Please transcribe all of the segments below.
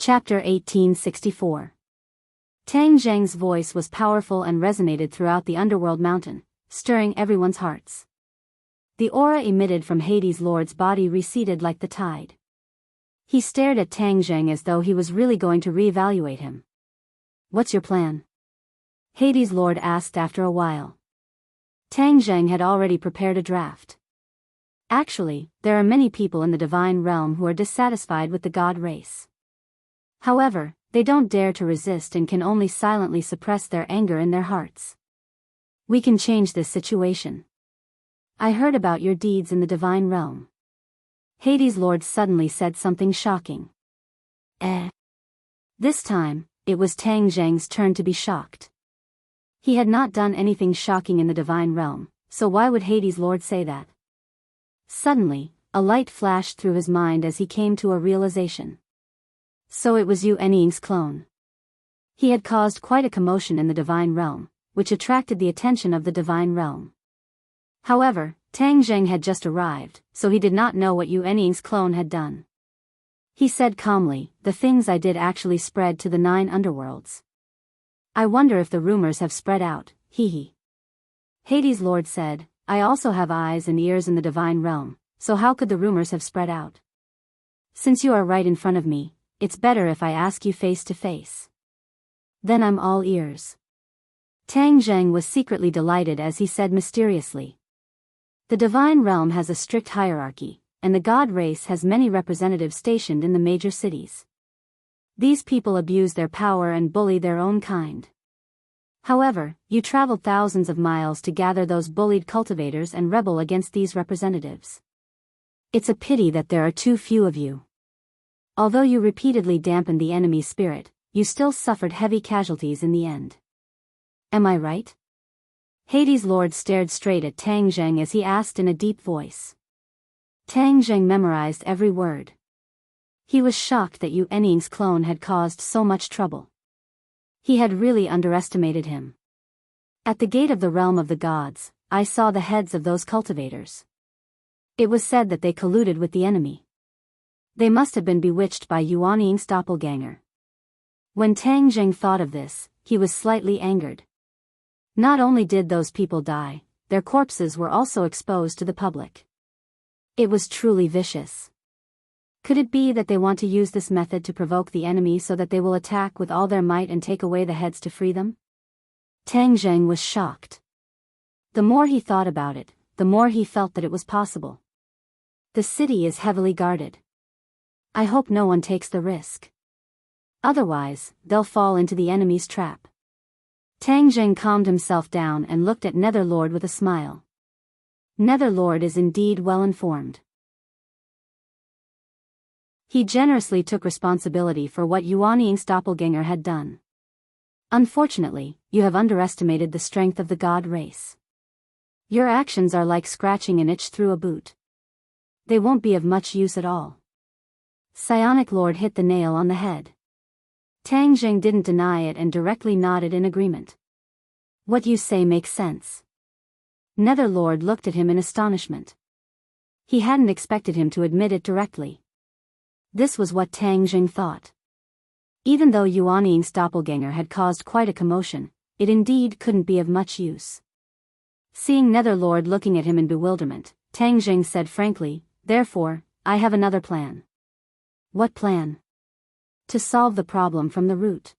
Chapter 1864. Tang Zheng's voice was powerful and resonated throughout the underworld mountain, stirring everyone's hearts. The aura emitted from Hades' Lord's body receded like the tide. He stared at Tang Zheng as though he was really going to reevaluate him. "What's your plan?" Hades' Lord asked after a while. Tang Zheng had already prepared a draft. Actually, there are many people in the divine realm who are dissatisfied with the god race. However, they don't dare to resist and can only silently suppress their anger in their hearts. "We can change this situation. I heard about your deeds in the divine realm." Hades' Lord suddenly said something shocking. This time, it was Tang Zheng's turn to be shocked. He had not done anything shocking in the divine realm, so why would Hades' Lord say that? Suddenly, a light flashed through his mind as he came to a realization. So it was Yu Ennying's clone. He had caused quite a commotion in the divine realm, which attracted the attention of the divine realm. However, Tang Zheng had just arrived, so he did not know what Yu Ennying's clone had done. He said calmly, "The things I did actually spread to the 9 underworlds. I wonder if the rumors have spread out, hee." Hades' Lord said, "I also have eyes and ears in the divine realm, so how could the rumors have spread out? Since you are right in front of me, it's better if I ask you face to face." "Then I'm all ears." Tang Zheng was secretly delighted as he said mysteriously. The divine realm has a strict hierarchy, and the god race has many representatives stationed in the major cities. These people abuse their power and bully their own kind. However, you traveled thousands of miles to gather those bullied cultivators and rebel against these representatives. It's a pity that there are too few of you. Although you repeatedly dampened the enemy's spirit, you still suffered heavy casualties in the end. Am I right? Hades' Lord stared straight at Tang Zheng as he asked in a deep voice. Tang Zheng memorized every word. He was shocked that Yu Ennying's clone had caused so much trouble. He had really underestimated him. "At the gate of the realm of the gods, I saw the heads of those cultivators. It was said that they colluded with the enemy. They must have been bewitched by Yu Ennying's doppelganger." When Tang Zheng thought of this, he was slightly angered. Not only did those people die, their corpses were also exposed to the public. It was truly vicious. Could it be that they want to use this method to provoke the enemy so that they will attack with all their might and take away the heads to free them? Tang Zheng was shocked. The more he thought about it, the more he felt that it was possible. The city is heavily guarded. I hope no one takes the risk. Otherwise, they'll fall into the enemy's trap. Tang Zheng calmed himself down and looked at Netherlord with a smile. Netherlord is indeed well informed. He generously took responsibility for what Yu Ennying's doppelganger had done. Unfortunately, you have underestimated the strength of the god race. Your actions are like scratching an itch through a boot. They won't be of much use at all. Psionic Lord hit the nail on the head. Tang Zheng didn't deny it and directly nodded in agreement. "What you say makes sense." Netherlord looked at him in astonishment. He hadn't expected him to admit it directly. This was what Tang Zheng thought. Even though Yu Ennying's doppelganger had caused quite a commotion, it indeed couldn't be of much use. Seeing Netherlord looking at him in bewilderment, Tang Zheng said frankly, "Therefore, I have another plan." "What plan?" "To solve the problem from the root."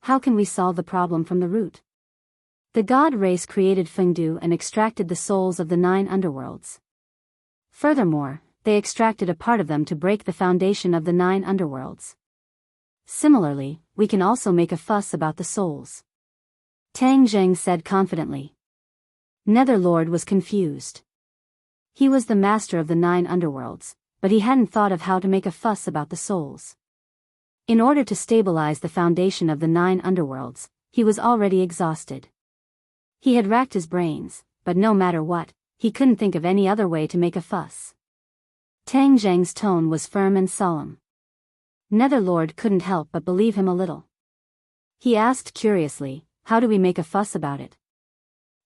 "How can we solve the problem from the root?" "The god race created Fengdu and extracted the souls of the 9 underworlds. Furthermore, they extracted a part of them to break the foundation of the 9 underworlds. Similarly, we can also make a fuss about the souls." Tang Zheng said confidently. Netherlord was confused. He was the master of the 9 underworlds, but he hadn't thought of how to make a fuss about the souls. In order to stabilize the foundation of the 9 underworlds, he was already exhausted. He had racked his brains, but no matter what, he couldn't think of any other way to make a fuss. Tang Zheng's tone was firm and solemn. Netherlord couldn't help but believe him a little. He asked curiously, "How do we make a fuss about it?"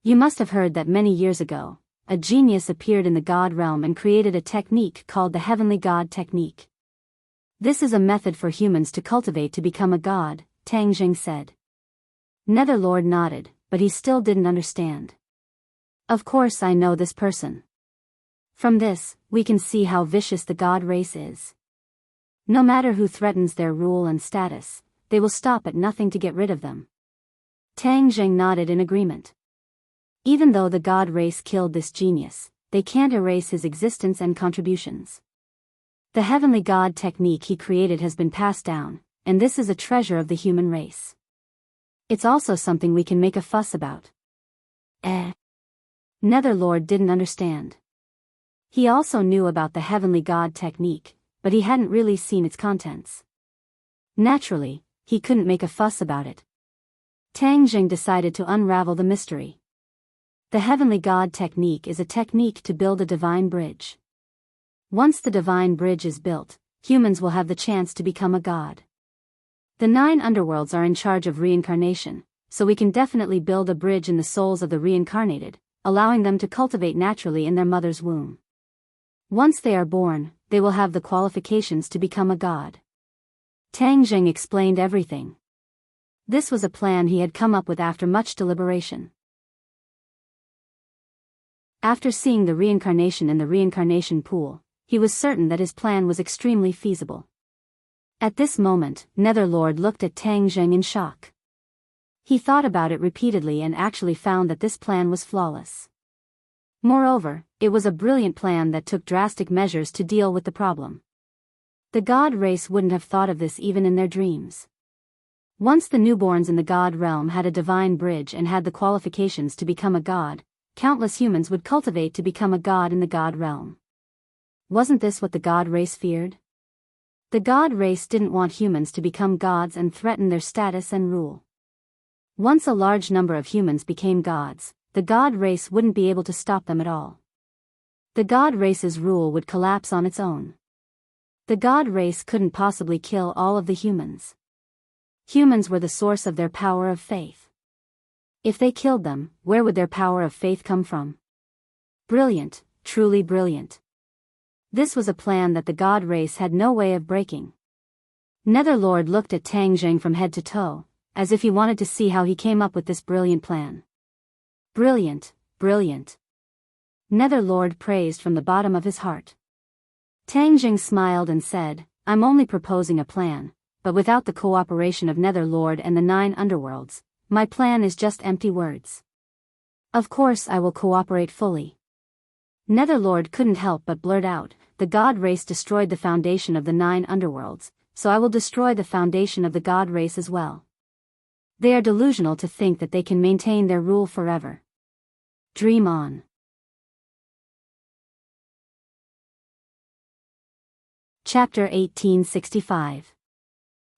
"You must have heard that many years ago, a genius appeared in the god realm and created a technique called the Heavenly God Technique. This is a method for humans to cultivate to become a god, Tang Jing said. Netherlord nodded, but he still didn't understand. Of course I know this person. From this, we can see how vicious the god race is. No matter who threatens their rule and status, they will stop at nothing to get rid of them. Tang Jing nodded in agreement. Even though the god race killed this genius, they can't erase his existence and contributions. The heavenly god technique he created has been passed down, and this is a treasure of the human race. It's also something we can make a fuss about. Netherlord didn't understand. He also knew about the heavenly god technique, but he hadn't really seen its contents. Naturally, he couldn't make a fuss about it. Tang Jing decided to unravel the mystery. The heavenly god technique is a technique to build a divine bridge. Once the divine bridge is built, humans will have the chance to become a god. The 9 underworlds are in charge of reincarnation, so we can definitely build a bridge in the souls of the reincarnated, allowing them to cultivate naturally in their mother's womb. Once they are born, they will have the qualifications to become a god. Tang Jing explained everything. This was a plan he had come up with after much deliberation. After seeing the reincarnation in the reincarnation pool, he was certain that his plan was extremely feasible. At this moment, Netherlord looked at Tang Jing in shock. He thought about it repeatedly and actually found that this plan was flawless. Moreover, it was a brilliant plan that took drastic measures to deal with the problem. The god race wouldn't have thought of this even in their dreams. Once the newborns in the god realm had a divine bridge and had the qualifications to become a god, countless humans would cultivate to become a god in the god realm. Wasn't this what the god race feared? The god race didn't want humans to become gods and threaten their status and rule. Once a large number of humans became gods, the god race wouldn't be able to stop them at all. The god race's rule would collapse on its own. The god race couldn't possibly kill all of the humans. Humans were the source of their power of faith. If they killed them, where would their power of faith come from? Brilliant, truly brilliant. This was a plan that the god race had no way of breaking. Netherlord looked at Tang Jing from head to toe, as if he wanted to see how he came up with this brilliant plan. Brilliant, brilliant. Netherlord praised from the bottom of his heart. Tang Jing smiled and said, I'm only proposing a plan, but without the cooperation of Netherlord and the 9 underworlds, my plan is just empty words. Of course I will cooperate fully. Netherlord couldn't help but blurt out, the god race destroyed the foundation of the 9 underworlds, so I will destroy the foundation of the god race as well. They are delusional to think that they can maintain their rule forever. Dream on. Chapter 1865.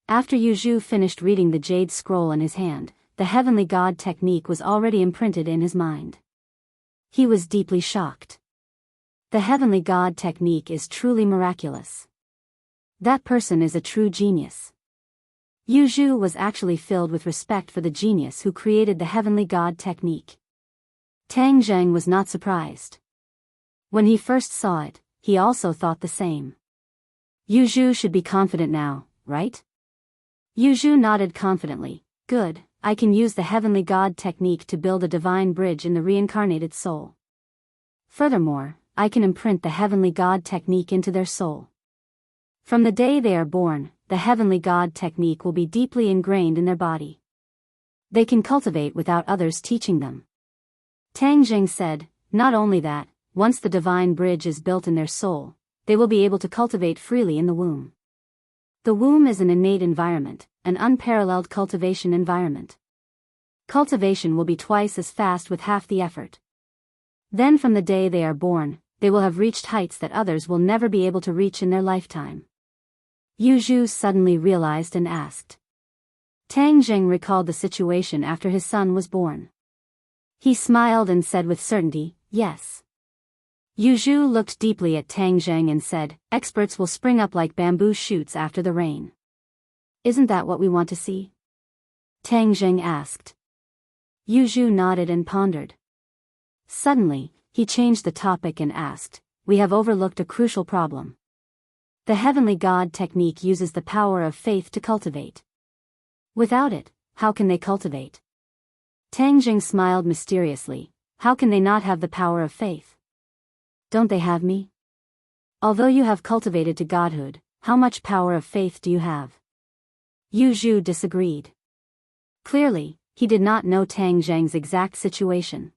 After Yu Zhu finished reading the jade scroll in his hand, the heavenly god technique was already imprinted in his mind. He was deeply shocked. The heavenly god technique is truly miraculous. That person is a true genius. Yu Zhu was actually filled with respect for the genius who created the heavenly god technique. Tang Jing was not surprised. When he first saw it, he also thought the same. Yu Zhu should be confident now, right? Yu Zhu nodded confidently. Good, I can use the heavenly god technique to build a divine bridge in the reincarnated soul. Furthermore, I can imprint the heavenly god technique into their soul. From the day they are born, the heavenly god technique will be deeply ingrained in their body. They can cultivate without others teaching them. Tang Jing said, not only that, once the divine bridge is built in their soul, they will be able to cultivate freely in the womb. The womb is an innate environment, an unparalleled cultivation environment. Cultivation will be twice as fast with half the effort. Then from the day they are born, they will have reached heights that others will never be able to reach in their lifetime. Yu Zhu suddenly realized and asked. Tang Jing recalled the situation after his son was born. He smiled and said with certainty, yes. Yu Zhu looked deeply at Tang Jing and said, experts will spring up like bamboo shoots after the rain. Isn't that what we want to see? Tang Jing asked. Yu Zhu nodded and pondered. Suddenly, he changed the topic and asked, we have overlooked a crucial problem. The heavenly God technique uses the power of faith to cultivate. Without it, how can they cultivate? Tang Jing smiled mysteriously. How can they not have the power of faith? Don't they have me? Although you have cultivated to godhood, how much power of faith do you have? Yu Zhu disagreed. Clearly, he did not know Tang Zheng's exact situation.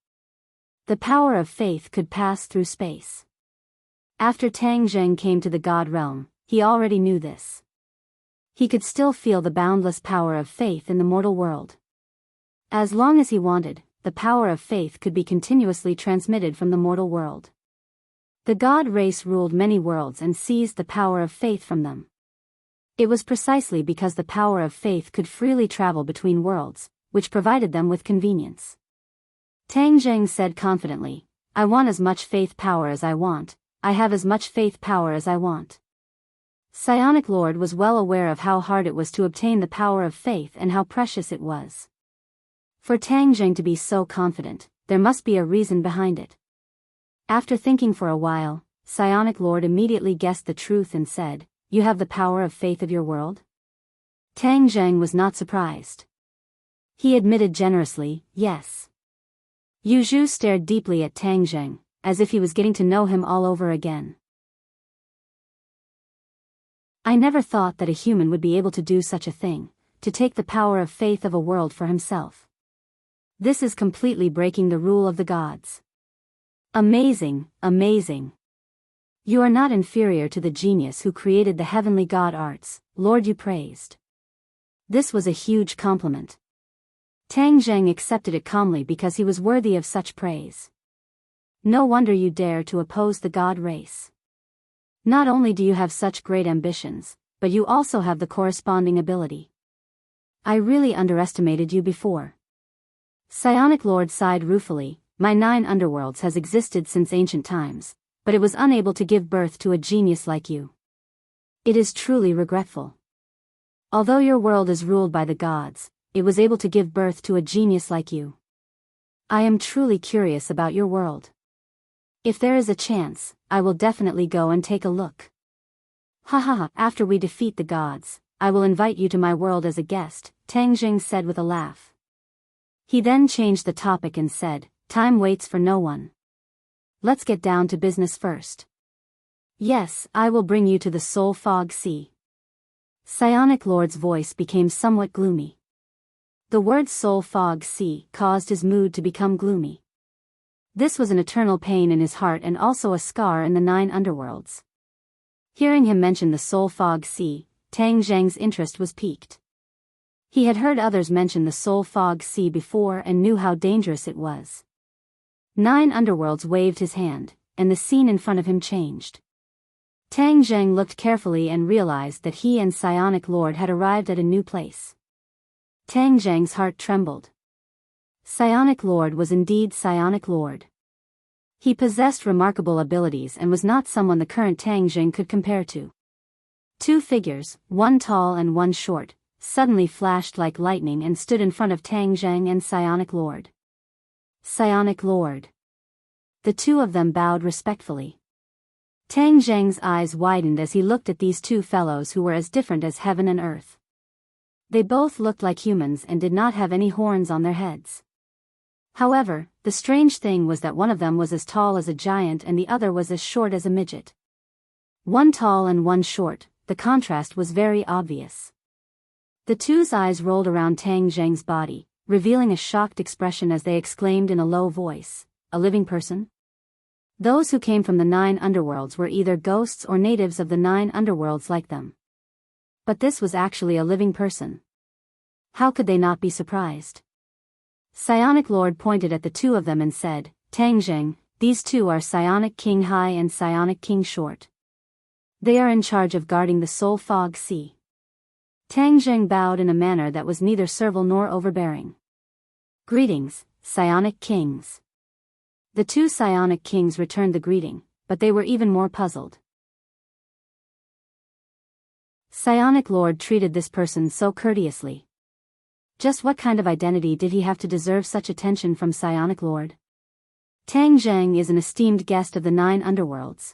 The power of faith could pass through space. After Tang Zheng came to the God realm, he already knew this. He could still feel the boundless power of faith in the mortal world. As long as he wanted, the power of faith could be continuously transmitted from the mortal world. The God race ruled many worlds and seized the power of faith from them. It was precisely because the power of faith could freely travel between worlds, which provided them with convenience. Tang Zheng said confidently, I want as much faith power as I want, I have as much faith power as I want. Psionic Lord was well aware of how hard it was to obtain the power of faith and how precious it was. For Tang Zheng to be so confident, there must be a reason behind it. After thinking for a while, Psionic Lord immediately guessed the truth and said, You have the power of faith of your world? Tang Zheng was not surprised. He admitted generously, yes. Yu Zhu stared deeply at Tang Zheng, as if he was getting to know him all over again. I never thought that a human would be able to do such a thing, to take the power of faith of a world for himself. This is completely breaking the rule of the gods. Amazing, amazing. You are not inferior to the genius who created the heavenly god arts, Lord, you praised. This was a huge compliment. Tang Zheng accepted it calmly because he was worthy of such praise. No wonder you dare to oppose the god race. Not only do you have such great ambitions, but you also have the corresponding ability. I really underestimated you before. Psionic Lord sighed ruefully. My 9 underworlds has existed since ancient times, but it was unable to give birth to a genius like you. It is truly regretful. Although your world is ruled by the gods, it was able to give birth to a genius like you. I am truly curious about your world. If there is a chance, I will definitely go and take a look. Ha ha ha, after we defeat the gods, I will invite you to my world as a guest, Tang Jing said with a laugh. He then changed the topic and said, Time waits for no one. Let's get down to business first. Yes, I will bring you to the Soul Fog Sea. Psionic Lord's voice became somewhat gloomy. The word Soul Fog Sea caused his mood to become gloomy. This was an eternal pain in his heart and also a scar in the 9 underworlds. Hearing him mention the Soul Fog Sea, Tang Zheng's interest was piqued. He had heard others mention the Soul Fog Sea before and knew how dangerous it was. 9 underworlds waved his hand, and the scene in front of him changed. Tang Zheng looked carefully and realized that he and Psionic Lord had arrived at a new place. Tang Zheng's heart trembled. Psionic Lord was indeed Psionic Lord. He possessed remarkable abilities and was not someone the current Tang Zheng could compare to. 2 figures, one tall and one short, suddenly flashed like lightning and stood in front of Tang Zheng and Psionic Lord. Psionic Lord. The 2 of them bowed respectfully. Tang Zheng's eyes widened as he looked at these 2 fellows who were as different as heaven and earth. They both looked like humans and did not have any horns on their heads. However, the strange thing was that one of them was as tall as a giant and the other was as short as a midget. One tall and one short, the contrast was very obvious. The 2's eyes rolled around Tang Zheng's body, revealing a shocked expression as they exclaimed in a low voice, A living person? Those who came from the 9 underworlds were either ghosts or natives of the 9 underworlds like them. But this was actually a living person. How could they not be surprised? Psionic Lord pointed at the 2 of them and said, Tang Zheng, these 2 are Psionic King High and Psionic King Short. They are in charge of guarding the Soul Fog Sea. Tang Zheng bowed in a manner that was neither servile nor overbearing. Greetings, Psionic Kings. The 2 Psionic Kings returned the greeting, but they were even more puzzled. Psionic Lord treated this person so courteously. Just what kind of identity did he have to deserve such attention from Psionic Lord? Tang Zheng is an esteemed guest of the 9 underworlds.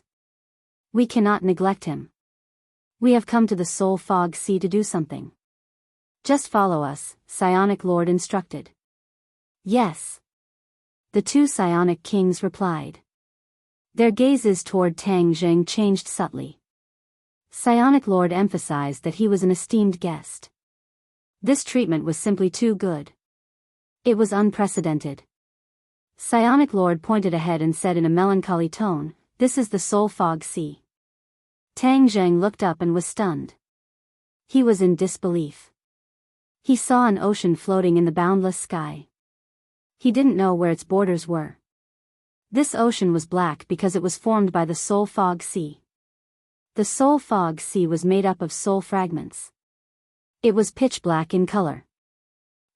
We cannot neglect him. We have come to the Soul Fog Sea to do something. Just follow us, Psionic Lord instructed. Yes. The two Psionic Kings replied. Their gazes toward Tang Zheng changed subtly. Psionic Lord emphasized that he was an esteemed guest. This treatment was simply too good. It was unprecedented. Psionic Lord pointed ahead and said in a melancholy tone, "This is the Soul Fog Sea." Tang Zheng looked up and was stunned. He was in disbelief. He saw an ocean floating in the boundless sky. He didn't know where its borders were. This ocean was black because it was formed by the Soul Fog Sea. The Soul Fog Sea was made up of soul fragments. It was pitch black in color.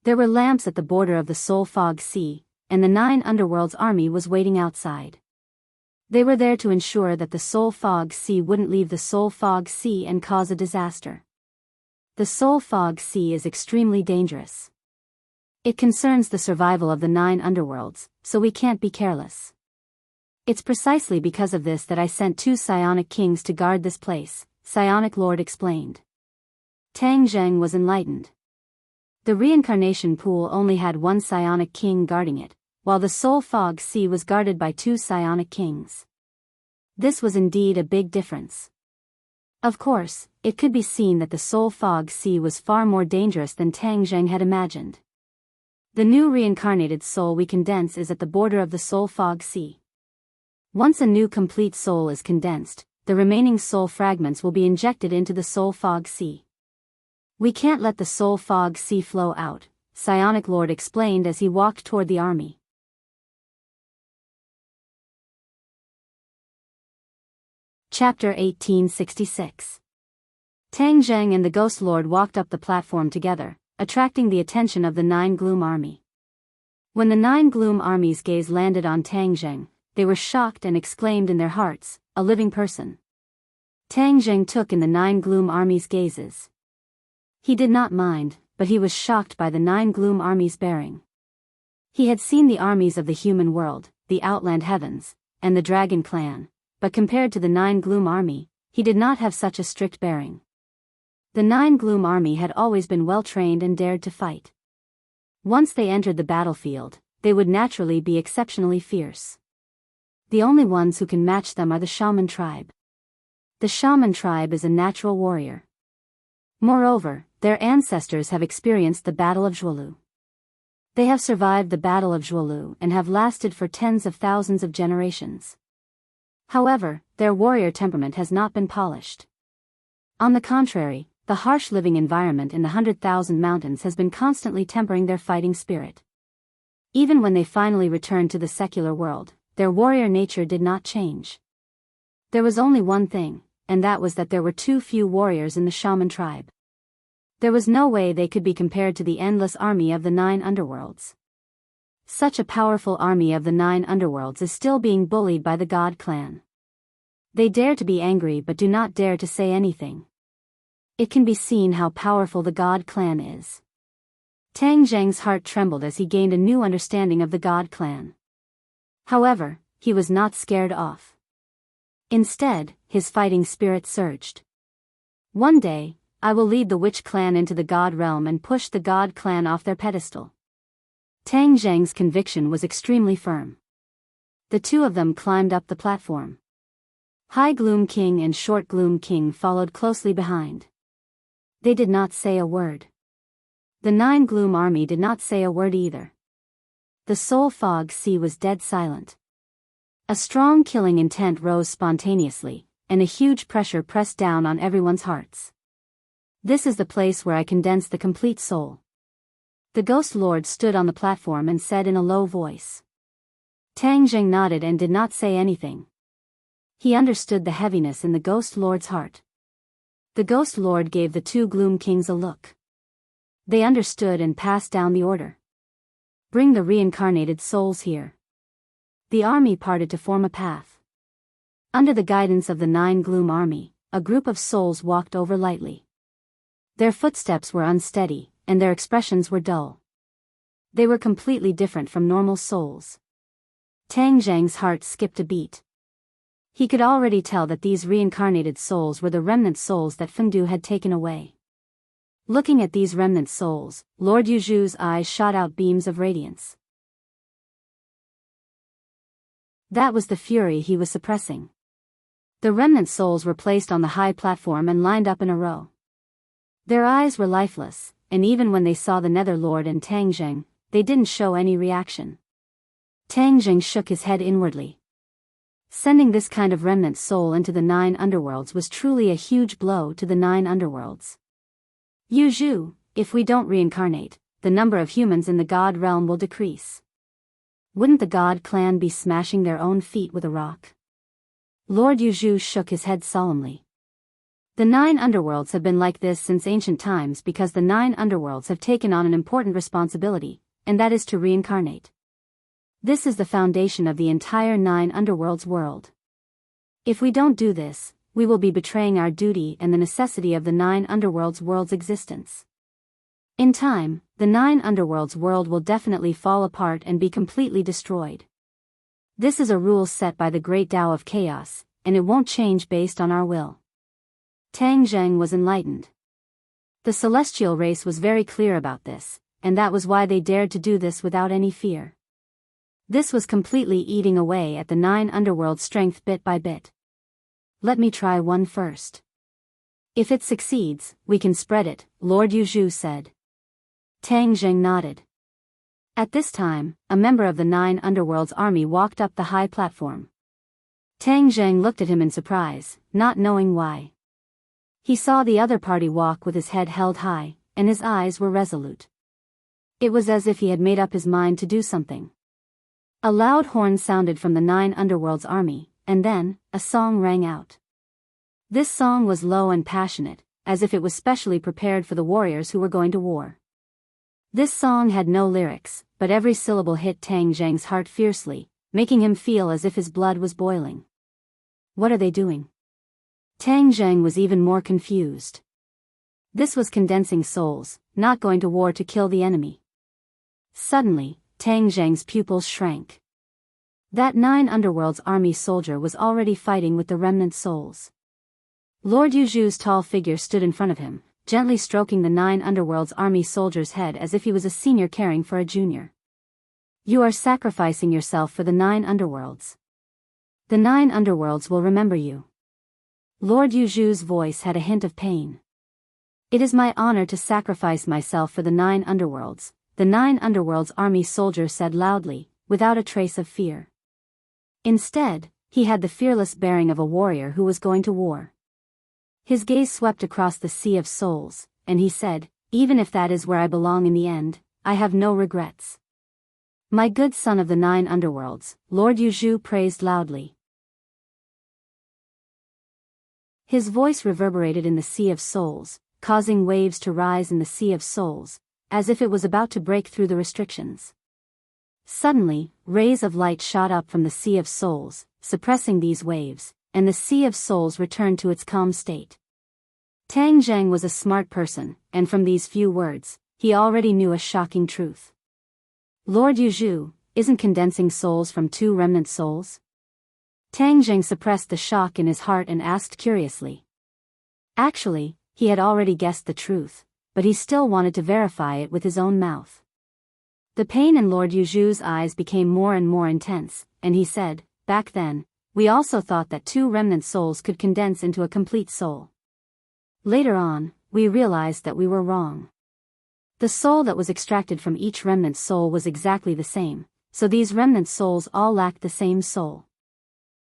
There were lamps at the border of the Soul Fog Sea, and the 9 Underworld's army was waiting outside. They were there to ensure that the Soul Fog Sea wouldn't leave the Soul Fog Sea and cause a disaster. The Soul Fog Sea is extremely dangerous. It concerns the survival of the 9 Underworlds, so we can't be careless. It's precisely because of this that I sent 2 Psionic Kings to guard this place, Psionic Lord explained. Tang Zheng was enlightened. The reincarnation pool only had 1 Psionic King guarding it, while the Soul Fog Sea was guarded by 2 Psionic Kings. This was indeed a big difference. Of course, it could be seen that the Soul Fog Sea was far more dangerous than Tang Zheng had imagined. The new reincarnated soul we condense is at the border of the Soul Fog Sea. Once a new complete soul is condensed, the remaining soul fragments will be injected into the Soul Fog Sea. We can't let the Soul Fog Sea flow out, Psionic Lord explained as he walked toward the army. Chapter 1866. Tang Zheng and the Ghost Lord walked up the platform together, attracting the attention of the 9 Gloom Army. When the 9 Gloom Army's gaze landed on Tang Zheng, they were shocked and exclaimed in their hearts, "A living person." Tang Zheng took in the 9 Gloom Army's gazes. He did not mind, but he was shocked by the 9 Gloom Army's bearing. He had seen the armies of the human world, the Outland Heavens, and the Dragon Clan, but compared to the 9 Gloom Army, he did not have such a strict bearing. The 9 Gloom Army had always been well-trained and dared to fight. Once they entered the battlefield, they would naturally be exceptionally fierce. The only ones who can match them are the Shaman tribe. The Shaman tribe is a natural warrior. Moreover, their ancestors have experienced the Battle of Zhuolu. They have survived the Battle of Zhuolu and have lasted for tens of thousands of generations. However, their warrior temperament has not been polished. On the contrary, the harsh living environment in the 100,000 mountains has been constantly tempering their fighting spirit. Even when they finally returned to the secular world, their warrior nature did not change. There was only one thing, and that was that there were too few warriors in the Shaman tribe. There was no way they could be compared to the endless army of the 9 Underworlds. Such a powerful army of the 9 Underworlds is still being bullied by the God Clan. They dare to be angry but do not dare to say anything. It can be seen how powerful the God Clan is. Tang Zheng's heart trembled as he gained a new understanding of the God Clan. However, he was not scared off. Instead, his fighting spirit surged. One day, I will lead the Witch Clan into the God Realm and push the God Clan off their pedestal. Tang Zheng's conviction was extremely firm. The two of them climbed up the platform. High Gloom King and Short Gloom King followed closely behind. They did not say a word. The 9 Gloom Army did not say a word either. The Soul Fog Sea was dead silent. A strong killing intent rose spontaneously, and a huge pressure pressed down on everyone's hearts. This is the place where I condense the complete soul. The Ghost Lord stood on the platform and said in a low voice. Tang Zheng nodded and did not say anything. He understood the heaviness in the Ghost Lord's heart. The Ghost Lord gave the 2 Gloom Kings a look. They understood and passed down the order. Bring the reincarnated souls here. The army parted to form a path. Under the guidance of the 9 Gloom Army, a group of souls walked over lightly. Their footsteps were unsteady, and their expressions were dull. They were completely different from normal souls. Tang Zheng's heart skipped a beat. He could already tell that these reincarnated souls were the remnant souls that Fengdu had taken away. Looking at these remnant souls, Lord Yuzhu's eyes shot out beams of radiance. That was the fury he was suppressing. The remnant souls were placed on the high platform and lined up in a row. Their eyes were lifeless, and even when they saw the Nether Lord and Tang Zheng, they didn't show any reaction. Tang Zheng shook his head inwardly. Sending this kind of remnant soul into the 9 underworlds was truly a huge blow to the 9 underworlds. Yuzhu, if we don't reincarnate, the number of humans in the God realm will decrease. Wouldn't the God clan be smashing their own feet with a rock? Lord Yuzhu shook his head solemnly. The 9 underworlds have been like this since ancient times because the 9 underworlds have taken on an important responsibility, and that is to reincarnate. This is the foundation of the entire 9 underworlds world. If we don't do this, we will be betraying our duty and the necessity of the 9 underworlds world's existence. In time, the 9 underworlds world will definitely fall apart and be completely destroyed. This is a rule set by the great Tao of chaos, and it won't change based on our will. Tang Zheng was enlightened. The celestial race was very clear about this, and that was why they dared to do this without any fear. This was completely eating away at the 9 underworld's strength bit by bit. Let me try one first. If it succeeds, we can spread it, Lord Yuzhu said. Tang Zheng nodded. At this time, a member of the 9 underworld's army walked up the high platform. Tang Zheng looked at him in surprise, not knowing why. He saw the other party walk with his head held high, and his eyes were resolute. It was as if he had made up his mind to do something. A loud horn sounded from the 9 underworld's army, and then, a song rang out. This song was low and passionate, as if it was specially prepared for the warriors who were going to war. This song had no lyrics, but every syllable hit Tang Zheng's heart fiercely, making him feel as if his blood was boiling. What are they doing? Tang Zheng was even more confused. This was condensing souls, not going to war to kill the enemy. Suddenly, Tang Zheng's pupils shrank. That 9 underworld's army soldier was already fighting with the remnant souls. Lord Yuzhu's tall figure stood in front of him, gently stroking the 9 underworld's army soldier's head as if he was a senior caring for a junior. You are sacrificing yourself for the 9 underworlds. The 9 underworlds will remember you. Lord Yuzhu's voice had a hint of pain. It is my honor to sacrifice myself for the 9 underworlds, the 9 underworlds army soldier said loudly, without a trace of fear. Instead, he had the fearless bearing of a warrior who was going to war. His gaze swept across the sea of souls, and he said, even if that is where I belong in the end, I have no regrets. My good son of the 9 underworlds, Lord Yuzhu praised loudly. His voice reverberated in the sea of souls, causing waves to rise in the sea of souls, as if it was about to break through the restrictions. Suddenly, rays of light shot up from the sea of souls, suppressing these waves, and the sea of souls returned to its calm state. Tang Zheng was a smart person, and from these few words, he already knew a shocking truth. Lord Yuzhu, isn't condensing souls from 2 remnant souls? Tang Zheng suppressed the shock in his heart and asked curiously. Actually, he had already guessed the truth, but he still wanted to verify it with his own mouth. The pain in Lord Yuzhu's eyes became more and more intense, and he said, back then, we also thought that 2 remnant souls could condense into a complete soul. Later on, we realized that we were wrong. The soul that was extracted from each remnant soul was exactly the same, so these remnant souls all lacked the same soul.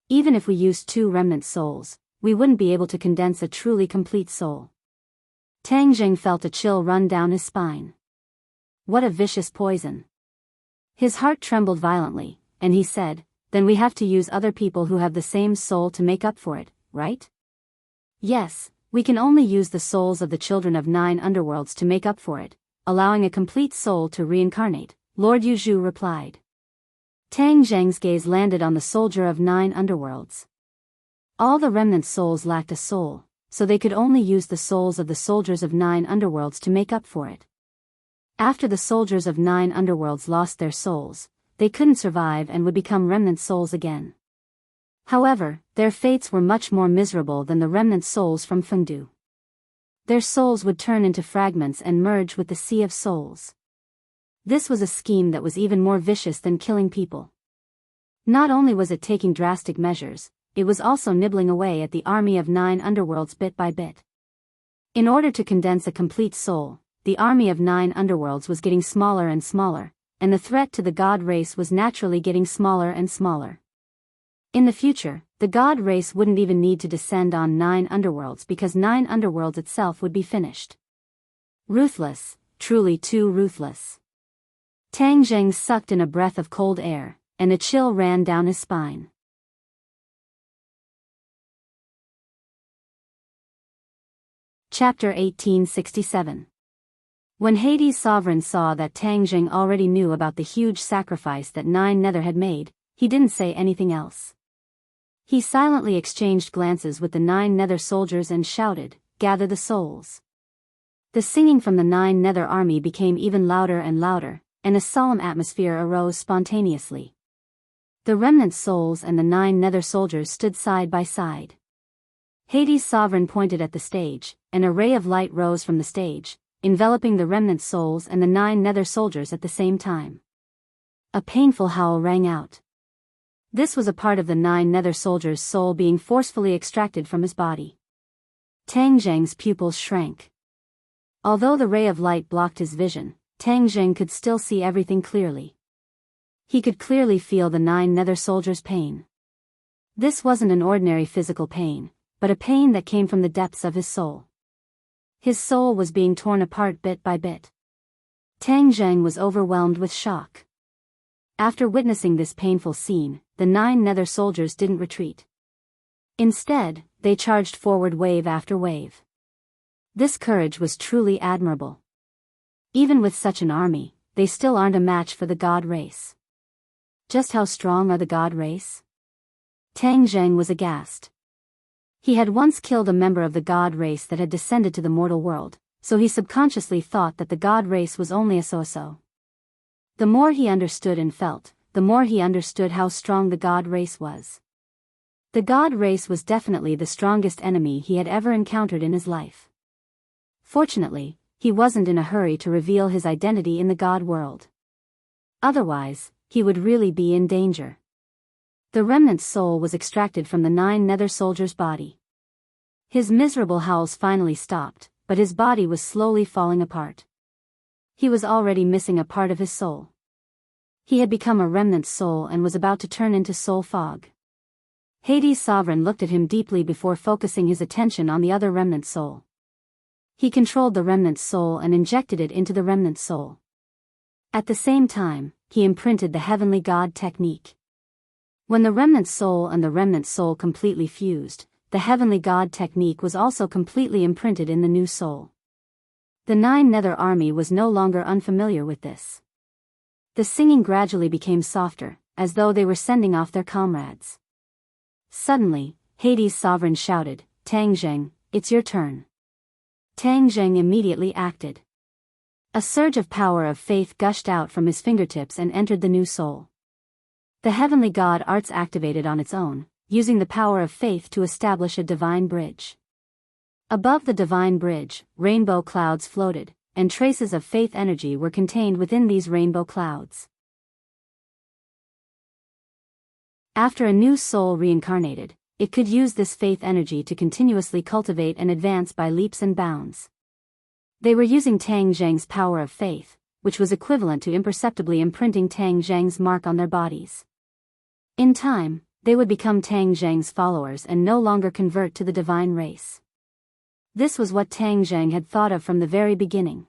Even if we used 2 remnant souls, we wouldn't be able to condense a truly complete soul. Tang Zheng felt a chill run down his spine. What a vicious poison. His heart trembled violently, and he said, then we have to use other people who have the same soul to make up for it, right? Yes, we can only use the souls of the children of 9 underworlds to make up for it, allowing a complete soul to reincarnate, Lord Yuzhu replied. Tang Zheng's gaze landed on the soldier of 9 underworlds. All the remnant souls lacked a soul, so they could only use the souls of the soldiers of 9 underworlds to make up for it. After the soldiers of 9 underworlds lost their souls, they couldn't survive and would become remnant souls again. However, their fates were much more miserable than the remnant souls from Fengdu. Their souls would turn into fragments and merge with the Sea of Souls. This was a scheme that was even more vicious than killing people. Not only was it taking drastic measures, it was also nibbling away at the army of 9 underworlds bit by bit. In order to condense a complete soul, the army of 9 underworlds was getting smaller and smaller, and the threat to the god race was naturally getting smaller and smaller. In the future, the god race wouldn't even need to descend on 9 underworlds because 9 underworlds itself would be finished. Ruthless, truly too ruthless. Tang Zheng sucked in a breath of cold air, and a chill ran down his spine. Chapter 1867. When Hades' sovereign saw that Tang Zheng already knew about the huge sacrifice that 9 Nether had made, he didn't say anything else. He silently exchanged glances with the 9 Nether soldiers and shouted, "Gather the souls." The singing from the 9 Nether army became even louder and louder, and a solemn atmosphere arose spontaneously. The remnant souls and the 9 Nether soldiers stood side by side. Hades' sovereign pointed at the stage, and a ray of light rose from the stage, enveloping the remnant souls and the 9 Nether soldiers at the same time. A painful howl rang out. This was a part of the 9 Nether soldiers' soul being forcefully extracted from his body. Tang Zheng's pupils shrank. Although the ray of light blocked his vision, Tang Zheng could still see everything clearly. He could clearly feel the 9 Nether soldiers' pain. This wasn't an ordinary physical pain, but a pain that came from the depths of his soul. His soul was being torn apart bit by bit. Tang Zheng was overwhelmed with shock. After witnessing this painful scene, the 9 Nether soldiers didn't retreat. Instead, they charged forward wave after wave. This courage was truly admirable. Even with such an army, they still aren't a match for the god race. Just how strong are the god race? Tang Zheng was aghast. He had once killed a member of the god race that had descended to the mortal world, so he subconsciously thought that the god race was only a so-so. The more he understood and felt, the more he understood how strong the god race was. The god race was definitely the strongest enemy he had ever encountered in his life. Fortunately, he wasn't in a hurry to reveal his identity in the god world. Otherwise, he would really be in danger. The remnant soul was extracted from the 9 Nether soldier's body. His miserable howls finally stopped, but his body was slowly falling apart. He was already missing a part of his soul. He had become a remnant soul and was about to turn into soul fog. Hades' sovereign looked at him deeply before focusing his attention on the other remnant soul. He controlled the remnant soul and injected it into the remnant soul. At the same time, he imprinted the heavenly god technique. When the remnant soul and the remnant soul completely fused, the heavenly god technique was also completely imprinted in the new soul. The 9 Nether army was no longer unfamiliar with this. The singing gradually became softer, as though they were sending off their comrades. Suddenly, Hades' sovereign shouted, "Tang Zheng, it's your turn." Tang Zheng immediately acted. A surge of power of faith gushed out from his fingertips and entered the new soul. The heavenly god arts activated on its own, using the power of faith to establish a divine bridge. Above the divine bridge, rainbow clouds floated, and traces of faith energy were contained within these rainbow clouds. After a new soul reincarnated, it could use this faith energy to continuously cultivate and advance by leaps and bounds. They were using Tang Zheng's power of faith, which was equivalent to imperceptibly imprinting Tang Zheng's mark on their bodies. In time, they would become Tang Zheng's followers and no longer convert to the divine race. This was what Tang Zheng had thought of from the very beginning.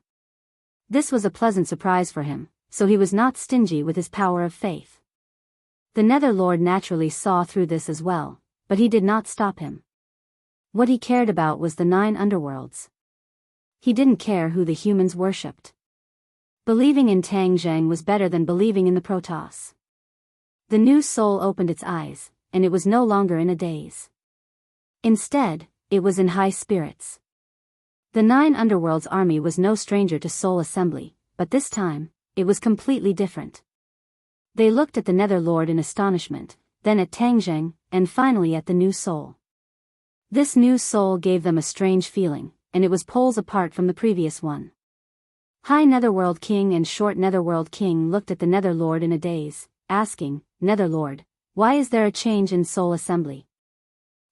This was a pleasant surprise for him, so he was not stingy with his power of faith. The Nether Lord naturally saw through this as well, but he did not stop him. What he cared about was the 9 underworlds. He didn't care who the humans worshipped. Believing in Tang Zheng was better than believing in the Protoss. The new soul opened its eyes, and it was no longer in a daze. Instead, it was in high spirits. The 9 underworlds army was no stranger to soul assembly, but this time, it was completely different. They looked at the Nether Lord in astonishment, then at Tang Zheng, and finally at the new soul. This new soul gave them a strange feeling, and it was poles apart from the previous one. High Netherworld King and Short Netherworld King looked at the Netherlord in a daze, asking, "Netherlord, why is there a change in soul assembly?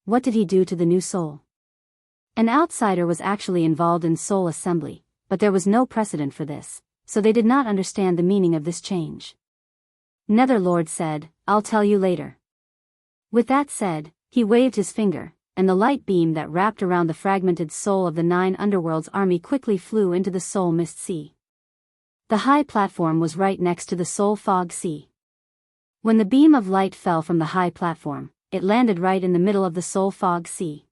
What did he do to the new soul?" An outsider was actually involved in soul assembly, but there was no precedent for this, so they did not understand the meaning of this change. Netherlord said, "I'll tell you later." With that said, he waved his finger, and the light beam that wrapped around the fragmented soul of the 9 Underworlds army quickly flew into the Soul Mist Sea. The high platform was right next to the Soul Fog Sea. When the beam of light fell from the high platform, it landed right in the middle of the Soul Fog Sea.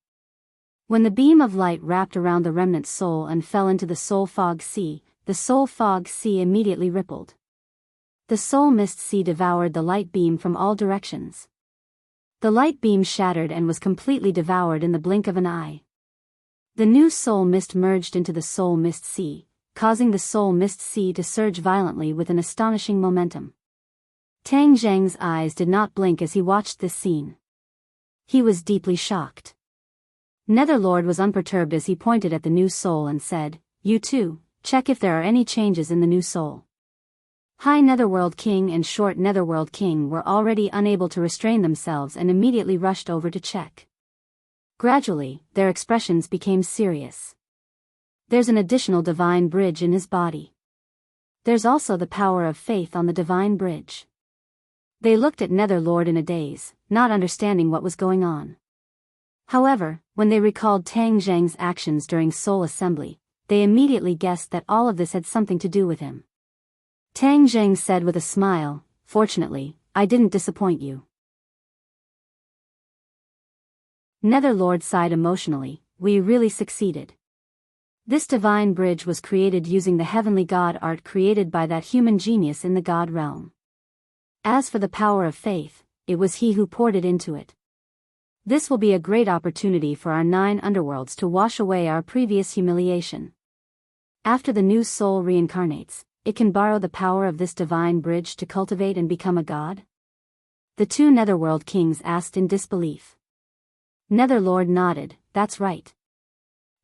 When the beam of light wrapped around the remnant soul and fell into the Soul Fog Sea, the Soul Fog Sea immediately rippled. The Soul Mist Sea devoured the light beam from all directions. The light beam shattered and was completely devoured in the blink of an eye. The new Soul Mist merged into the Soul Mist Sea, causing the Soul Mist Sea to surge violently with an astonishing momentum. Tang Zheng's eyes did not blink as he watched this scene. He was deeply shocked. Netherlord was unperturbed as he pointed at the new soul and said, "You too, check if there are any changes in the new soul." High Netherworld King and Short Netherworld King were already unable to restrain themselves and immediately rushed over to check. Gradually, their expressions became serious. There's an additional divine bridge in his body. There's also the power of faith on the divine bridge. They looked at Netherlord in a daze, not understanding what was going on. However, when they recalled Tang Zheng's actions during Soul Assembly, they immediately guessed that all of this had something to do with him. Tang Zheng said with a smile, "Fortunately, I didn't disappoint you." Netherlord sighed emotionally, "We really succeeded. This divine bridge was created using the heavenly god art created by that human genius in the god realm. As for the power of faith, it was he who poured it into it. This will be a great opportunity for our 9 underworlds to wash away our previous humiliation. After the new soul reincarnates, it can borrow the power of this divine bridge to cultivate and become a god?" The 2 Netherworld Kings asked in disbelief. Netherlord nodded, "That's right.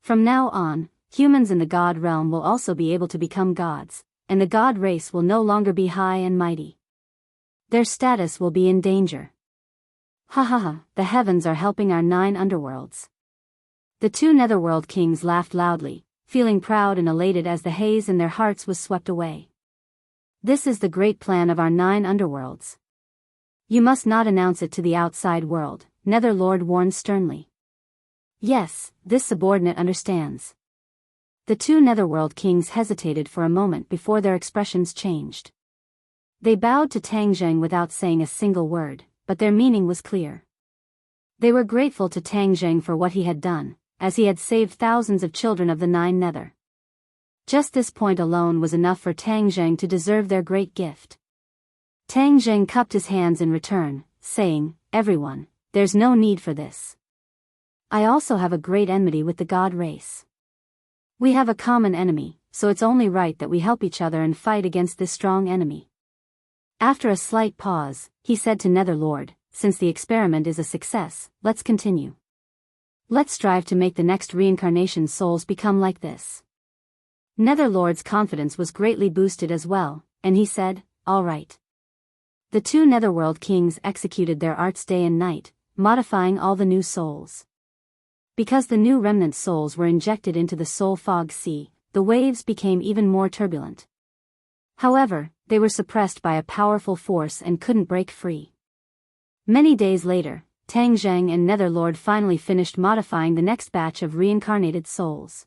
From now on, humans in the god realm will also be able to become gods, and the god race will no longer be high and mighty. Their status will be in danger. Ha ha ha, the heavens are helping our 9 underworlds." The 2 Netherworld Kings laughed loudly, feeling proud and elated as the haze in their hearts was swept away. "This is the great plan of our 9 underworlds. You must not announce it to the outside world," Netherlord warned sternly. "Yes, this subordinate understands." The 2 Netherworld Kings hesitated for a moment before their expressions changed. They bowed to Tang Zheng without saying a single word, but their meaning was clear. They were grateful to Tang Zheng for what he had done, as he had saved thousands of children of the 9 Nether. Just this point alone was enough for Tang Zheng to deserve their great gift. Tang Zheng cupped his hands in return, saying, "Everyone, there's no need for this. I also have a great enmity with the god race. We have a common enemy, so it's only right that we help each other and fight against this strong enemy." After a slight pause, he said to Netherlord, "Since the experiment is a success, let's continue. Let's strive to make the next reincarnation souls become like this." Netherlord's confidence was greatly boosted as well, and he said, "All right." The 2 Netherworld Kings executed their arts day and night, modifying all the new souls. Because the new remnant souls were injected into the Soul Fog Sea, the waves became even more turbulent. However, they were suppressed by a powerful force and couldn't break free. Many days later, Tang Zheng and Netherlord finally finished modifying the next batch of reincarnated souls.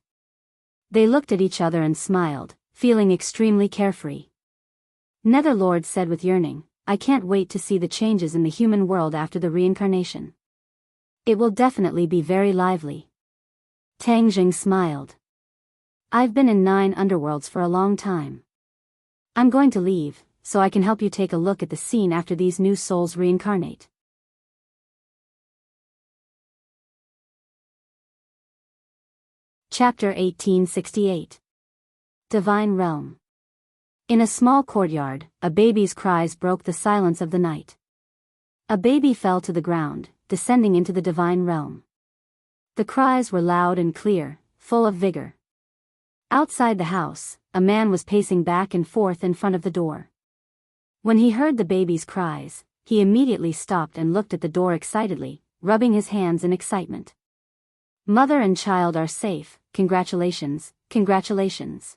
They looked at each other and smiled, feeling extremely carefree. Netherlord said with yearning, "I can't wait to see the changes in the human world after the reincarnation. It will definitely be very lively." Tang Zheng smiled. "I've been in 9 underworlds for a long time. I'm going to leave, so I can help you take a look at the scene after these new souls reincarnate." Chapter 1868. Divine Realm. In a small courtyard, a baby's cries broke the silence of the night. A baby fell to the ground, descending into the divine realm. The cries were loud and clear, full of vigor. Outside the house, a man was pacing back and forth in front of the door. When he heard the baby's cries, he immediately stopped and looked at the door excitedly, rubbing his hands in excitement. Mother and child are safe, congratulations, congratulations.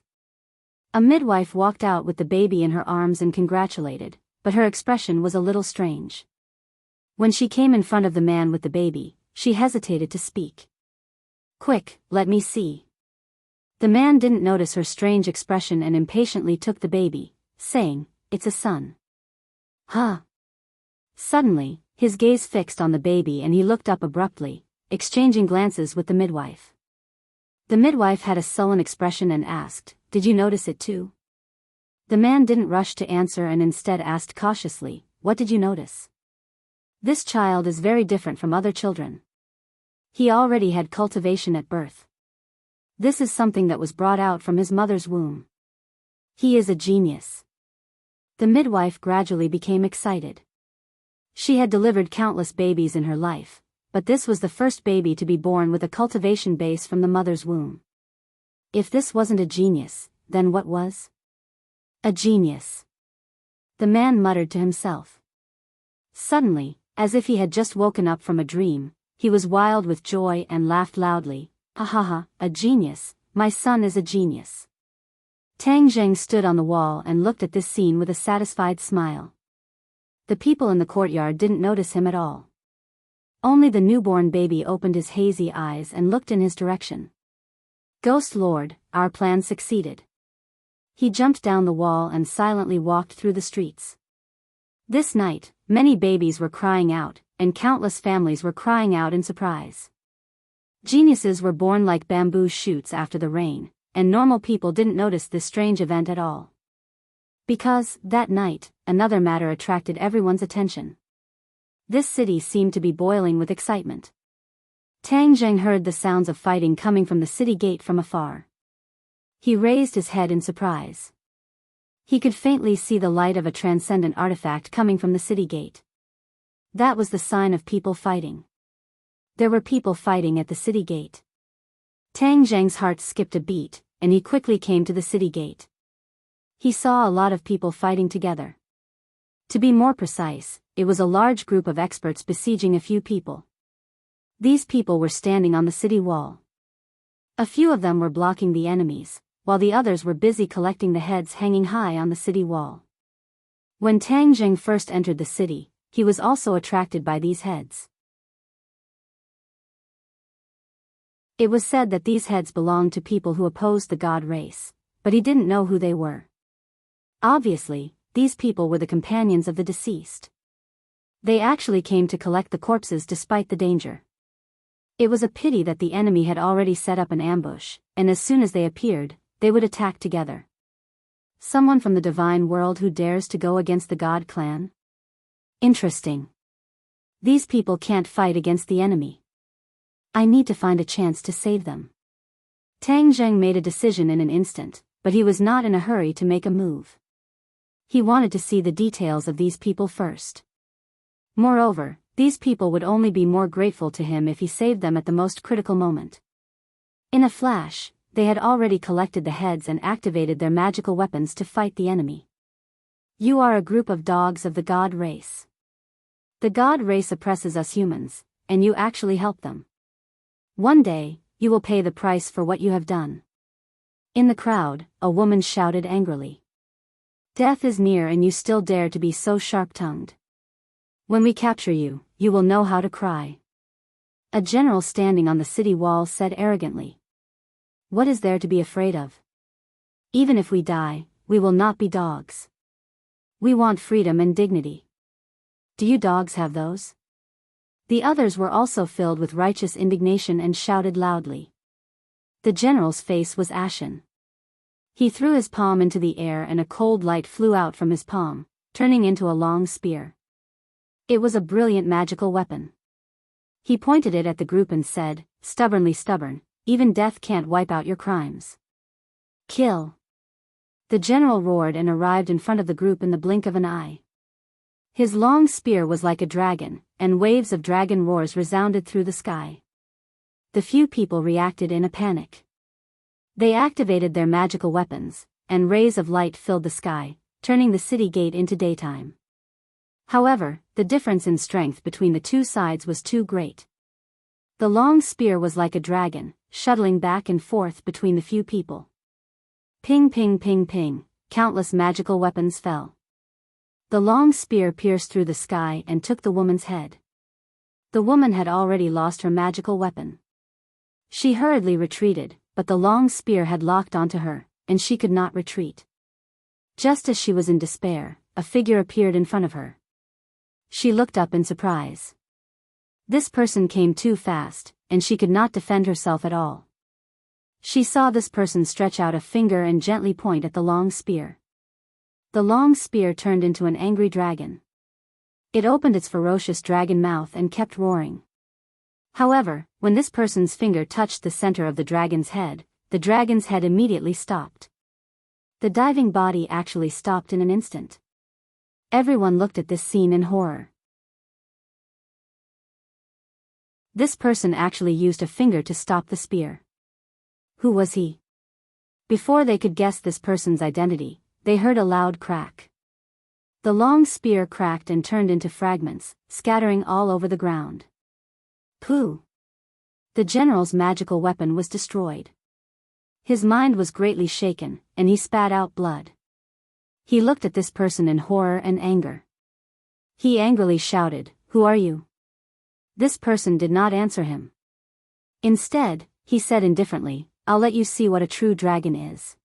A midwife walked out with the baby in her arms and congratulated, but her expression was a little strange. When she came in front of the man with the baby, she hesitated to speak. Quick, let me see. The man didn't notice her strange expression and impatiently took the baby, saying, "It's a son." Huh? Suddenly, his gaze fixed on the baby and he looked up abruptly, exchanging glances with the midwife. The midwife had a sullen expression and asked, "Did you notice it too?" The man didn't rush to answer and instead asked cautiously, "What did you notice?" "This child is very different from other children. He already had cultivation at birth. This is something that was brought out from his mother's womb. He is a genius." The midwife gradually became excited. She had delivered countless babies in her life, but this was the first baby to be born with a cultivation base from the mother's womb. If this wasn't a genius, then what was? A genius. The man muttered to himself. Suddenly, as if he had just woken up from a dream, he was wild with joy and laughed loudly. "Ha ha ha, a genius, my son is a genius." Tang Zheng stood on the wall and looked at this scene with a satisfied smile. The people in the courtyard didn't notice him at all. Only the newborn baby opened his hazy eyes and looked in his direction. "Ghost Lord, our plan succeeded." He jumped down the wall and silently walked through the streets. This night, many babies were crying out, and countless families were crying out in surprise. Geniuses were born like bamboo shoots after the rain, and normal people didn't notice this strange event at all. Because, that night, another matter attracted everyone's attention. This city seemed to be boiling with excitement. Tang Zheng heard the sounds of fighting coming from the city gate from afar. He raised his head in surprise. He could faintly see the light of a transcendent artifact coming from the city gate. That was the sign of people fighting. There were people fighting at the city gate. Tang Zheng's heart skipped a beat, and he quickly came to the city gate. He saw a lot of people fighting together. To be more precise, it was a large group of experts besieging a few people. These people were standing on the city wall. A few of them were blocking the enemies, while the others were busy collecting the heads hanging high on the city wall. When Tang Zheng first entered the city, he was also attracted by these heads. It was said that these heads belonged to people who opposed the god race, but he didn't know who they were. Obviously, these people were the companions of the deceased. They actually came to collect the corpses despite the danger. It was a pity that the enemy had already set up an ambush, and as soon as they appeared, they would attack together. Someone from the divine world who dares to go against the god clan? Interesting. These people can't fight against the enemy. I need to find a chance to save them. Tang Zheng made a decision in an instant, but he was not in a hurry to make a move. He wanted to see the details of these people first. Moreover, these people would only be more grateful to him if he saved them at the most critical moment. In a flash, they had already collected the heads and activated their magical weapons to fight the enemy. You are a group of dogs of the god race. The god race oppresses us humans, and you actually help them. One day, you will pay the price for what you have done. In the crowd, a woman shouted angrily. Death is near and you still dare to be so sharp-tongued. When we capture you, you will know how to cry. A general standing on the city wall said arrogantly. What is there to be afraid of? Even if we die, we will not be dogs. We want freedom and dignity. Do you dogs have those? The others were also filled with righteous indignation and shouted loudly. The general's face was ashen. He threw his palm into the air and a cold light flew out from his palm, turning into a long spear. It was a brilliant magical weapon. He pointed it at the group and said, stubbornly stubborn, even death can't wipe out your crimes. Kill. The general roared and arrived in front of the group in the blink of an eye. His long spear was like a dragon, and waves of dragon roars resounded through the sky. The few people reacted in a panic. They activated their magical weapons, and rays of light filled the sky, turning the city gate into daytime. However, the difference in strength between the two sides was too great. The long spear was like a dragon, shuttling back and forth between the few people. Ping ping ping ping, countless magical weapons fell. The long spear pierced through the sky and took the woman's head. The woman had already lost her magical weapon. She hurriedly retreated, but the long spear had locked onto her, and she could not retreat. Just as she was in despair, a figure appeared in front of her. She looked up in surprise. This person came too fast, and she could not defend herself at all. She saw this person stretch out a finger and gently point at the long spear. The long spear turned into an angry dragon. It opened its ferocious dragon mouth and kept roaring. However, when this person's finger touched the center of the dragon's head immediately stopped. The diving body actually stopped in an instant. Everyone looked at this scene in horror. This person actually used a finger to stop the spear. Who was he? Before they could guess this person's identity, they heard a loud crack. The long spear cracked and turned into fragments, scattering all over the ground. Pooh! The general's magical weapon was destroyed. His mind was greatly shaken, and he spat out blood. He looked at this person in horror and anger. He angrily shouted, "Who are you?" This person did not answer him. Instead, he said indifferently, "I'll let you see what a true dragon is."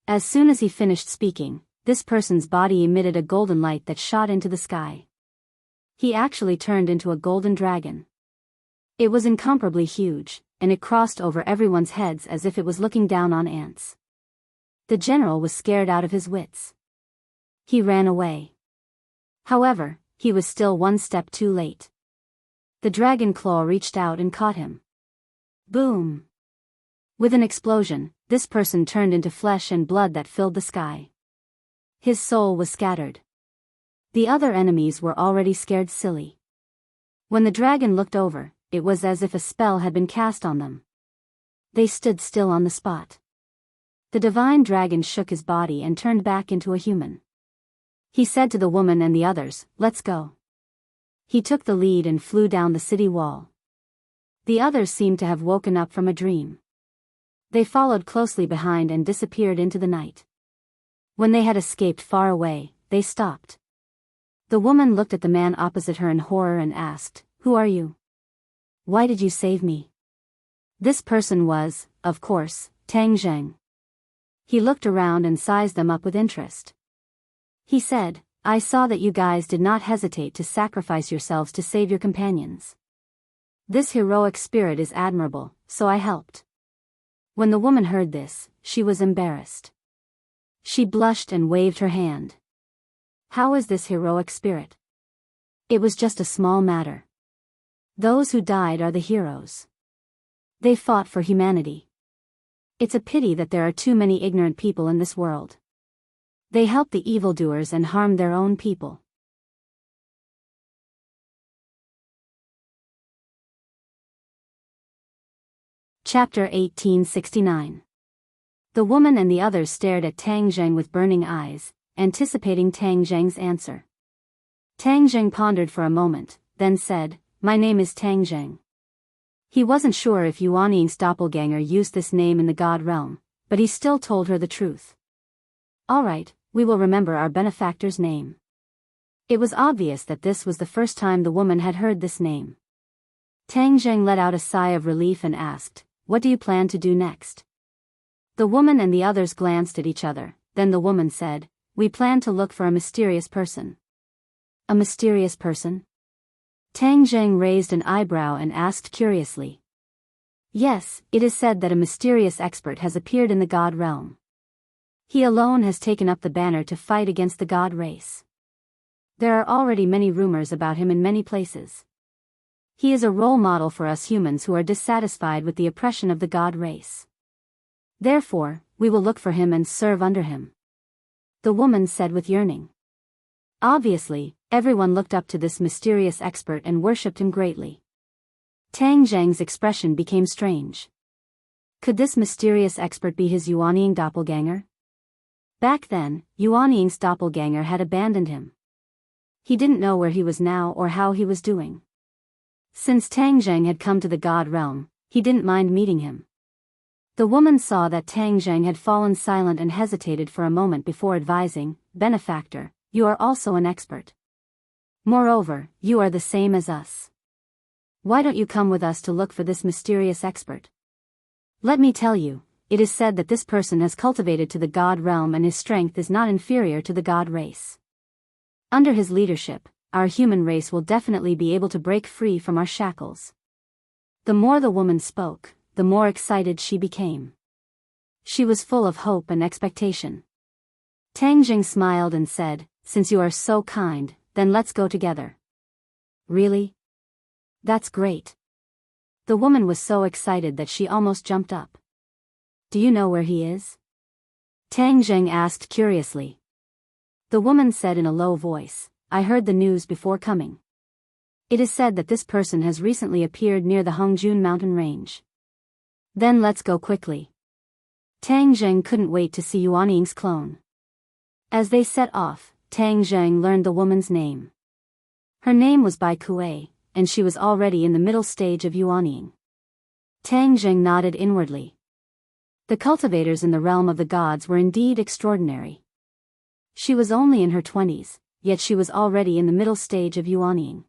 As soon as he finished speaking, this person's body emitted a golden light that shot into the sky. He actually turned into a golden dragon. It was incomparably huge, and it crossed over everyone's heads as if it was looking down on ants. The general was scared out of his wits. He ran away. However, he was still one step too late. The dragon claw reached out and caught him. Boom! With an explosion, this person turned into flesh and blood that filled the sky. His soul was scattered. The other enemies were already scared silly. When the dragon looked over, it was as if a spell had been cast on them. They stood still on the spot. The divine dragon shook his body and turned back into a human. He said to the woman and the others, "Let's go." He took the lead and flew down the city wall. The others seemed to have woken up from a dream. They followed closely behind and disappeared into the night. When they had escaped far away, they stopped. The woman looked at the man opposite her in horror and asked, "Who are you? Why did you save me?" This person was, of course, Tang Zheng. He looked around and sized them up with interest. He said, "I saw that you guys did not hesitate to sacrifice yourselves to save your companions. This heroic spirit is admirable, so I helped." When the woman heard this, she was embarrassed. She blushed and waved her hand. How is this heroic spirit? It was just a small matter. Those who died are the heroes. They fought for humanity. It's a pity that there are too many ignorant people in this world. They help the evildoers and harm their own people. Chapter 1869. The woman and the others stared at Tang Zheng with burning eyes, anticipating Tang Zheng's answer. Tang Zheng pondered for a moment, then said, "My name is Tang Zheng." He wasn't sure if Yuan Ying's doppelganger used this name in the God realm, but he still told her the truth. "All right, we will remember our benefactor's name." It was obvious that this was the first time the woman had heard this name. Tang Zheng let out a sigh of relief and asked, "What do you plan to do next?" The woman and the others glanced at each other, then the woman said, "We plan to look for a mysterious person." "A mysterious person?" Tang Zheng raised an eyebrow and asked curiously. "Yes, it is said that a mysterious expert has appeared in the God realm. He alone has taken up the banner to fight against the God race. There are already many rumors about him in many places. He is a role model for us humans who are dissatisfied with the oppression of the God race. Therefore, we will look for him and serve under him," the woman said with yearning. Obviously, Everyone looked up to this mysterious expert and worshipped him greatly. Tang Zhang's expression became strange. Could this mysterious expert be his Yuanying doppelganger? Back then, Yuanying's doppelganger had abandoned him. He didn't know where he was now or how he was doing. Since Tang Zhang had come to the God realm, he didn't mind meeting him. The woman saw that Tang Zhang had fallen silent and hesitated for a moment before advising, "Benefactor, you are also an expert. Moreover, you are the same as us. Why don't you come with us to look for this mysterious expert? Let me tell you, it is said that this person has cultivated to the God realm and his strength is not inferior to the God race. Under his leadership, our human race will definitely be able to break free from our shackles." The more the woman spoke, the more excited she became. She was full of hope and expectation. Tang Jing smiled and said, "Since you are so kind, then let's go together." "Really? That's great." The woman was so excited that she almost jumped up. "Do you know where he is?" Tang Zheng asked curiously. The woman said in a low voice, "I heard the news before coming. It is said that this person has recently appeared near the Hongjun mountain range." "Then let's go quickly." Tang Zheng couldn't wait to see Yuanying's clone. As they set off, Tang Zheng learned the woman's name. Her name was Bai Kuei, and she was already in the middle stage of Yuanying. Tang Zheng nodded inwardly. The cultivators in the realm of the gods were indeed extraordinary. She was only in her 20s, yet she was already in the middle stage of Yuanying.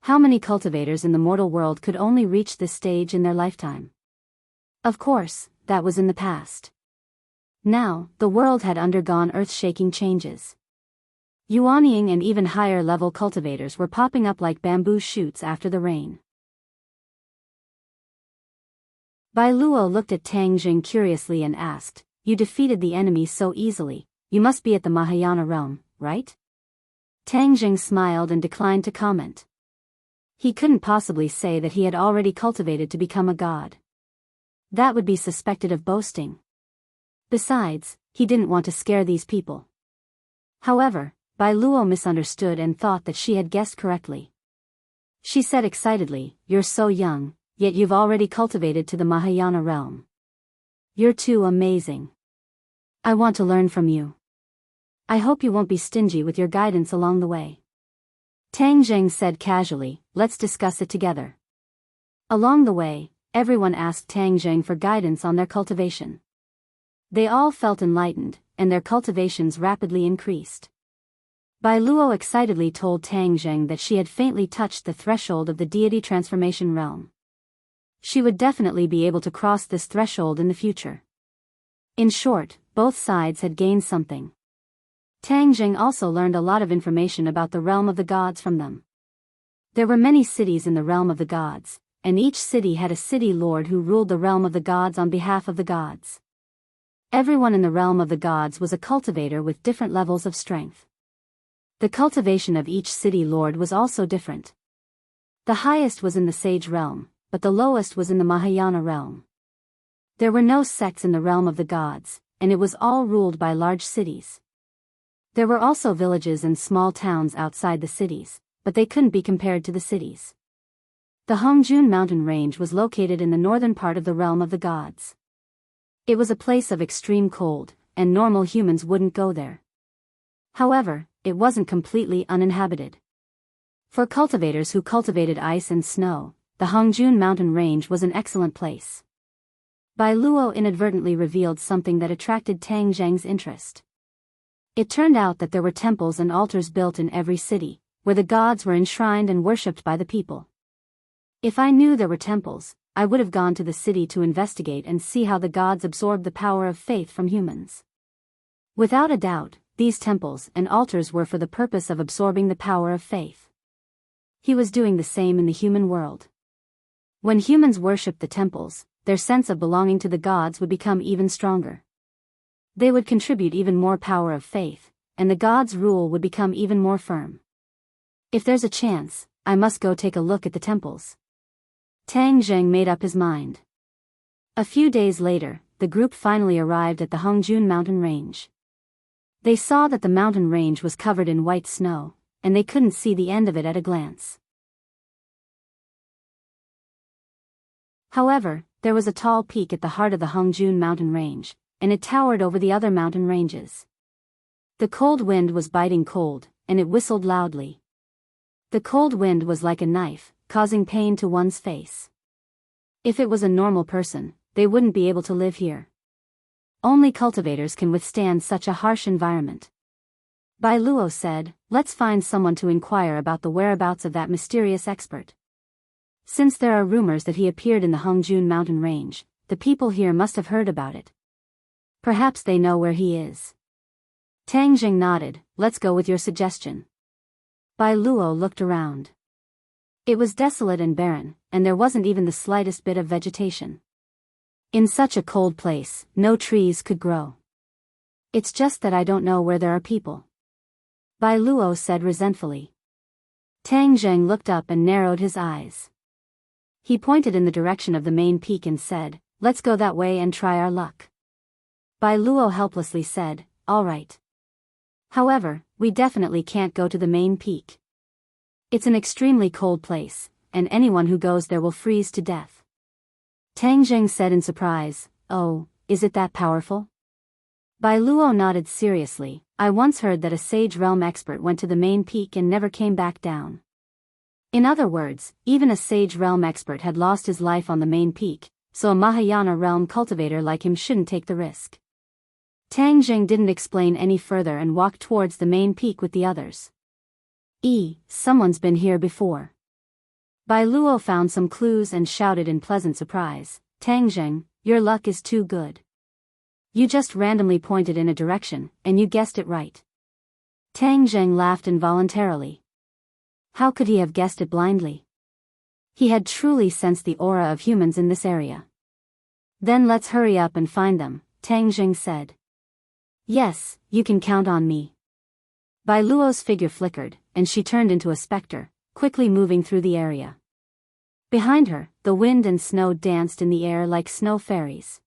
How many cultivators in the mortal world could only reach this stage in their lifetime? Of course, that was in the past. Now, the world had undergone earth-shaking changes. Yuanying and even higher-level cultivators were popping up like bamboo shoots after the rain. Bai Luo looked at Tang Jing curiously and asked, "You defeated the enemy so easily, you must be at the Mahayana realm, right?" Tang Jing smiled and declined to comment. He couldn't possibly say that he had already cultivated to become a god. That would be suspected of boasting. Besides, he didn't want to scare these people. However, Bai Luo misunderstood and thought that she had guessed correctly. She said excitedly, "You're so young, yet you've already cultivated to the Mahayana realm. You're too amazing. I want to learn from you. I hope you won't be stingy with your guidance along the way." Tang Zheng said casually, "Let's discuss it together." Along the way, everyone asked Tang Zheng for guidance on their cultivation. They all felt enlightened, and their cultivations rapidly increased. Bai Luo excitedly told Tang Zheng that she had faintly touched the threshold of the deity transformation realm. She would definitely be able to cross this threshold in the future. In short, both sides had gained something. Tang Zheng also learned a lot of information about the realm of the gods from them. There were many cities in the realm of the gods, and each city had a city lord who ruled the realm of the gods on behalf of the gods. Everyone in the realm of the gods was a cultivator with different levels of strength. The cultivation of each city lord was also different. The highest was in the sage realm, but the lowest was in the Mahayana realm. There were no sects in the realm of the gods, and it was all ruled by large cities. There were also villages and small towns outside the cities, but they couldn't be compared to the cities. The Hongjun mountain range was located in the northern part of the realm of the gods. It was a place of extreme cold, and normal humans wouldn't go there. However, it wasn't completely uninhabited. For cultivators who cultivated ice and snow, the Hongjun mountain range was an excellent place. Bai Luo inadvertently revealed something that attracted Tang Zheng's interest. It turned out that there were temples and altars built in every city, where the gods were enshrined and worshipped by the people. If I knew there were temples, I would have gone to the city to investigate and see how the gods absorbed the power of faith from humans. Without a doubt, these temples and altars were for the purpose of absorbing the power of faith. He was doing the same in the human world. When humans worshipped the temples, their sense of belonging to the gods would become even stronger. They would contribute even more power of faith, and the gods' rule would become even more firm. If there's a chance, I must go take a look at the temples. Tang Zheng made up his mind. A few days later, the group finally arrived at the Hongjun mountain range. They saw that the mountain range was covered in white snow, and they couldn't see the end of it at a glance. However, there was a tall peak at the heart of the Hongjun mountain range, and it towered over the other mountain ranges. The cold wind was biting cold, and it whistled loudly. The cold wind was like a knife, causing pain to one's face. If it was a normal person, they wouldn't be able to live here. Only cultivators can withstand such a harsh environment. Bai Luo said, "Let's find someone to inquire about the whereabouts of that mysterious expert. Since there are rumors that he appeared in the Hongjun mountain range, the people here must have heard about it. Perhaps they know where he is." Tang Jing nodded. "Let's go with your suggestion." Bai Luo looked around. It was desolate and barren, and there wasn't even the slightest bit of vegetation. In such a cold place, no trees could grow. "It's just that I don't know where there are people," Bai Luo said resentfully. Tang Jing looked up and narrowed his eyes. He pointed in the direction of the main peak and said, "Let's go that way and try our luck." Bai Luo helplessly said, "All right. However, we definitely can't go to the main peak. It's an extremely cold place, and anyone who goes there will freeze to death." Tang Jing said in surprise, "Oh, is it that powerful?" Bai Luo nodded seriously. "I once heard that a Sage Realm expert went to the main peak and never came back down." In other words, even a Sage Realm expert had lost his life on the main peak, so a Mahayana Realm cultivator like him shouldn't take the risk. Tang Jing didn't explain any further and walked towards the main peak with the others. Someone's been here before. Bai Luo found some clues and shouted in pleasant surprise, "Tang Jing, your luck is too good. You just randomly pointed in a direction, and you guessed it right." Tang Jing laughed involuntarily. How could he have guessed it blindly? He had truly sensed the aura of humans in this area. "Then let's hurry up and find them," Tang Jing said. "Yes, you can count on me." Bai Luo's figure flickered, and she turned into a specter, quickly moving through the area. Behind her, the wind and snow danced in the air like snow fairies.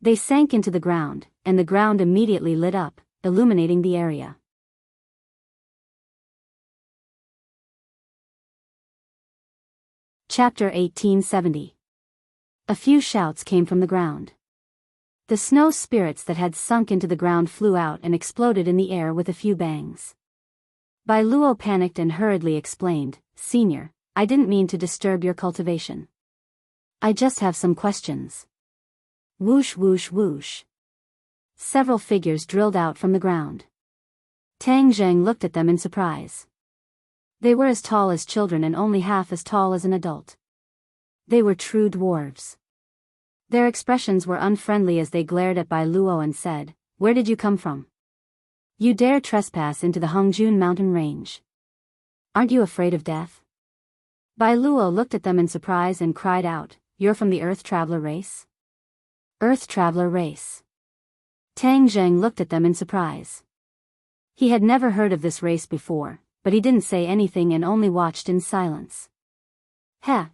They sank into the ground, and the ground immediately lit up, illuminating the area. Chapter 1870. A few shouts came from the ground. The snow spirits that had sunk into the ground flew out and exploded in the air with a few bangs. Bai Luo panicked and hurriedly explained, "Senior, I didn't mean to disturb your cultivation. I just have some questions." Whoosh whoosh whoosh. Several figures drilled out from the ground. Tang Jing looked at them in surprise. They were as tall as children and only half as tall as an adult. They were true dwarves. Their expressions were unfriendly as they glared at Bai Luo and said, "Where did you come from? You dare trespass into the Hongjun mountain range. Aren't you afraid of death?" Bai Luo looked at them in surprise and cried out, "You're from the Earth Traveler race?" Earth Traveler race. Tang Jing looked at them in surprise. He had never heard of this race before, but he didn't say anything and only watched in silence.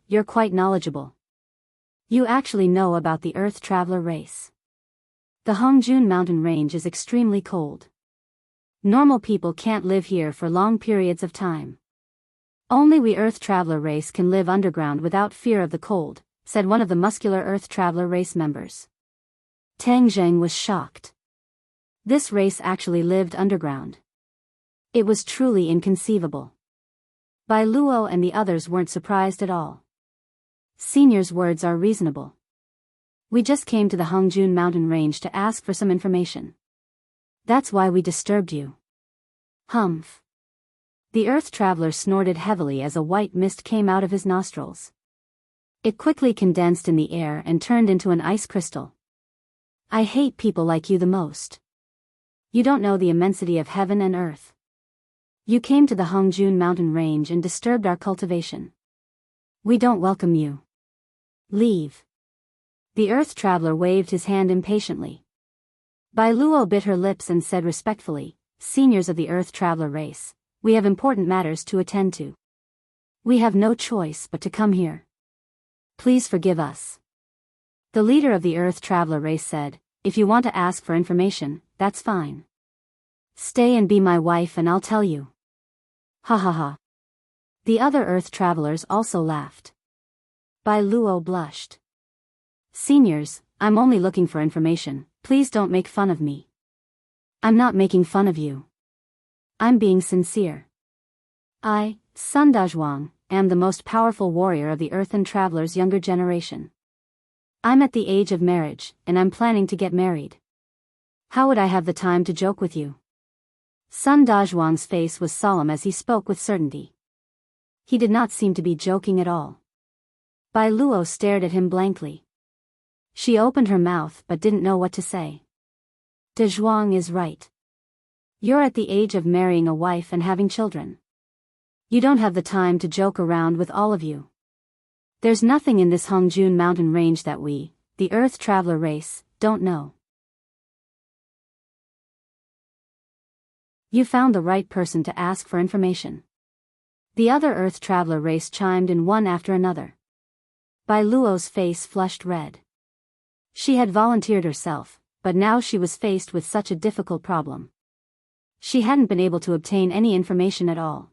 You're quite knowledgeable. You actually know about the Earth Traveler race. The Hongjun mountain range is extremely cold. Normal people can't live here for long periods of time. Only we Earth Traveler race can live underground without fear of the cold, said one of the muscular Earth Traveler race members. Tang Jing was shocked. This race actually lived underground. It was truly inconceivable. Bai Luo and the others weren't surprised at all. Senior's words are reasonable. We just came to the Hongjun mountain range to ask for some information. That's why we disturbed you. Humph. The Earth Traveler snorted heavily as a white mist came out of his nostrils. It quickly condensed in the air and turned into an ice crystal. I hate people like you the most. You don't know the immensity of heaven and earth. You came to the Hongjun mountain range and disturbed our cultivation. We don't welcome you. Leave. The Earth Traveler waved his hand impatiently. Bai Luo bit her lips and said respectfully, Seniors of the Earth Traveler race, we have important matters to attend to. We have no choice but to come here. Please forgive us. The leader of the Earth Traveler race said, if you want to ask for information, that's fine. Stay and be my wife and I'll tell you. Ha ha ha. The other Earth travelers also laughed. Bai Luo blushed. Seniors, I'm only looking for information, please don't make fun of me. I'm not making fun of you. I'm being sincere. I, Sun Dazhuang, am the most powerful warrior of the Earthen Traveler's younger generation. I'm at the age of marriage, and I'm planning to get married. How would I have the time to joke with you? Sun Dazhuang's face was solemn as he spoke with certainty. He did not seem to be joking at all. Bai Luo stared at him blankly. She opened her mouth but didn't know what to say. Dazhuang is right. You're at the age of marrying a wife and having children. You don't have the time to joke around with all of you. There's nothing in this Hongjun mountain range that we, the Earth Traveler race, don't know. You found the right person to ask for information. The other Earth Traveler race chimed in one after another. Bai Luo's face flushed red. She had volunteered herself, but now she was faced with such a difficult problem. She hadn't been able to obtain any information at all.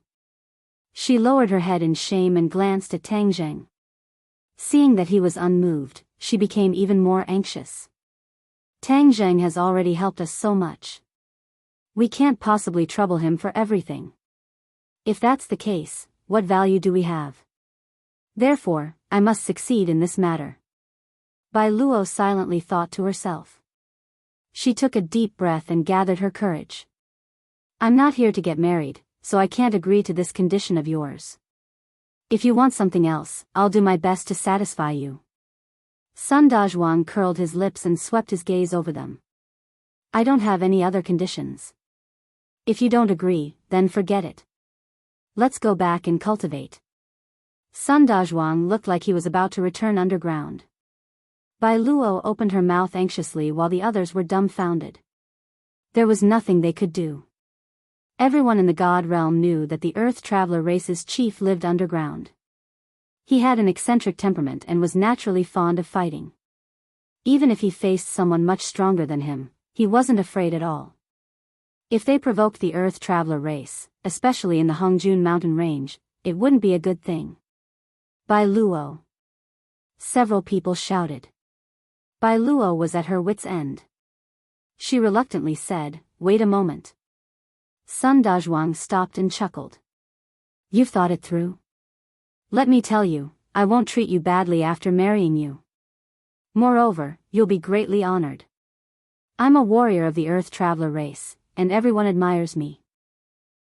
She lowered her head in shame and glanced at Tang Zheng. Seeing that he was unmoved, she became even more anxious. Tang Zheng has already helped us so much. We can't possibly trouble him for everything. If that's the case, what value do we have? Therefore, I must succeed in this matter. Bai Luo silently thought to herself. She took a deep breath and gathered her courage. I'm not here to get married, so I can't agree to this condition of yours. If you want something else, I'll do my best to satisfy you. Sun Dazhuang curled his lips and swept his gaze over them. I don't have any other conditions. If you don't agree, then forget it. Let's go back and cultivate. Sun Dazhuang looked like he was about to return underground. Bai Luo opened her mouth anxiously while the others were dumbfounded. There was nothing they could do. Everyone in the God realm knew that the Earth Traveler race's chief lived underground. He had an eccentric temperament and was naturally fond of fighting. Even if he faced someone much stronger than him, he wasn't afraid at all. If they provoked the Earth Traveler race, especially in the Hongjun mountain range, it wouldn't be a good thing. Bai Luo. Several people shouted. Bai Luo was at her wit's end. She reluctantly said, "Wait a moment." Sun Dazhuang stopped and chuckled. You've thought it through? Let me tell you, I won't treat you badly after marrying you. Moreover, you'll be greatly honored. I'm a warrior of the Earth Traveler race, and everyone admires me.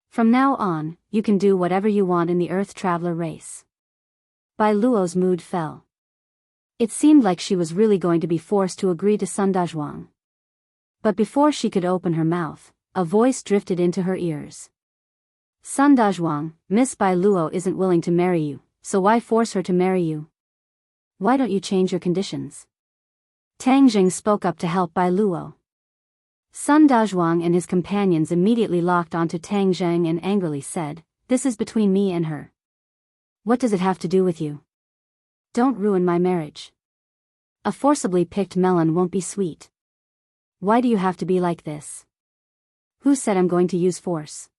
From now on, you can do whatever you want in the Earth Traveler race. Bai Luo's mood fell. It seemed like she was really going to be forced to agree to Sun Dazhuang. But before she could open her mouth, a voice drifted into her ears. Sun Dazhuang, Miss Bai Luo isn't willing to marry you, so why force her to marry you? Why don't you change your conditions? Tang Zheng spoke up to help Bai Luo. Sun Dazhuang and his companions immediately locked onto Tang Zheng and angrily said, "This is between me and her. What does it have to do with you? Don't ruin my marriage. A forcibly picked melon won't be sweet. Why do you have to be like this? Who said I'm going to use force?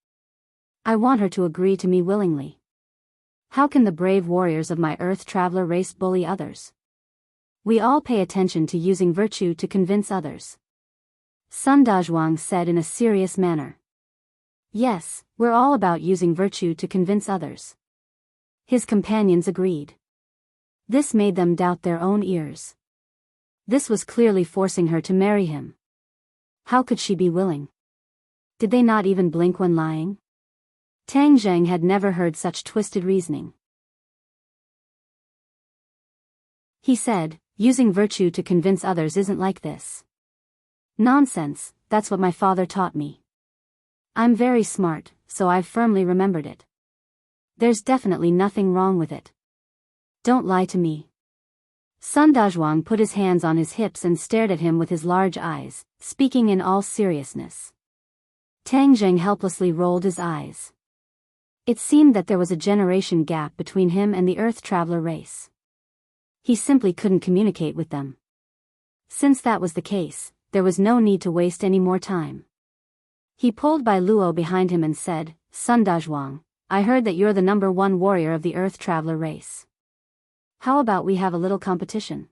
I want her to agree to me willingly. How can the brave warriors of my Earth Traveler race bully others? We all pay attention to using virtue to convince others." Sun Dazhuang said in a serious manner. Yes, we're all about using virtue to convince others. His companions agreed. This made them doubt their own ears. This was clearly forcing her to marry him. How could she be willing? Did they not even blink when lying? Tang Zheng had never heard such twisted reasoning. He said, using virtue to convince others isn't like this. Nonsense, that's what my father taught me. I'm very smart, so I've firmly remembered it. There's definitely nothing wrong with it. Don't lie to me. Sun Dazhuang put his hands on his hips and stared at him with his large eyes, speaking in all seriousness. Tang Zheng helplessly rolled his eyes. It seemed that there was a generation gap between him and the Earth Traveler race. He simply couldn't communicate with them. Since that was the case, there was no need to waste any more time. He pulled Bai Luo behind him and said, "Sun Dazhuang, I heard that you're the #1 warrior of the Earth Traveler race. How about we have a little competition?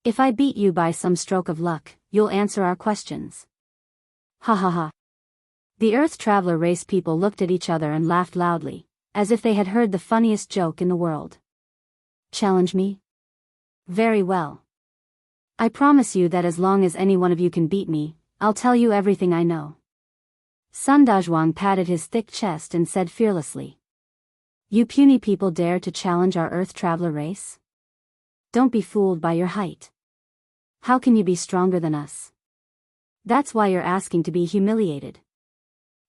If I beat you by some stroke of luck, you'll answer our questions. Ha ha ha. The Earth Traveler race people looked at each other and laughed loudly, as if they had heard the funniest joke in the world. Challenge me? Very well. I promise you that as long as any one of you can beat me, I'll tell you everything I know. Sun Dazhuang patted his thick chest and said fearlessly. You puny people dare to challenge our Earth Traveler race? Don't be fooled by your height. How can you be stronger than us? That's why you're asking to be humiliated.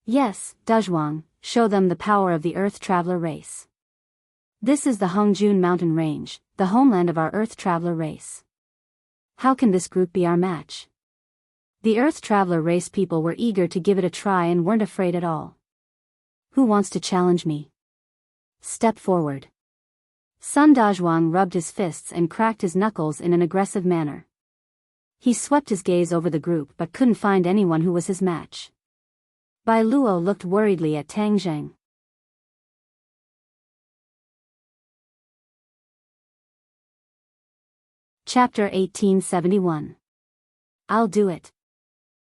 Yes, Dazhuang, show them the power of the Earth Traveler race. This is the Hongjun Mountain Range, the homeland of our Earth Traveler race. How can this group be our match? The Earth Traveler race people were eager to give it a try and weren't afraid at all. Who wants to challenge me? Step forward. Sun Dazhuang rubbed his fists and cracked his knuckles in an aggressive manner. He swept his gaze over the group but couldn't find anyone who was his match. Bai Luo looked worriedly at Tang Zheng. Chapter 1871. I'll do it.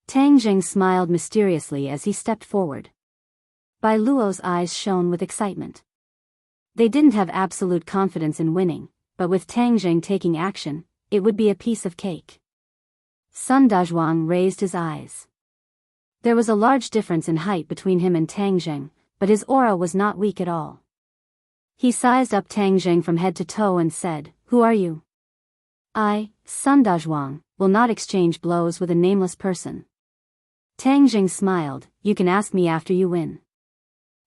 Tang Zheng smiled mysteriously as he stepped forward. Bai Luo's eyes shone with excitement. They didn't have absolute confidence in winning, but with Tang Zheng taking action, it would be a piece of cake. Sun Dazhuang raised his eyes. There was a large difference in height between him and Tang Zheng, but his aura was not weak at all. He sized up Tang Zheng from head to toe and said, Who are you? I, Sun Dazhuang, will not exchange blows with a nameless person. Tang Zheng smiled, You can ask me after you win.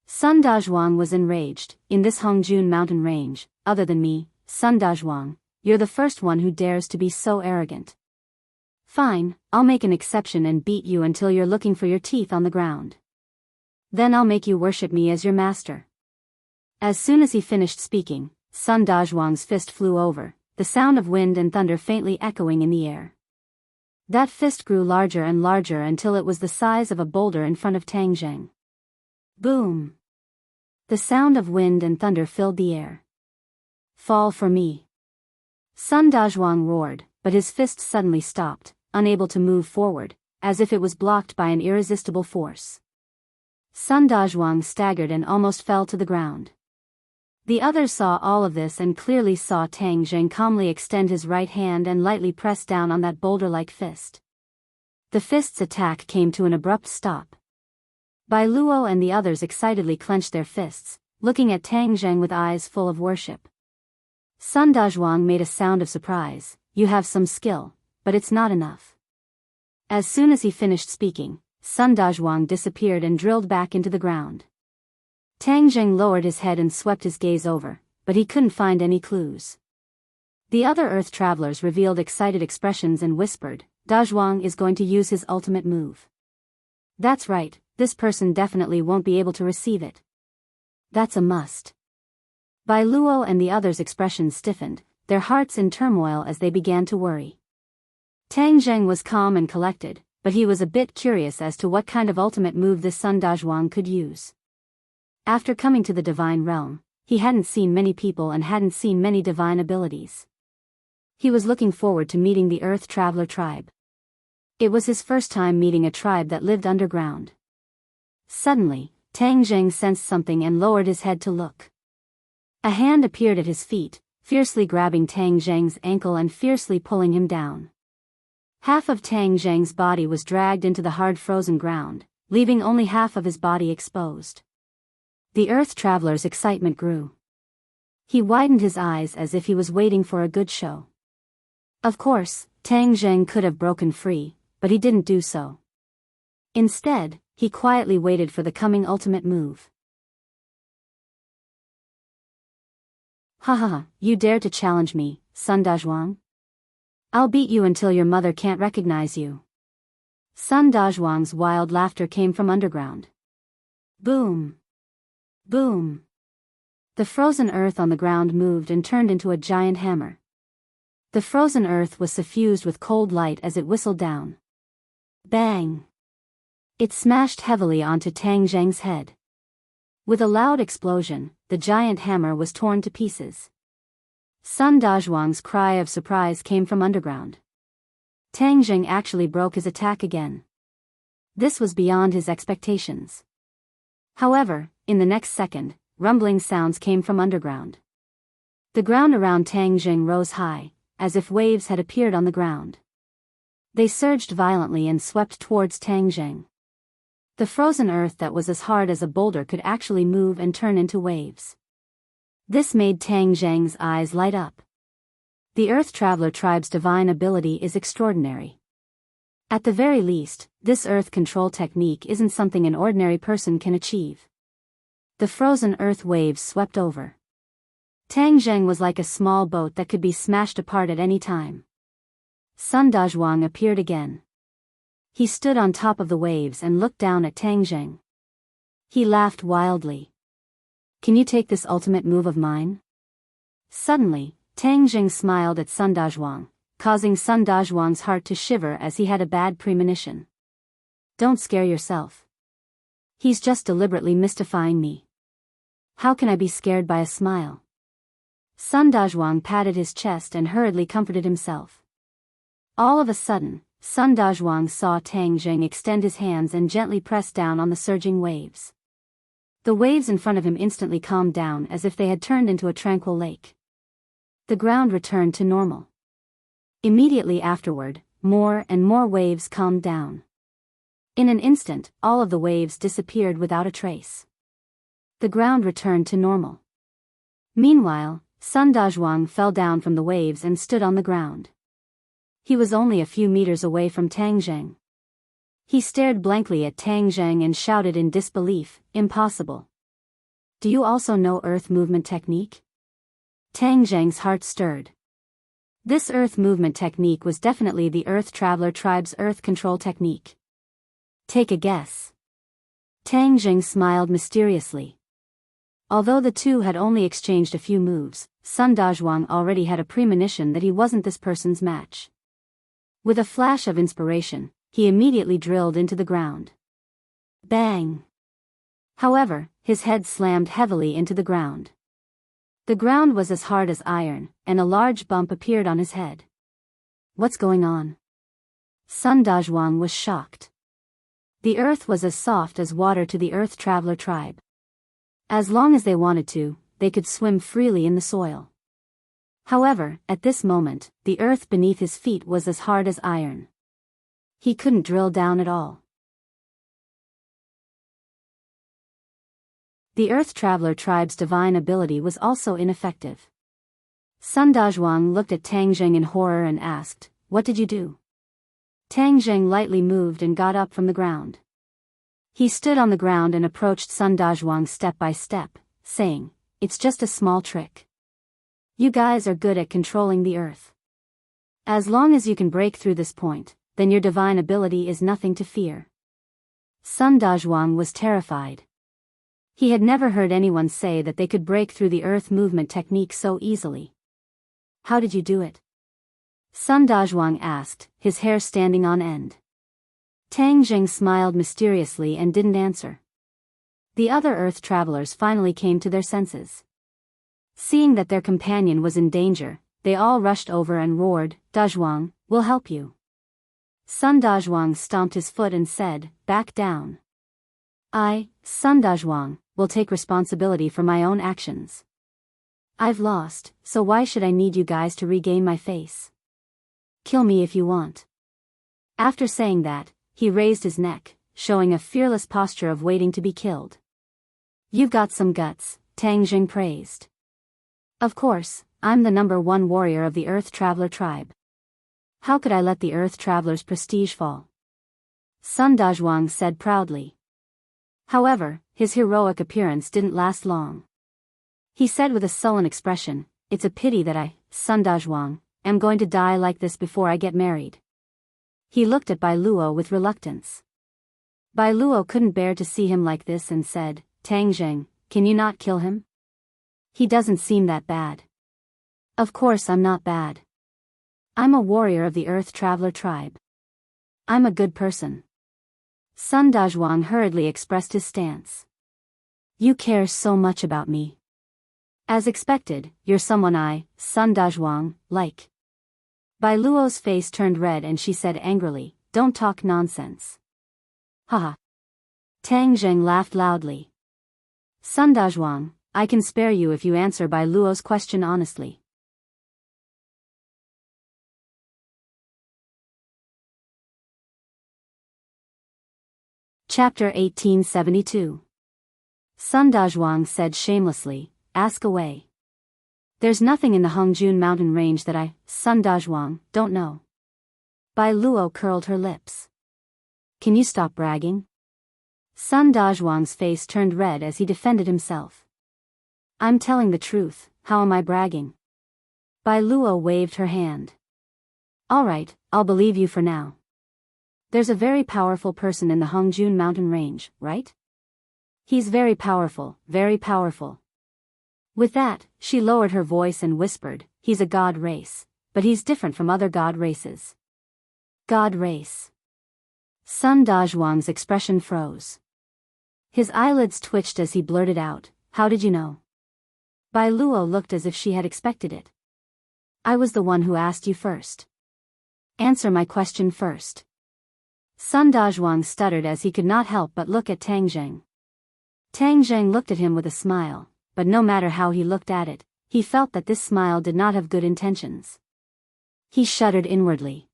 Sun Dazhuang was enraged. In this Hongjun mountain range, other than me, Sun Dazhuang, you're the first one who dares to be so arrogant. Fine, I'll make an exception and beat you until you're looking for your teeth on the ground. Then I'll make you worship me as your master. As soon as he finished speaking, Sun Dazhuang's fist flew over, the sound of wind and thunder faintly echoing in the air. That fist grew larger and larger until it was the size of a boulder in front of Tang Zheng. Boom! The sound of wind and thunder filled the air. Fall for me. Sun Dazhuang roared, but his fist suddenly stopped, unable to move forward, as if it was blocked by an irresistible force. Sun Dazhuang staggered and almost fell to the ground. The others saw all of this and clearly saw Tang Zheng calmly extend his right hand and lightly press down on that boulder-like fist. The fist's attack came to an abrupt stop. Bai Luo and the others excitedly clenched their fists, looking at Tang Zheng with eyes full of worship. Sun Dazhuang made a sound of surprise. You have some skill, but it's not enough. As soon as he finished speaking, Sun Dazhuang disappeared and drilled back into the ground. Tang Zheng lowered his head and swept his gaze over, but he couldn't find any clues. The other Earth Travelers revealed excited expressions and whispered, Dazhuang is going to use his ultimate move. That's right, this person definitely won't be able to receive it. That's a must. Bai Luo and the others' expressions stiffened, their hearts in turmoil as they began to worry. Tang Zheng was calm and collected, but he was a bit curious as to what kind of ultimate move this Sun Dazhuang could use. After coming to the divine realm, he hadn't seen many people and hadn't seen many divine abilities. He was looking forward to meeting the Earth Traveler tribe. It was his first time meeting a tribe that lived underground. Suddenly, Tang Zheng sensed something and lowered his head to look. A hand appeared at his feet, fiercely grabbing Tang Zheng's ankle and fiercely pulling him down. Half of Tang Zheng's body was dragged into the hard frozen ground, leaving only half of his body exposed. The Earth Traveler's excitement grew. He widened his eyes as if he was waiting for a good show. Of course, Tang Zheng could have broken free, but he didn't do so. Instead, he quietly waited for the coming ultimate move. Ha ha ha, you dare to challenge me, Sun Dazhuang? I'll beat you until your mother can't recognize you. Sun Dazhuang's wild laughter came from underground. Boom! Boom! The frozen earth on the ground moved and turned into a giant hammer. The frozen earth was suffused with cold light as it whistled down. Bang! It smashed heavily onto Tang Zheng's head. With a loud explosion, the giant hammer was torn to pieces. Sun Dazhuang's cry of surprise came from underground. Tang Jing actually broke his attack again. This was beyond his expectations. However, in the next second, rumbling sounds came from underground. The ground around Tang Jing rose high, as if waves had appeared on the ground. They surged violently and swept towards Tang Jing. The frozen earth that was as hard as a boulder could actually move and turn into waves. This made Tang Jing's eyes light up. The Earth Traveler tribe's divine ability is extraordinary. At the very least, this earth control technique isn't something an ordinary person can achieve. The frozen earth waves swept over. Tang Jing was like a small boat that could be smashed apart at any time. Sun Dazhuang appeared again. He stood on top of the waves and looked down at Tang Jing. He laughed wildly. "Can you take this ultimate move of mine?" Suddenly, Tang Jing smiled at Sun Dazhuang, causing Sun Dazhuang's heart to shiver as he had a bad premonition. "Don't scare yourself. He's just deliberately mystifying me. How can I be scared by a smile?" Sun Dazhuang patted his chest and hurriedly comforted himself. All of a sudden, Sun Dazhuang saw Tang Jing extend his hands and gently press down on the surging waves. The waves in front of him instantly calmed down as if they had turned into a tranquil lake. The ground returned to normal. Immediately afterward, more and more waves calmed down. In an instant, all of the waves disappeared without a trace. The ground returned to normal. Meanwhile, Sun Dazhuang fell down from the waves and stood on the ground. He was only a few meters away from Tang Jing. He stared blankly at Tang Jing and shouted in disbelief, "Impossible. Do you also know earth movement technique?" Tang Jing's heart stirred. This earth movement technique was definitely the Earth Traveler tribe's earth control technique. "Take a guess." Tang Jing smiled mysteriously. Although the two had only exchanged a few moves, Sun Dazhuang already had a premonition that he wasn't this person's match. With a flash of inspiration, he immediately drilled into the ground. Bang! However, his head slammed heavily into the ground. The ground was as hard as iron, and a large bump appeared on his head. "What's going on?" Sun Dazhuang was shocked. The earth was as soft as water to the Earth Traveler tribe. As long as they wanted to, they could swim freely in the soil. However, at this moment, the earth beneath his feet was as hard as iron. He couldn't drill down at all. The Earth Traveler tribe's divine ability was also ineffective. Sun Dazhuang looked at Tang Jing in horror and asked, "What did you do?" Tang Jing lightly moved and got up from the ground. He stood on the ground and approached Sun Dazhuang step by step, saying, "It's just a small trick. You guys are good at controlling the earth. As long as you can break through this point, then your divine ability is nothing to fear." Sun Dazhuang was terrified. He had never heard anyone say that they could break through the earth movement technique so easily. "How did you do it?" Sun Dazhuang asked, his hair standing on end. Tang Jing smiled mysteriously and didn't answer. The other Earth Travelers finally came to their senses. Seeing that their companion was in danger, they all rushed over and roared, "Dazhuang, we'll help you." Sun Dazhuang stomped his foot and said, "Back down. I, Sun Dazhuang, will take responsibility for my own actions. I've lost, so why should I need you guys to regain my face? Kill me if you want." After saying that, he raised his neck, showing a fearless posture of waiting to be killed. "You've got some guts," Tang Jing praised. "Of course, I'm the #1 warrior of the Earth Traveler tribe. How could I let the Earth Traveler's prestige fall?" Sun Dazhuang said proudly. However, his heroic appearance didn't last long. He said with a sullen expression, "It's a pity that I, Sun Dazhuang, am going to die like this before I get married." He looked at Bai Luo with reluctance. Bai Luo couldn't bear to see him like this and said, "Tang Jing, can you not kill him? He doesn't seem that bad." "Of course I'm not bad. I'm a warrior of the Earth Traveler tribe. I'm a good person." Sun Dazhuang hurriedly expressed his stance. You care so much about me. As expected, you're someone I, Sun Dazhuang, like. Bai Luo's face turned red and she said angrily, don't talk nonsense. Haha. Tang Zheng laughed loudly. Sun Dazhuang, I can spare you if you answer Bai Luo's question honestly. Chapter 1872. Sun Dazhuang said shamelessly, ask away. There's nothing in the Hongjun mountain range that I, Sun Dazhuang, don't know. Bai Luo curled her lips. Can you stop bragging? Sun Dazhuang's face turned red as he defended himself. I'm telling the truth, how am I bragging? Bai Luo waved her hand. Alright, I'll believe you for now. There's a very powerful person in the Hongjun mountain range, right? He's very powerful, very powerful. With that, she lowered her voice and whispered, he's a god race, but he's different from other god races. God race. Sun Dazhuang's expression froze. His eyelids twitched as he blurted out, how did you know? Bai Luo looked as if she had expected it. I was the one who asked you first. Answer my question first. Sun Dazhuang stuttered as he could not help but look at Tang Zheng. Tang Zheng looked at him with a smile, but no matter how he looked at it, he felt that this smile did not have good intentions. He shuddered inwardly.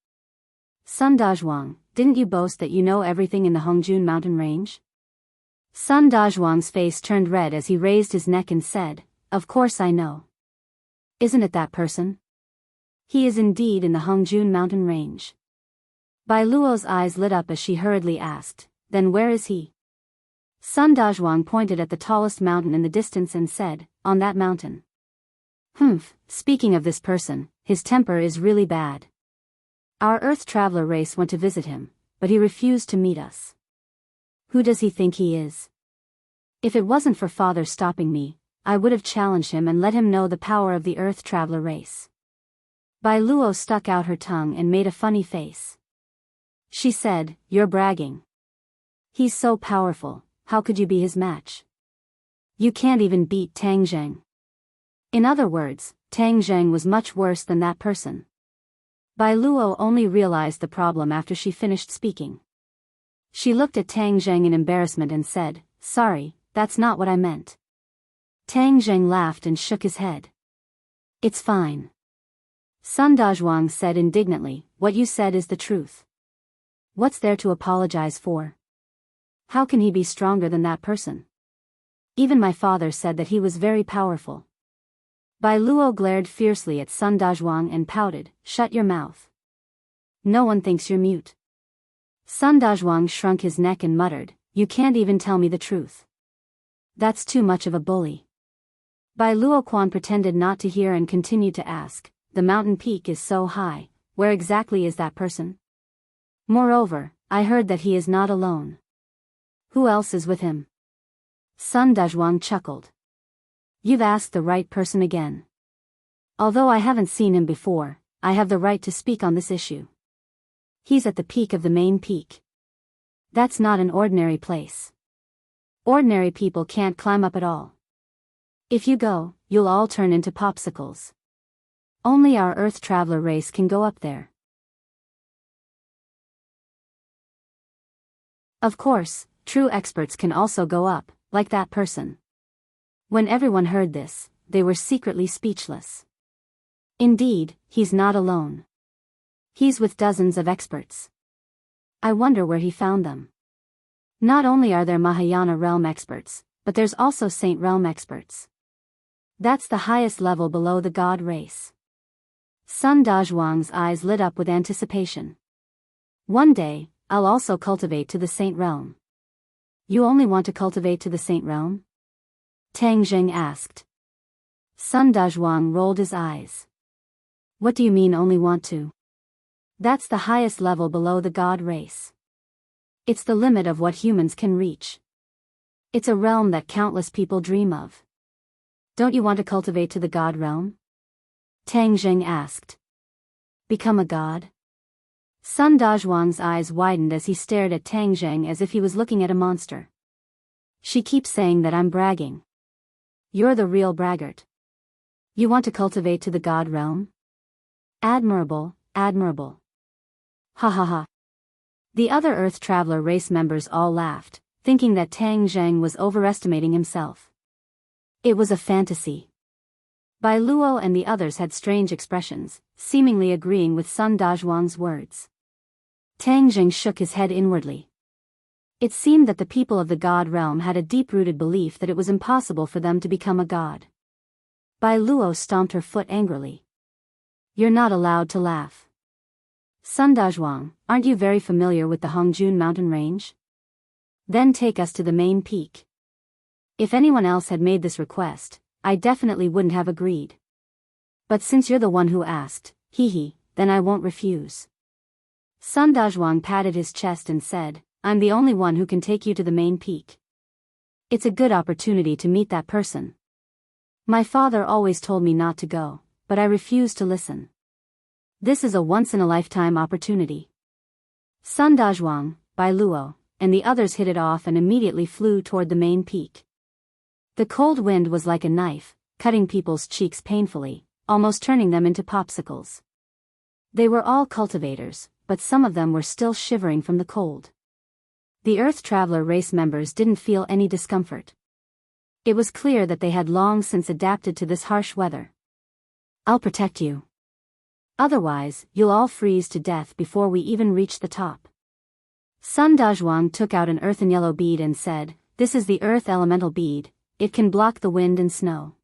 Sun Dazhuang, didn't you boast that you know everything in the Hongjun mountain range? Sun Dazhuang's face turned red as he raised his neck and said, of course I know. Isn't it that person? He is indeed in the Hongjun mountain range. Bai Luo's eyes lit up as she hurriedly asked, then where is he? Sun Dazhuang pointed at the tallest mountain in the distance and said, on that mountain. Speaking of this person, his temper is really bad. Our Earth Traveler race went to visit him, but he refused to meet us. Who does he think he is? If it wasn't for Father stopping me, I would have challenged him and let him know the power of the Earth Traveler race. Bai Luo stuck out her tongue and made a funny face. She said, you're bragging. He's so powerful, how could you be his match? You can't even beat Tang Zheng. In other words, Tang Zheng was much worse than that person. Bai Luo only realized the problem after she finished speaking. She looked at Tang Zheng in embarrassment and said, sorry, that's not what I meant. Tang Zheng laughed and shook his head. It's fine. Sun Dazhuang said indignantly, what you said is the truth. What's there to apologize for? How can he be stronger than that person? Even my father said that he was very powerful. Bai Luo glared fiercely at Sun Dazhuang and pouted, shut your mouth. No one thinks you're mute. Sun Dazhuang shrunk his neck and muttered, you can't even tell me the truth. That's too much of a bully. Bai Luo Quan pretended not to hear and continued to ask, the mountain peak is so high, where exactly is that person? Moreover, I heard that he is not alone. Who else is with him? Sun Dazhuang chuckled. You've asked the right person again. Although I haven't seen him before, I have the right to speak on this issue. He's at the peak of the main peak. That's not an ordinary place. Ordinary people can't climb up at all. If you go, you'll all turn into popsicles. Only our Earth Traveler race can go up there. Of course, true experts can also go up, like that person. When everyone heard this, they were secretly speechless. Indeed, he's not alone. He's with dozens of experts. I wonder where he found them. Not only are there Mahayana realm experts, but there's also Saint realm experts. That's the highest level below the god race. Sun Dazhuang's eyes lit up with anticipation. One day, I'll also cultivate to the Saint realm. You only want to cultivate to the Saint realm? Tang Zheng asked. Sun Dazhuang rolled his eyes. What do you mean only want to? That's the highest level below the god race. It's the limit of what humans can reach. It's a realm that countless people dream of. Don't you want to cultivate to the god realm? Tang Zheng asked. Become a god? Sun Dazhuang's eyes widened as he stared at Tang Zheng as if he was looking at a monster. She keeps saying that I'm bragging. You're the real braggart. You want to cultivate to the god realm? Admirable, admirable. Ha ha ha. The other Earth Traveler race members all laughed, thinking that Tang Zheng was overestimating himself. It was a fantasy. Bai Luo and the others had strange expressions, seemingly agreeing with Sun Dazhuang's words. Tang Zheng shook his head inwardly. It seemed that the people of the god realm had a deep-rooted belief that it was impossible for them to become a god. Bai Luo stomped her foot angrily. You're not allowed to laugh. Sun Dazhuang, aren't you very familiar with the Hongjun mountain range? Then take us to the main peak. If anyone else had made this request, I definitely wouldn't have agreed. But since you're the one who asked, then I won't refuse. Sun Dazhuang patted his chest and said, I'm the only one who can take you to the main peak. It's a good opportunity to meet that person. My father always told me not to go, but I refused to listen. This is a once-in-a-lifetime opportunity. Sun Dazhuang, Bai Luo, and the others hit it off and immediately flew toward the main peak. The cold wind was like a knife, cutting people's cheeks painfully, almost turning them into popsicles. They were all cultivators, but some of them were still shivering from the cold. The Earth Traveler race members didn't feel any discomfort. It was clear that they had long since adapted to this harsh weather. I'll protect you. Otherwise, you'll all freeze to death before we even reach the top. Sun Dazhuang took out an earthen yellow bead and said, This is the earth elemental bead, it can block the wind and snow.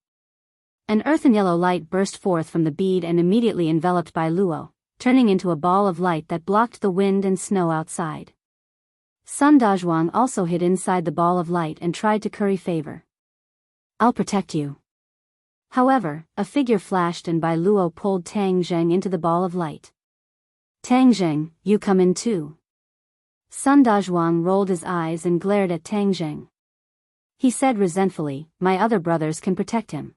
An earthen yellow light burst forth from the bead and immediately enveloped Bai Luo, turning into a ball of light that blocked the wind and snow outside. Sun Dazhuang also hid inside the ball of light and tried to curry favor. I'll protect you. However, a figure flashed and Bai Luo pulled Tang Zheng into the ball of light. Tang Zheng, you come in too. Sun Dazhuang rolled his eyes and glared at Tang Zheng. He said resentfully, My other brothers can protect him.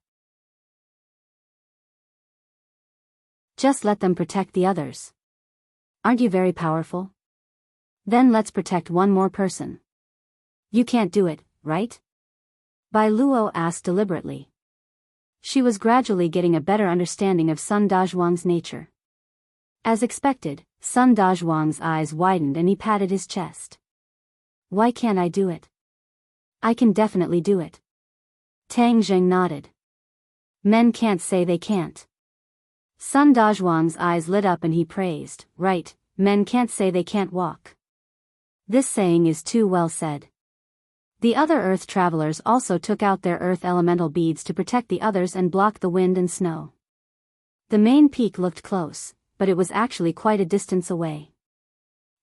Just let them protect the others. Aren't you very powerful? Then let's protect one more person. You can't do it, right? Bai Luo asked deliberately. She was gradually getting a better understanding of Sun Dazhuang's nature. As expected, Sun Dazhuang's eyes widened and he patted his chest. Why can't I do it? I can definitely do it. Tang Zheng nodded. Men can't say they can't. Sun Dazhuang's eyes lit up and he praised, Right, men can't say they can't walk. This saying is too well said. The other Earth Travelers also took out their Earth elemental beads to protect the others and block the wind and snow. The main peak looked close, but it was actually quite a distance away.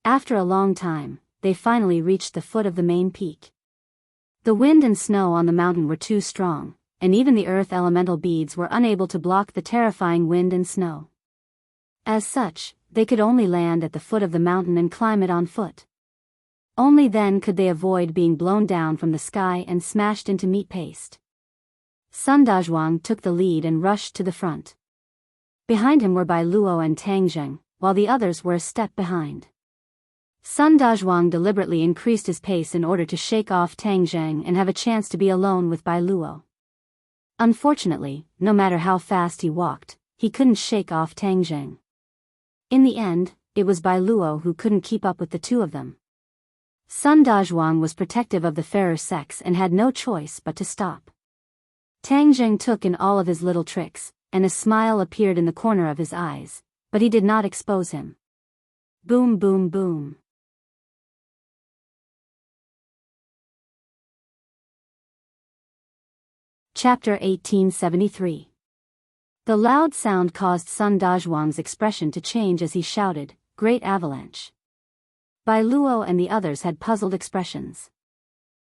After a long time, they finally reached the foot of the main peak. The wind and snow on the mountain were too strong, and even the Earth elemental beads were unable to block the terrifying wind and snow. As such, they could only land at the foot of the mountain and climb it on foot. Only then could they avoid being blown down from the sky and smashed into meat paste. Sun Dazhuang took the lead and rushed to the front. Behind him were Bai Luo and Tang Zheng, while the others were a step behind. Sun Dazhuang deliberately increased his pace in order to shake off Tang Zheng and have a chance to be alone with Bai Luo. Unfortunately, no matter how fast he walked, he couldn't shake off Tang Zheng. In the end, it was Bai Luo who couldn't keep up with the two of them. Sun Dazhuang was protective of the fairer sex and had no choice but to stop. Tang Zheng took in all of his little tricks, and a smile appeared in the corner of his eyes, but he did not expose him. Boom boom boom. Chapter 1873. The loud sound caused Sun Dazhuang's expression to change as he shouted, Great avalanche. Bai Luo and the others had puzzled expressions.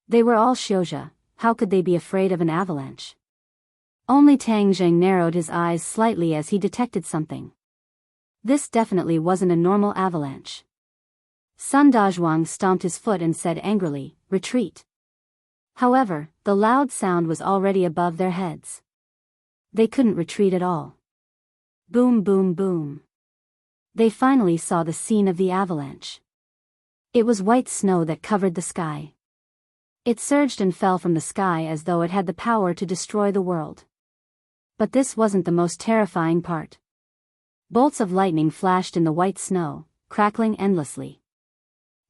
They were all Xiuzha, how could they be afraid of an avalanche? Only Tang Zheng narrowed his eyes slightly as he detected something. This definitely wasn't a normal avalanche. Sun Dazhuang stomped his foot and said angrily, Retreat. However, the loud sound was already above their heads. They couldn't retreat at all. Boom boom boom. They finally saw the scene of the avalanche. It was white snow that covered the sky. It surged and fell from the sky as though it had the power to destroy the world. But this wasn't the most terrifying part. Bolts of lightning flashed in the white snow, crackling endlessly.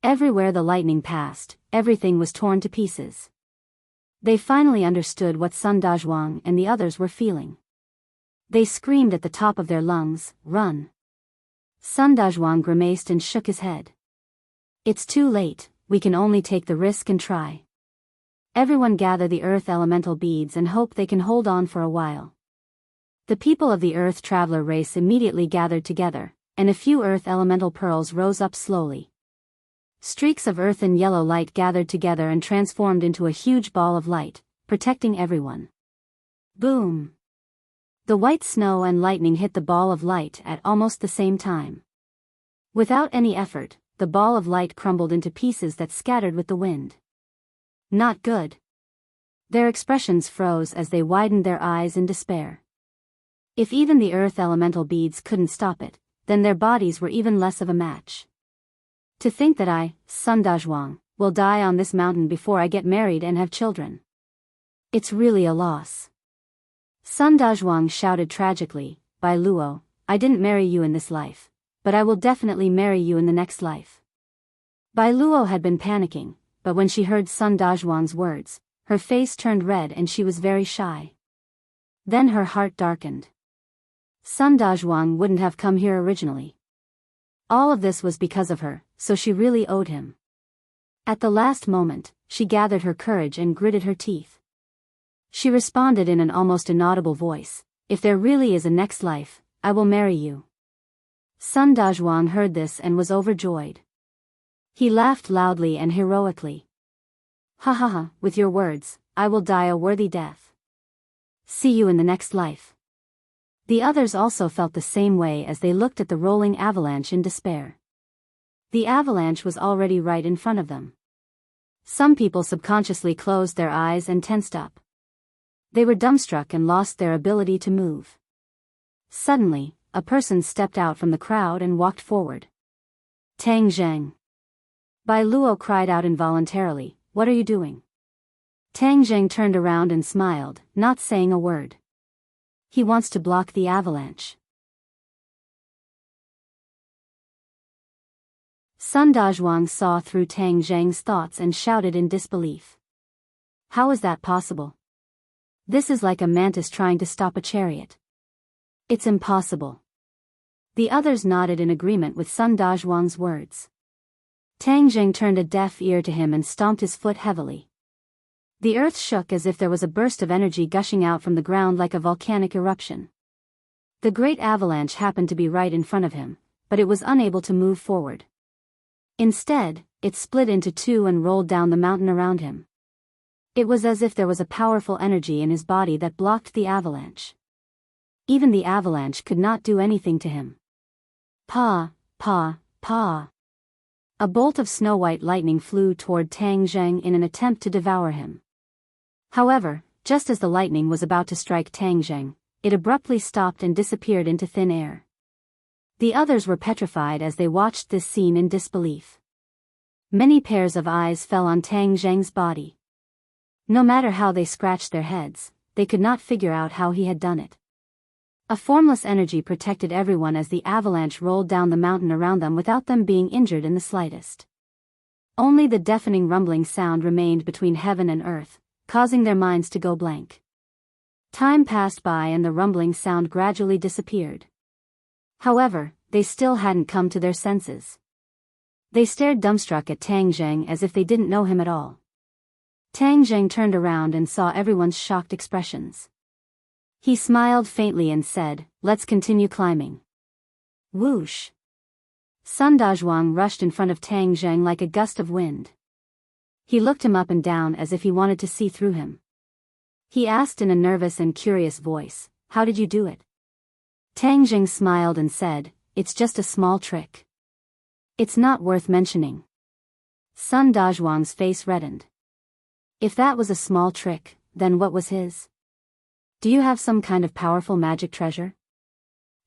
Everywhere the lightning passed, everything was torn to pieces. They finally understood what Sun Dazhuang and the others were feeling. They screamed at the top of their lungs, "Run!" Sun Dazhuang grimaced and shook his head. "It's too late, we can only take the risk and try. Everyone gather the earth elemental beads and hope they can hold on for a while." The people of the Earth Traveler race immediately gathered together, and a few earth elemental pearls rose up slowly. Streaks of earth and yellow light gathered together and transformed into a huge ball of light, protecting everyone. Boom! The white snow and lightning hit the ball of light at almost the same time. Without any effort, the ball of light crumbled into pieces that scattered with the wind. Not good. Their expressions froze as they widened their eyes in despair. If even the earth elemental beads couldn't stop it, then their bodies were even less of a match. To think that I, Sun Dazhuang, will die on this mountain before I get married and have children. It's really a loss. Sun Dazhuang shouted tragically, "Bai Luo, I didn't marry you in this life, but I will definitely marry you in the next life." Bai Luo had been panicking, but when she heard Sun Dazhuang's words, her face turned red and she was very shy. Then her heart darkened. Sun Dazhuang wouldn't have come here originally. All of this was because of her, so she really owed him. At the last moment, she gathered her courage and gritted her teeth. She responded in an almost inaudible voice, "If there really is a next life, I will marry you." Sun Dazhuang heard this and was overjoyed. He laughed loudly and heroically. "Ha ha ha, with your words, I will die a worthy death. See you in the next life." The others also felt the same way as they looked at the rolling avalanche in despair. The avalanche was already right in front of them. Some people subconsciously closed their eyes and tensed up. They were dumbstruck and lost their ability to move. Suddenly, a person stepped out from the crowd and walked forward. "Tang Zheng." Bai Luo cried out involuntarily, "What are you doing?" Tang Zheng turned around and smiled, not saying a word. "He wants to block the avalanche." Sun Dazhuang saw through Tang Zheng's thoughts and shouted in disbelief. "How is that possible? This is like a mantis trying to stop a chariot. It's impossible." The others nodded in agreement with Sun Dazhuang's words. Tang Zheng turned a deaf ear to him and stomped his foot heavily. The earth shook as if there was a burst of energy gushing out from the ground like a volcanic eruption. The great avalanche happened to be right in front of him, but it was unable to move forward. Instead, it split into two and rolled down the mountain around him. It was as if there was a powerful energy in his body that blocked the avalanche. Even the avalanche could not do anything to him. Pa, pa, pa. A bolt of snow-white lightning flew toward Tang Zheng in an attempt to devour him. However, just as the lightning was about to strike Tang Zheng, it abruptly stopped and disappeared into thin air. The others were petrified as they watched this scene in disbelief. Many pairs of eyes fell on Tang Zheng's body. No matter how they scratched their heads, they could not figure out how he had done it. A formless energy protected everyone as the avalanche rolled down the mountain around them without them being injured in the slightest. Only the deafening rumbling sound remained between heaven and earth, causing their minds to go blank. Time passed by and the rumbling sound gradually disappeared. However, they still hadn't come to their senses. They stared dumbstruck at Tang Zheng as if they didn't know him at all. Tang Zheng turned around and saw everyone's shocked expressions. He smiled faintly and said, "Let's continue climbing." Whoosh! Sun Dazhuang rushed in front of Tang Zheng like a gust of wind. He looked him up and down as if he wanted to see through him. He asked in a nervous and curious voice, "How did you do it?" Tang Zheng smiled and said, "It's just a small trick. It's not worth mentioning." Sun Dazhuang's face reddened. If that was a small trick, then what was his? Do you have some kind of powerful magic treasure?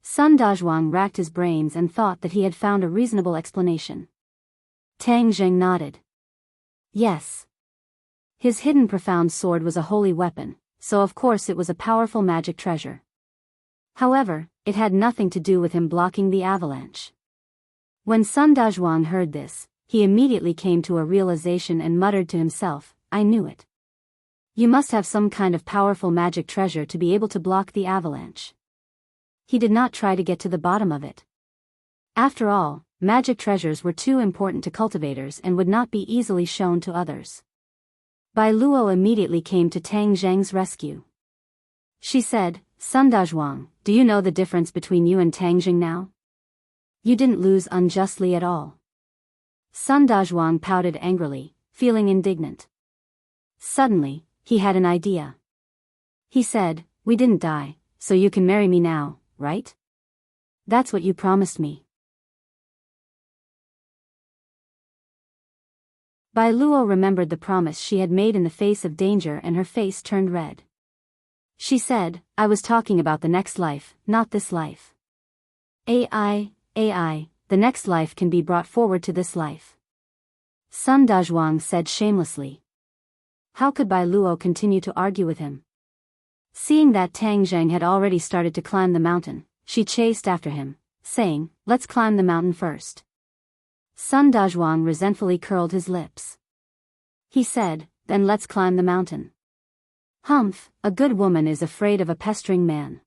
Sun Dazhuang racked his brains and thought that he had found a reasonable explanation. Tang Zheng nodded. Yes. His hidden profound sword was a holy weapon, so of course it was a powerful magic treasure. However, it had nothing to do with him blocking the avalanche. When Sun Dazhuang heard this, he immediately came to a realization and muttered to himself, I knew it. You must have some kind of powerful magic treasure to be able to block the avalanche. He did not try to get to the bottom of it. After all, magic treasures were too important to cultivators and would not be easily shown to others. Bai Luo immediately came to Tang Zheng's rescue. She said, Sun Dazhuang, do you know the difference between you and Tang Zheng now? You didn't lose unjustly at all. Sun Dazhuang pouted angrily, feeling indignant. Suddenly, he had an idea. He said, we didn't die, so you can marry me now, right? That's what you promised me. Bai Luo remembered the promise she had made in the face of danger and her face turned red. She said, I was talking about the next life, not this life. AI, the next life can be brought forward to this life. Sun Dazhuang said shamelessly. How could Bai Luo continue to argue with him? Seeing that Tang Zheng had already started to climb the mountain, she chased after him, saying, let's climb the mountain first. Sun Dazhuang resentfully curled his lips. He said, then let's climb the mountain. Humph, a good woman is afraid of a pestering man.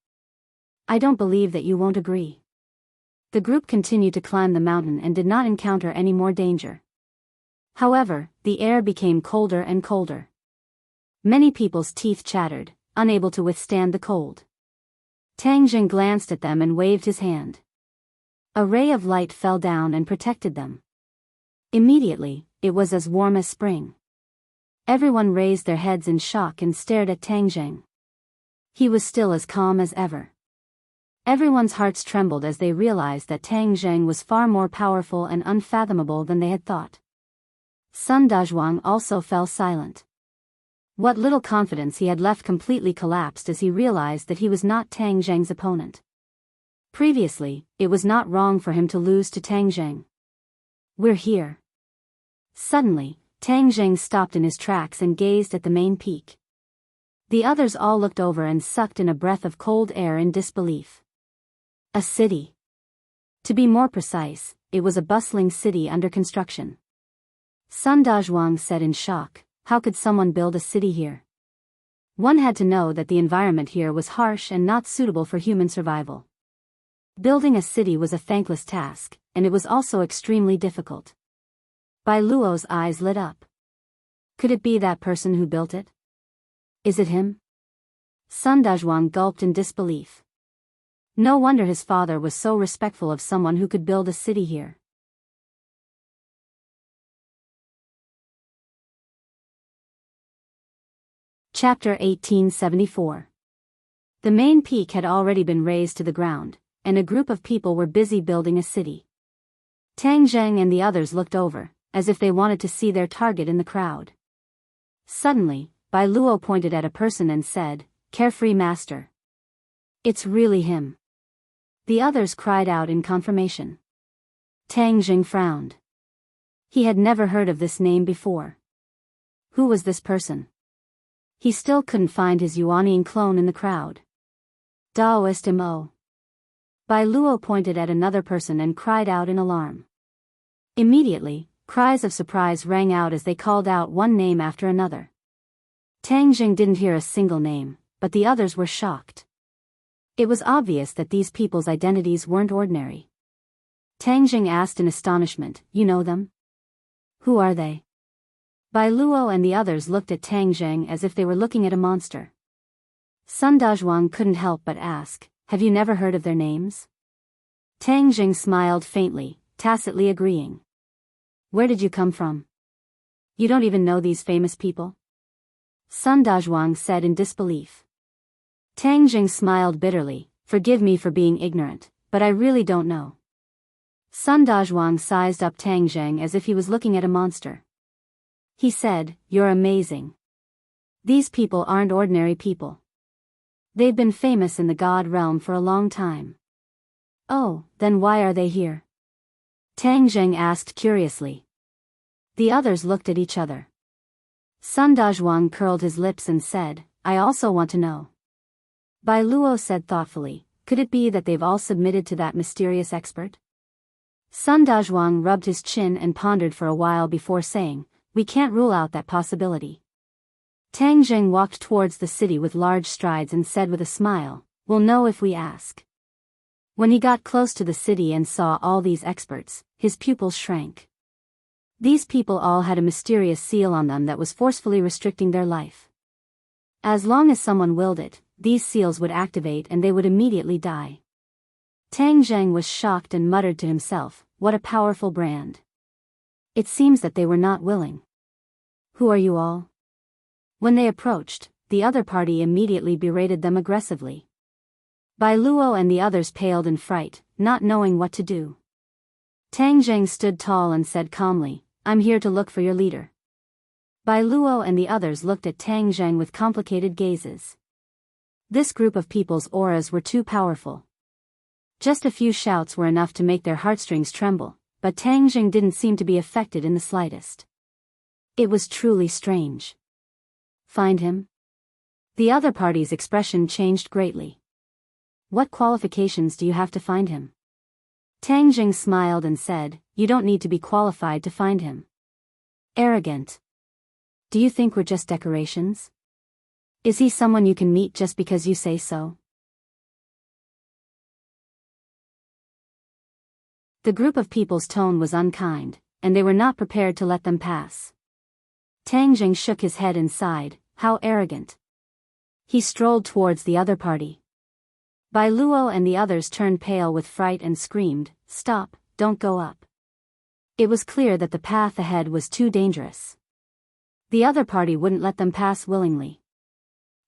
I don't believe that you won't agree. The group continued to climb the mountain and did not encounter any more danger. However, the air became colder and colder. Many people's teeth chattered, unable to withstand the cold. Tang Zheng glanced at them and waved his hand. A ray of light fell down and protected them. Immediately, it was as warm as spring. Everyone raised their heads in shock and stared at Tang Zheng. He was still as calm as ever. Everyone's hearts trembled as they realized that Tang Zheng was far more powerful and unfathomable than they had thought. Sun Dazhuang also fell silent. What little confidence he had left completely collapsed as he realized that he was not Tang Zheng's opponent. Previously, it was not wrong for him to lose to Tang Zheng. We're here. Suddenly, Tang Zheng stopped in his tracks and gazed at the main peak. The others all looked over and sucked in a breath of cold air in disbelief. A city. To be more precise, it was a bustling city under construction. Sun Dazhuang said in shock, how could someone build a city here? One had to know that the environment here was harsh and not suitable for human survival. Building a city was a thankless task, and it was also extremely difficult. Bai Luo's eyes lit up. Could it be that person who built it? Is it him? Sun Dazhuang gulped in disbelief. No wonder his father was so respectful of someone who could build a city here. Chapter 1874. The main peak had already been razed to the ground, and a group of people were busy building a city. Tang Zheng and the others looked over, as if they wanted to see their target in the crowd. Suddenly, Bai Luo pointed at a person and said, Carefree Master. It's really him. The others cried out in confirmation. Tang Zheng frowned. He had never heard of this name before. Who was this person? He still couldn't find his Yuanian clone in the crowd. Daoist Mo. Bai Luo pointed at another person and cried out in alarm. Immediately, cries of surprise rang out as they called out one name after another. Tang Zheng didn't hear a single name, but the others were shocked. It was obvious that these people's identities weren't ordinary. Tang Zheng asked in astonishment, You know them? Who are they? Bai Luo and the others looked at Tang Zheng as if they were looking at a monster. Sun Dazhuang couldn't help but ask, Have you never heard of their names? Tang Zheng smiled faintly, tacitly agreeing. Where did you come from? You don't even know these famous people? Sun Dazhuang said in disbelief. Tang Zheng smiled bitterly, Forgive me for being ignorant, but I really don't know. Sun Dazhuang sized up Tang Zheng as if he was looking at a monster. He said, You're amazing. These people aren't ordinary people. They've been famous in the god realm for a long time. Oh, then why are they here? Tang Zheng asked curiously. The others looked at each other. Sun Dazhuang curled his lips and said, I also want to know. Bai Luo said thoughtfully, could it be that they've all submitted to that mysterious expert? Sun Dazhuang rubbed his chin and pondered for a while before saying, we can't rule out that possibility. Tang Jing walked towards the city with large strides and said with a smile, we'll know if we ask. When he got close to the city and saw all these experts, his pupils shrank. These people all had a mysterious seal on them that was forcefully restricting their life. As long as someone willed it, these seals would activate and they would immediately die. Tang Zheng was shocked and muttered to himself, what a powerful brand. It seems that they were not willing. Who are you all? When they approached, the other party immediately berated them aggressively. Bai Luo and the others paled in fright, not knowing what to do. Tang Zheng stood tall and said calmly, I'm here to look for your leader. Bai Luo and the others looked at Tang Zheng with complicated gazes. This group of people's auras were too powerful. Just a few shouts were enough to make their heartstrings tremble, but Tang Zheng didn't seem to be affected in the slightest. It was truly strange. Find him? The other party's expression changed greatly. What qualifications do you have to find him? Tang Jing smiled and said, you don't need to be qualified to find him. Arrogant. Do you think we're just decorations? Is he someone you can meet just because you say so? The group of people's tone was unkind, and they were not prepared to let them pass. Tang Jing shook his head and sighed, how arrogant. He strolled towards the other party. Bai Luo and the others turned pale with fright and screamed, stop, don't go up. It was clear that the path ahead was too dangerous. The other party wouldn't let them pass willingly.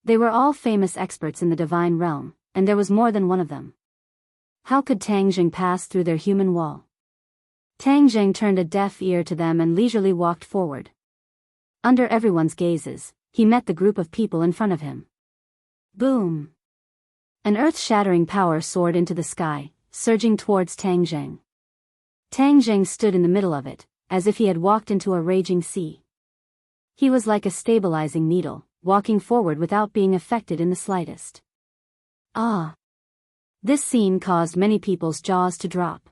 They were all famous experts in the divine realm, and there was more than one of them. How could Tang Jing pass through their human wall? Tang Jing turned a deaf ear to them and leisurely walked forward. Under everyone's gazes, he met the group of people in front of him. Boom! An earth-shattering power soared into the sky, surging towards Tang Zheng. Tang Zheng stood in the middle of it, as if he had walked into a raging sea. He was like a stabilizing needle, walking forward without being affected in the slightest. Ah! This scene caused many people's jaws to drop.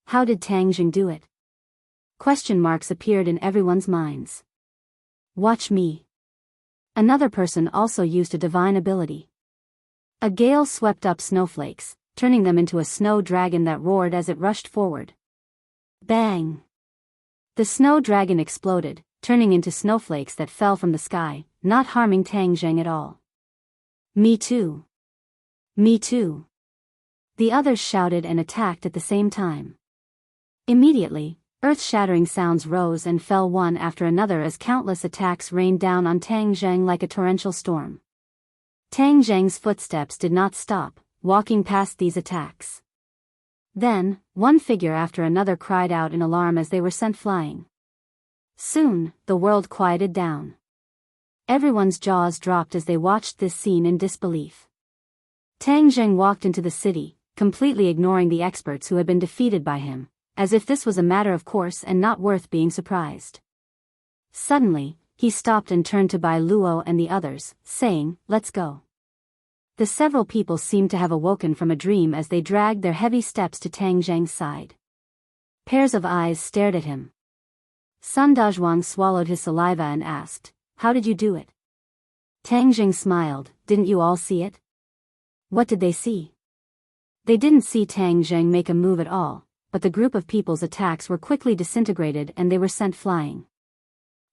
How did Tang Zheng do it? Question marks appeared in everyone's minds. Watch me. Another person also used a divine ability. A gale swept up snowflakes, turning them into a snow dragon that roared as it rushed forward. Bang! The snow dragon exploded, turning into snowflakes that fell from the sky, not harming Tang Zheng at all. Me too. Me too. The others shouted and attacked at the same time. Immediately, earth-shattering sounds rose and fell one after another as countless attacks rained down on Tang Zheng like a torrential storm. Tang Zheng's footsteps did not stop, walking past these attacks. Then, one figure after another cried out in alarm as they were sent flying. Soon, the world quieted down. Everyone's jaws dropped as they watched this scene in disbelief. Tang Zheng walked into the city, completely ignoring the experts who had been defeated by him, as if this was a matter of course and not worth being surprised. Suddenly, he stopped and turned to Bai Luo and the others, saying, let's go. The several people seemed to have awoken from a dream as they dragged their heavy steps to Tang Zheng's side. Pairs of eyes stared at him. Sun Dazhuang swallowed his saliva and asked, how did you do it? Tang Zheng smiled, didn't you all see it? What did they see? They didn't see Tang Zheng make a move at all, but the group of people's attacks were quickly disintegrated and they were sent flying.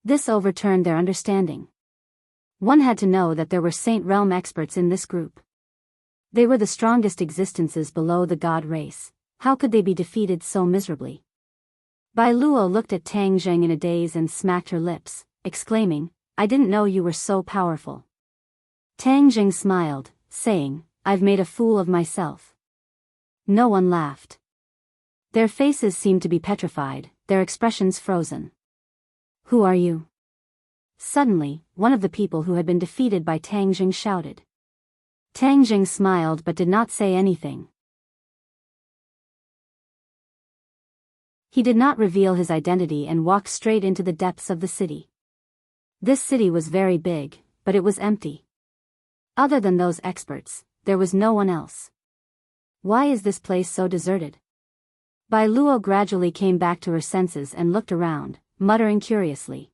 This overturned their understanding. One had to know that there were Saint Realm experts in this group. They were the strongest existences below the god race. How could they be defeated so miserably? Bai Luo looked at Tang Zheng in a daze and smacked her lips, exclaiming, I didn't know you were so powerful. Tang Zheng smiled, saying, I've made a fool of myself. No one laughed. Their faces seemed to be petrified, their expressions frozen. Who are you? Suddenly, one of the people who had been defeated by Tang Zheng shouted. Tang Zheng smiled but did not say anything. He did not reveal his identity and walked straight into the depths of the city. This city was very big, but it was empty. Other than those experts, there was no one else. Why is this place so deserted? Bai Luo gradually came back to her senses and looked around, muttering curiously.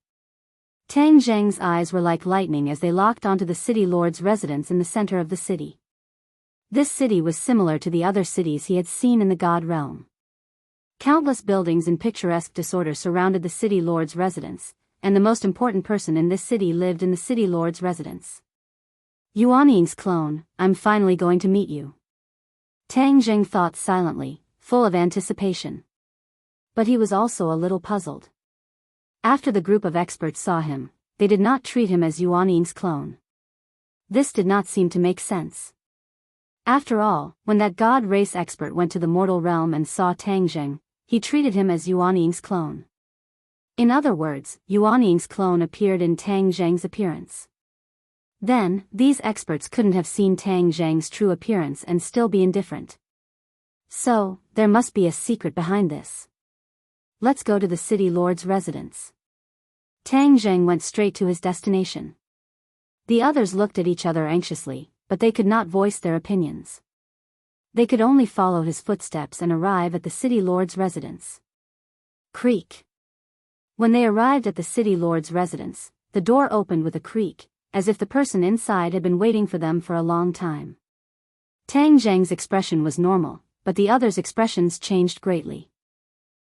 Tang Zheng's eyes were like lightning as they locked onto the city lord's residence in the center of the city. This city was similar to the other cities he had seen in the God realm. Countless buildings in picturesque disorder surrounded the city lord's residence, and the most important person in this city lived in the city lord's residence. Yuanying's clone, I'm finally going to meet you. Tang Zheng thought silently, full of anticipation. But he was also a little puzzled. After the group of experts saw him, they did not treat him as Yuanying's clone. This did not seem to make sense. After all, when that god race expert went to the mortal realm and saw Tang Zheng, he treated him as Yuanying's clone. In other words, Yuanying's clone appeared in Tang Zheng's appearance. Then, these experts couldn't have seen Tang Zheng's true appearance and still be indifferent. So, there must be a secret behind this. Let's go to the city lord's residence. Tang Zheng went straight to his destination. The others looked at each other anxiously, but they could not voice their opinions. They could only follow his footsteps and arrive at the city lord's residence. Creak. When they arrived at the city lord's residence, the door opened with a creak, as if the person inside had been waiting for them for a long time. Tang Zheng's expression was normal, but the others' expressions changed greatly.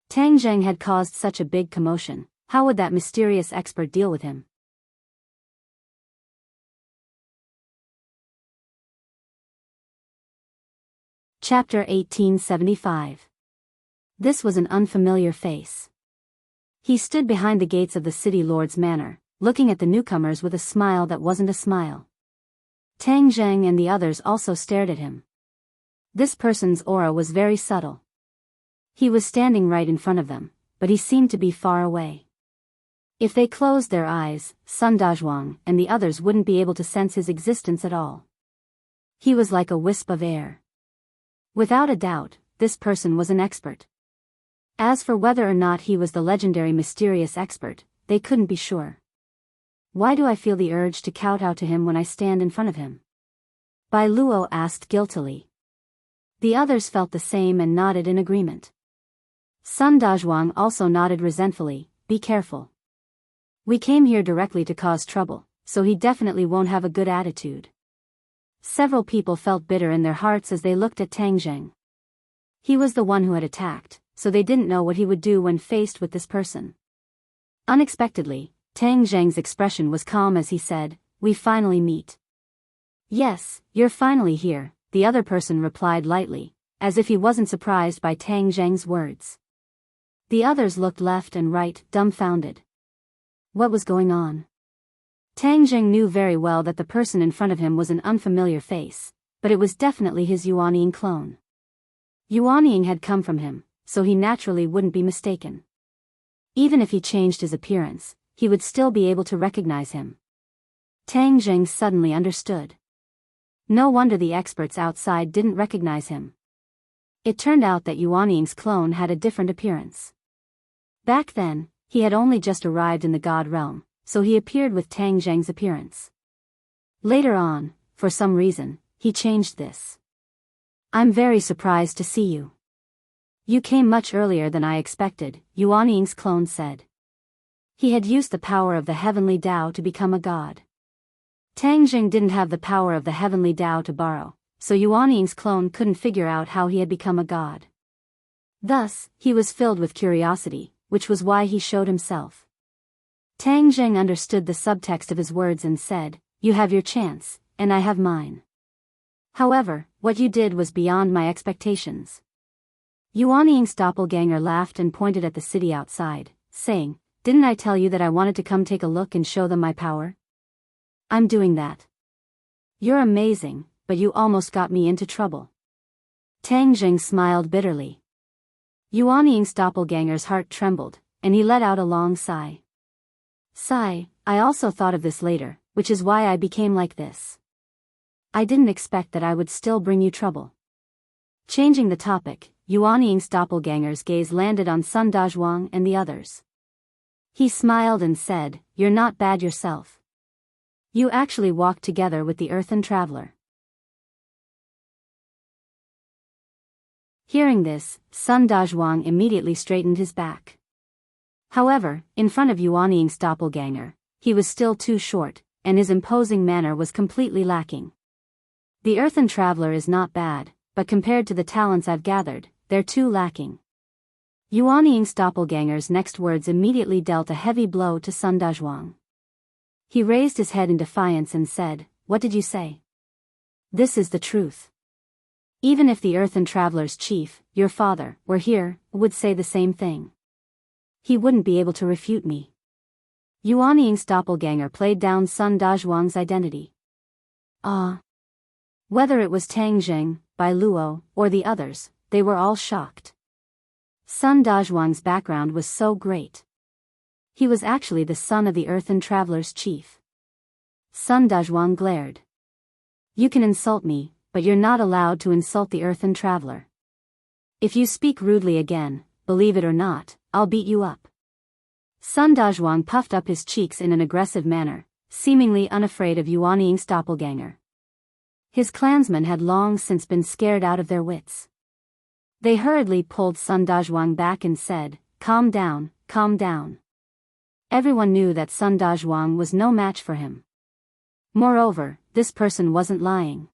Tang Zheng had caused such a big commotion, how would that mysterious expert deal with him? Chapter 1875. This was an unfamiliar face. He stood behind the gates of the city lord's manor, looking at the newcomers with a smile that wasn't a smile. Tang Zheng and the others also stared at him. This person's aura was very subtle. He was standing right in front of them, but he seemed to be far away. If they closed their eyes, Sun Dazhuang and the others wouldn't be able to sense his existence at all. He was like a wisp of air. Without a doubt, this person was an expert. As for whether or not he was the legendary mysterious expert, they couldn't be sure. Why do I feel the urge to kowtow to him when I stand in front of him? Bai Luo asked guiltily. The others felt the same and nodded in agreement. Sun Dazhuang also nodded resentfully, be careful. We came here directly to cause trouble, so he definitely won't have a good attitude. Several people felt bitter in their hearts as they looked at Tang Zheng. He was the one who had attacked, so they didn't know what he would do when faced with this person. Unexpectedly, Tang Zheng's expression was calm as he said, we finally meet. Yes, you're finally here, the other person replied lightly, as if he wasn't surprised by Tang Zheng's words. The others looked left and right, dumbfounded. What was going on? Tang Zheng knew very well that the person in front of him was an unfamiliar face, but it was definitely his Yuanying clone. Yuanying had come from him, so he naturally wouldn't be mistaken. Even if he changed his appearance, he would still be able to recognize him. Tang Zheng suddenly understood. No wonder the experts outside didn't recognize him. It turned out that Yuanying's clone had a different appearance. Back then, he had only just arrived in the God realm, so he appeared with Tang Zheng's appearance. Later on, for some reason, he changed this. I'm very surprised to see you. You came much earlier than I expected, Yuanying's clone said. He had used the power of the heavenly Tao to become a god. Tang Zheng didn't have the power of the heavenly Tao to borrow, so Yuanying's clone couldn't figure out how he had become a god. Thus, he was filled with curiosity, which was why he showed himself. Tang Zheng understood the subtext of his words and said, you have your chance, and I have mine. However, what you did was beyond my expectations. Yuanying's doppelganger laughed and pointed at the city outside, saying, didn't I tell you that I wanted to come take a look and show them my power? I'm doing that. You're amazing, but you almost got me into trouble. Tang Zheng smiled bitterly. Yuanying's doppelganger's heart trembled, and he let out a long sigh. Sigh, I also thought of this later, which is why I became like this. I didn't expect that I would still bring you trouble. Changing the topic, Yuanying's doppelganger's gaze landed on Sun Dazhuang and the others. He smiled and said, "You're not bad yourself. You actually walked together with the earthen traveler." Hearing this, Sun Dazhuang immediately straightened his back. However, in front of Yuanying's doppelganger, he was still too short, and his imposing manner was completely lacking. The earthen traveler is not bad, but compared to the talents I've gathered, they're too lacking. Yuanying's doppelganger's next words immediately dealt a heavy blow to Sun Dazhuang. He raised his head in defiance and said, "What did you say? This is the truth. Even if the earthen traveler's chief, your father, were here, would say the same thing. He wouldn't be able to refute me." Yuanying's doppelganger played down Sun Dazhuang's identity. Whether it was Tang Zheng, Bai Luo, or the others, they were all shocked. Sun Dazhuang's background was so great. He was actually the son of the earthen traveler's chief. Sun Dazhuang glared. "You can insult me, but you're not allowed to insult the earthen traveler. If you speak rudely again, believe it or not, I'll beat you up." Sun Dazhuang puffed up his cheeks in an aggressive manner, seemingly unafraid of Yuanying's doppelganger. His clansmen had long since been scared out of their wits. They hurriedly pulled Sun Dazhuang back and said, "Calm down, calm down." Everyone knew that Sun Dazhuang was no match for him. Moreover, this person wasn't lying.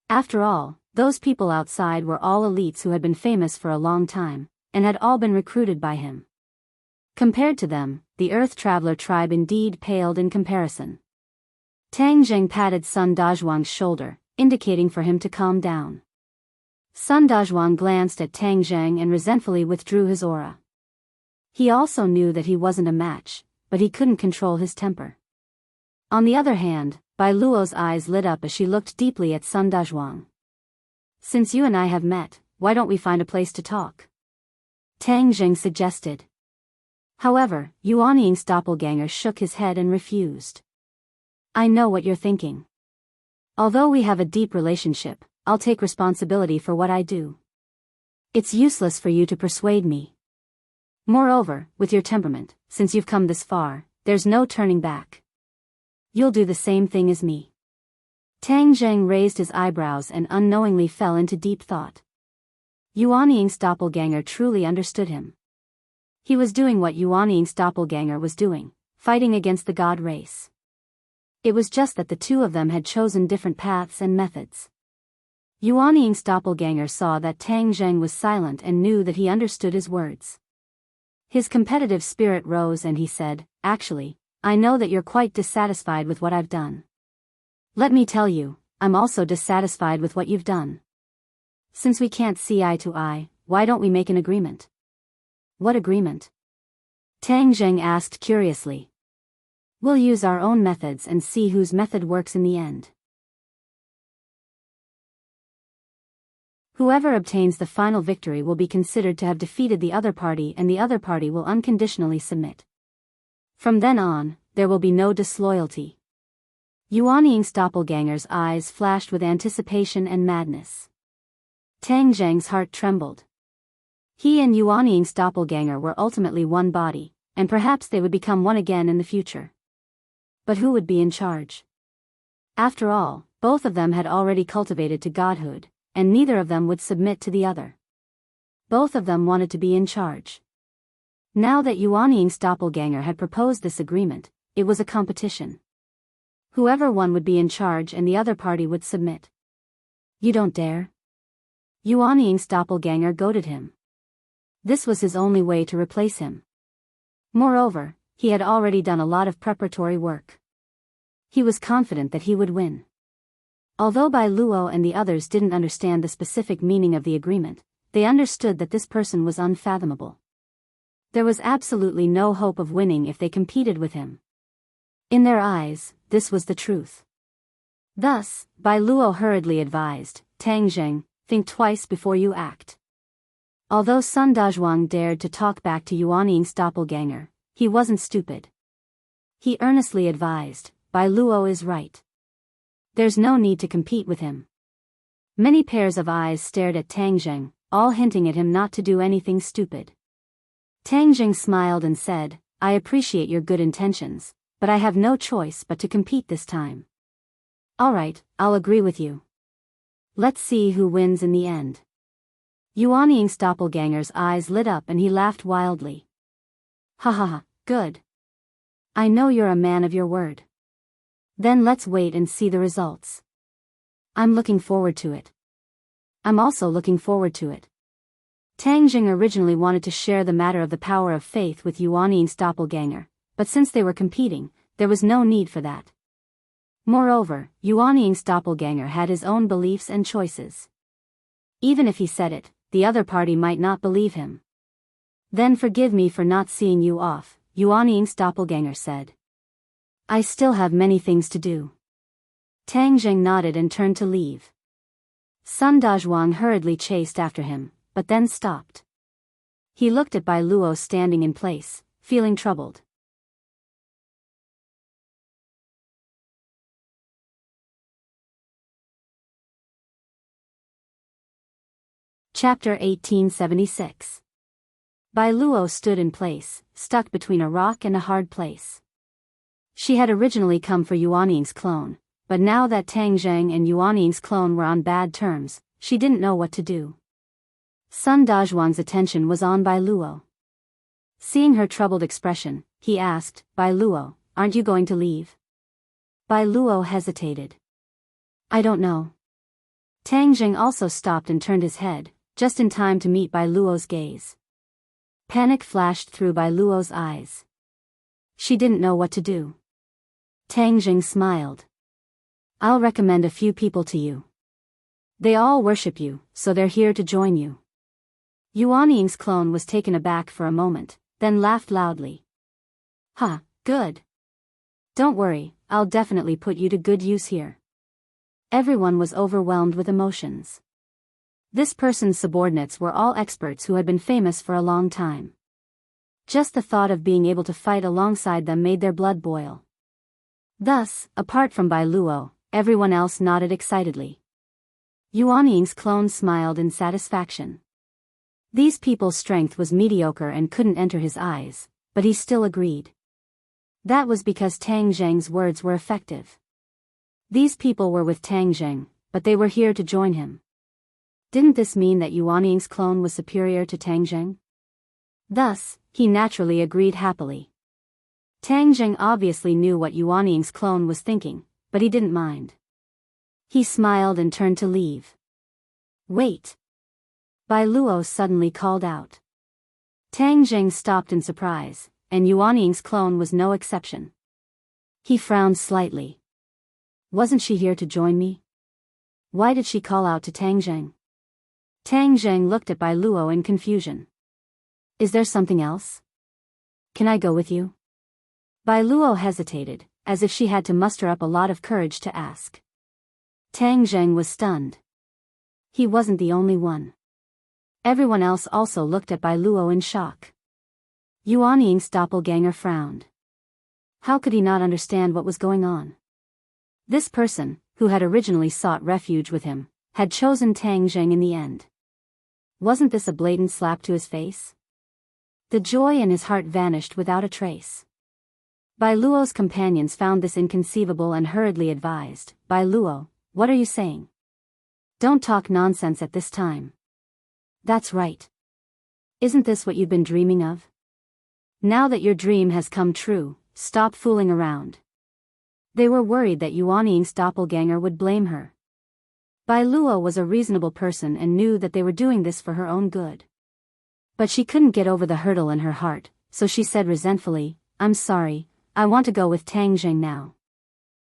After all, those people outside were all elites who had been famous for a long time, and had all been recruited by him. Compared to them, the Earth Traveler tribe indeed paled in comparison. Tang Zheng patted Sun Dazhuang's shoulder, indicating for him to calm down. Sun Dazhuang glanced at Tang Zheng and resentfully withdrew his aura. He also knew that he wasn't a match, but he couldn't control his temper. On the other hand, Bai Luo's eyes lit up as she looked deeply at Sun Dazhuang. "Since you and I have met, why don't we find a place to talk?" Tang Zheng suggested. However, Yuanying's doppelganger shook his head and refused. "I know what you're thinking. Although we have a deep relationship, I'll take responsibility for what I do. It's useless for you to persuade me. Moreover, with your temperament, since you've come this far, there's no turning back. You'll do the same thing as me." Tang Zheng raised his eyebrows and unknowingly fell into deep thought. Yuanying's doppelganger truly understood him. He was doing what Yuanying's doppelganger was doing, fighting against the god race. It was just that the two of them had chosen different paths and methods. Yuanying's doppelganger saw that Tang Zheng was silent and knew that he understood his words. His competitive spirit rose and he said, "Actually, I know that you're quite dissatisfied with what I've done. Let me tell you, I'm also dissatisfied with what you've done. Since we can't see eye to eye, why don't we make an agreement?" "What agreement?" Tang Zheng asked curiously. "We'll use our own methods and see whose method works in the end. Whoever obtains the final victory will be considered to have defeated the other party and the other party will unconditionally submit. From then on, there will be no disloyalty." Yuanying's doppelganger's eyes flashed with anticipation and madness. Tang Zheng's heart trembled. He and Yuanying's doppelganger were ultimately one body, and perhaps they would become one again in the future. But who would be in charge? After all, both of them had already cultivated to godhood, and neither of them would submit to the other. Both of them wanted to be in charge. Now that Yuanying's doppelganger had proposed this agreement, it was a competition. Whoever won would be in charge and the other party would submit. "You don't dare?" Yuanying's doppelganger goaded him. This was his only way to replace him. Moreover, he had already done a lot of preparatory work. He was confident that he would win. Although Bai Luo and the others didn't understand the specific meaning of the agreement, they understood that this person was unfathomable. There was absolutely no hope of winning if they competed with him. In their eyes, this was the truth. Thus, Bai Luo hurriedly advised, "Tang Zheng, think twice before you act." Although Sun Dazhuang dared to talk back to Yuanying's doppelganger, he wasn't stupid. He earnestly advised, "Bai Luo is right. There's no need to compete with him." Many pairs of eyes stared at Tang Zheng, all hinting at him not to do anything stupid. Tang Zheng smiled and said, I appreciate your good intentions, but I have no choice but to compete this time. Alright, I'll agree with you. Let's see who wins in the end. Yuanying's doppelganger's eyes lit up and he laughed wildly. Ha ha ha, good. I know you're a man of your word. Then let's wait and see the results. I'm looking forward to it. I'm also looking forward to it. Tang Jing originally wanted to share the matter of the power of faith with Yuanying's doppelganger, but since they were competing, there was no need for that. Moreover, Yuanying's doppelganger had his own beliefs and choices. Even if he said it, the other party might not believe him. Then forgive me for not seeing you off, Yuanying's doppelganger said. I still have many things to do. Tang Jing nodded and turned to leave. Sun Dazhuang hurriedly chased after him, but then stopped. He looked at Bai Luo standing in place, feeling troubled. Chapter 1876. Bai Luo stood in place, stuck between a rock and a hard place. She had originally come for Yuanying's clone, but now that Tang Zheng and Yuanying's clone were on bad terms, she didn't know what to do. Sun Dazhuang's attention was on Bai Luo. Seeing her troubled expression, he asked, Bai Luo, aren't you going to leave? Bai Luo hesitated. I don't know. Tang Jing also stopped and turned his head, just in time to meet Bai Luo's gaze. Panic flashed through Bai Luo's eyes. She didn't know what to do. Tang Jing smiled. I'll recommend a few people to you. They all worship you, so they're here to join you. Yuanying's clone was taken aback for a moment, then laughed loudly. Ha, good. Don't worry, I'll definitely put you to good use here. Everyone was overwhelmed with emotions. This person's subordinates were all experts who had been famous for a long time. Just the thought of being able to fight alongside them made their blood boil. Thus, apart from Bai Luo, everyone else nodded excitedly. Yuanying's clone smiled in satisfaction. These people's strength was mediocre and couldn't enter his eyes, but he still agreed. That was because Tang Zheng's words were effective. These people were with Tang Zheng, but they were here to join him. Didn't this mean that Yuanying's clone was superior to Tang Zheng? Thus, he naturally agreed happily. Tang Zheng obviously knew what Yuanying's clone was thinking, but he didn't mind. He smiled and turned to leave. Wait! Bai Luo suddenly called out. Tang Zheng stopped in surprise, and Yuanying's clone was no exception. He frowned slightly. Wasn't she here to join me? Why did she call out to Tang Zheng? Tang Zheng looked at Bai Luo in confusion. Is there something else? Can I go with you? Bai Luo hesitated, as if she had to muster up a lot of courage to ask. Tang Zheng was stunned. He wasn't the only one. Everyone else also looked at Bai Luo in shock. Yuanying's doppelganger frowned. How could he not understand what was going on? This person, who had originally sought refuge with him, had chosen Tang Zheng in the end. Wasn't this a blatant slap to his face? The joy in his heart vanished without a trace. Bai Luo's companions found this inconceivable and hurriedly advised, Bai Luo, what are you saying? Don't talk nonsense at this time. That's right. Isn't this what you've been dreaming of? Now that your dream has come true, stop fooling around. They were worried that Yuanying's doppelganger would blame her. Bai Luo was a reasonable person and knew that they were doing this for her own good. But she couldn't get over the hurdle in her heart, so she said resentfully, I'm sorry, I want to go with Tang Zheng now.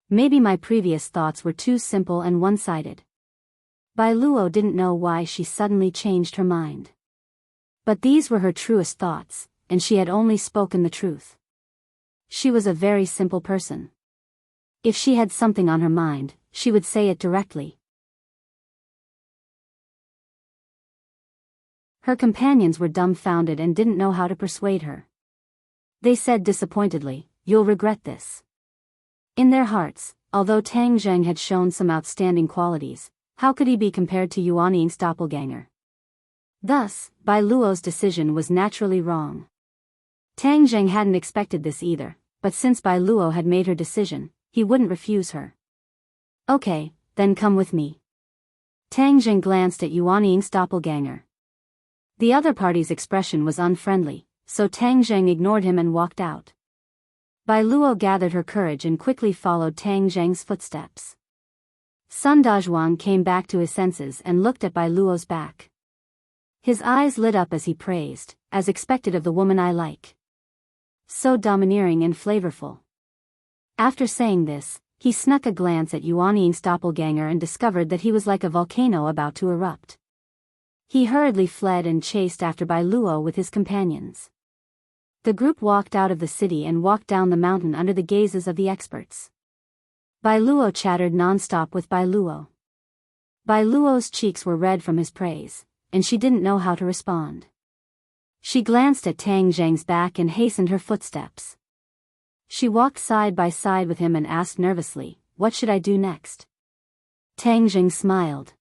Maybe my previous thoughts were too simple and one-sided. Bai Luo didn't know why she suddenly changed her mind. But these were her truest thoughts, and she had only spoken the truth. She was a very simple person. If she had something on her mind, she would say it directly. Her companions were dumbfounded and didn't know how to persuade her. They said disappointedly, you'll regret this. In their hearts, although Tang Zheng had shown some outstanding qualities, how could he be compared to Yuanying's doppelganger? Thus, Bai Luo's decision was naturally wrong. Tang Zheng hadn't expected this either, but since Bai Luo had made her decision, he wouldn't refuse her. Okay, then come with me. Tang Zheng glanced at Yuan Ying's doppelganger. The other party's expression was unfriendly, so Tang Zheng ignored him and walked out. Bai Luo gathered her courage and quickly followed Tang Zheng's footsteps. Sun Dazhuang came back to his senses and looked at Bai Luo's back. His eyes lit up as he praised, as expected of the woman I like. So domineering and flavorful. After saying this, he snuck a glance at Yuan Ying's doppelganger and discovered that he was like a volcano about to erupt. He hurriedly fled and chased after Bai Luo with his companions. The group walked out of the city and walked down the mountain under the gazes of the experts. Bai Luo chattered non-stop with Bai Luo. Bai Luo's cheeks were red from his praise, and she didn't know how to respond. She glanced at Tang Zheng's back and hastened her footsteps. She walked side by side with him and asked nervously, "What should I do next?" Tang Zheng smiled.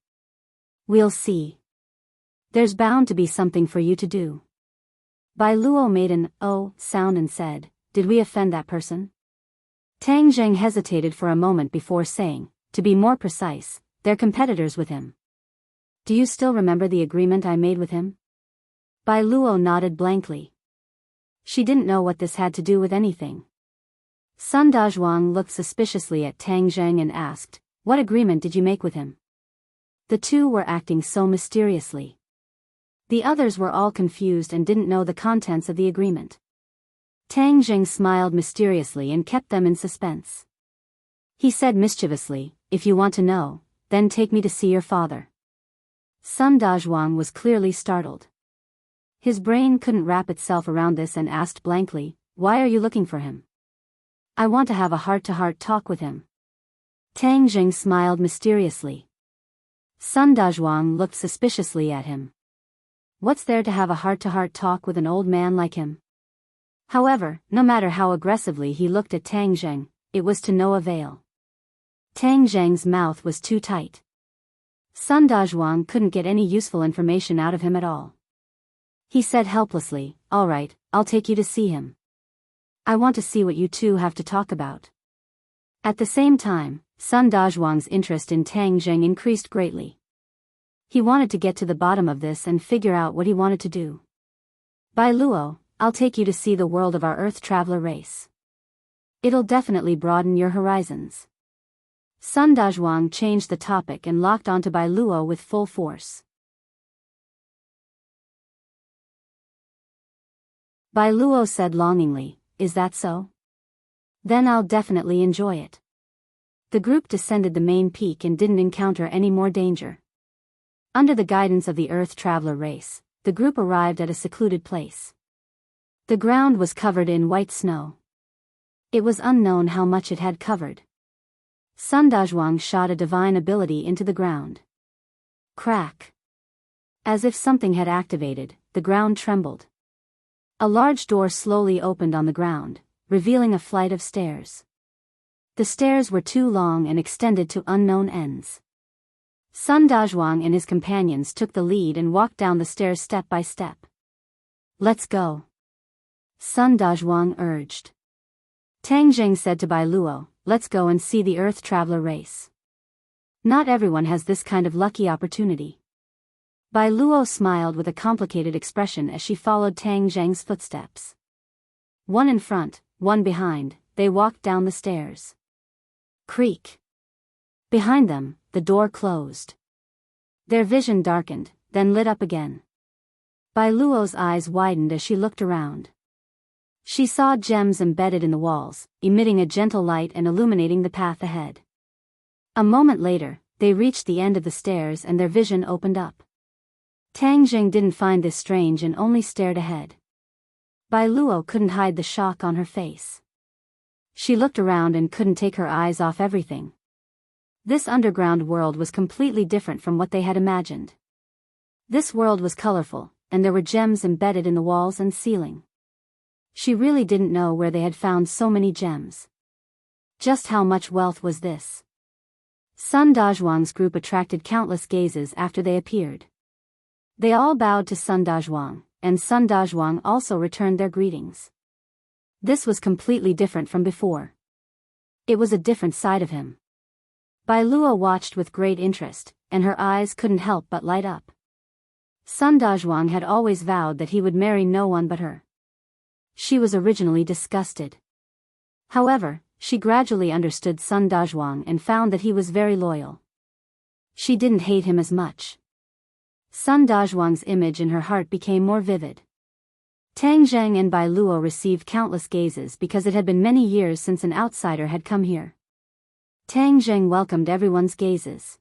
"We'll see. There's bound to be something for you to do." Bai Luo made an "oh" sound and said, "Did we offend that person?" Tang Zheng hesitated for a moment before saying, "To be more precise, they're competitors with him. Do you still remember the agreement I made with him?" Bai Luo nodded blankly. She didn't know what this had to do with anything. Sun Dazhuang looked suspiciously at Tang Zheng and asked, "What agreement did you make with him?" The two were acting so mysteriously. The others were all confused and didn't know the contents of the agreement. Tang Zheng smiled mysteriously and kept them in suspense. He said mischievously, "If you want to know, then take me to see your father." Sun Dazhuang was clearly startled. His brain couldn't wrap itself around this and asked blankly, "Why are you looking for him?" "I want to have a heart-to-heart talk with him." Tang Zheng smiled mysteriously. Sun Dazhuang looked suspiciously at him. What's there to have a heart-to-heart talk with an old man like him? However, no matter how aggressively he looked at Tang Zheng, it was to no avail. Tang Zheng's mouth was too tight. Sun Dazhuang couldn't get any useful information out of him at all. He said helplessly, "All right, I'll take you to see him. I want to see what you two have to talk about." At the same time, Sun Dazhuang's interest in Tang Zheng increased greatly. He wanted to get to the bottom of this and figure out what he wanted to do. "Bai Luo, I'll take you to see the world of our Earth Traveler race. It'll definitely broaden your horizons." Sun Dazhuang changed the topic and locked onto Bai Luo with full force. Bai Luo said longingly, "Is that so? Then I'll definitely enjoy it." The group descended the main peak and didn't encounter any more danger. Under the guidance of the Earth Traveler race, the group arrived at a secluded place. The ground was covered in white snow. It was unknown how much it had covered. Sun Dazhuang shot a divine ability into the ground. Crack! As if something had activated, the ground trembled. A large door slowly opened on the ground, revealing a flight of stairs. The stairs were too long and extended to unknown ends. Sun Dazhuang and his companions took the lead and walked down the stairs step by step. "Let's go," Sun Dazhuang urged. Tang Zheng said to Bai Luo, "Let's go and see the Earth Traveler race. Not everyone has this kind of lucky opportunity." Bai Luo smiled with a complicated expression as she followed Tang Zheng's footsteps. One in front, one behind, they walked down the stairs. Creak! Behind them, the door closed. Their vision darkened, then lit up again. Bai Luo's eyes widened as she looked around. She saw gems embedded in the walls, emitting a gentle light and illuminating the path ahead. A moment later, they reached the end of the stairs and their vision opened up. Tang Zheng didn't find this strange and only stared ahead. Bai Luo couldn't hide the shock on her face. She looked around and couldn't take her eyes off everything. This underground world was completely different from what they had imagined. This world was colorful, and there were gems embedded in the walls and ceiling. She really didn't know where they had found so many gems. Just how much wealth was this? Sun Dazhuang's group attracted countless gazes after they appeared. They all bowed to Sun Dazhuang, and Sun Dazhuang also returned their greetings. This was completely different from before. It was a different side of him. Bai Luo watched with great interest, and her eyes couldn't help but light up. Sun Dazhuang had always vowed that he would marry no one but her. She was originally disgusted. However, she gradually understood Sun Dazhuang and found that he was very loyal. She didn't hate him as much. Sun Dazhuang's image in her heart became more vivid. Tang Zheng and Bai Luo received countless gazes because it had been many years since an outsider had come here. Tang Zheng welcomed everyone's gazes.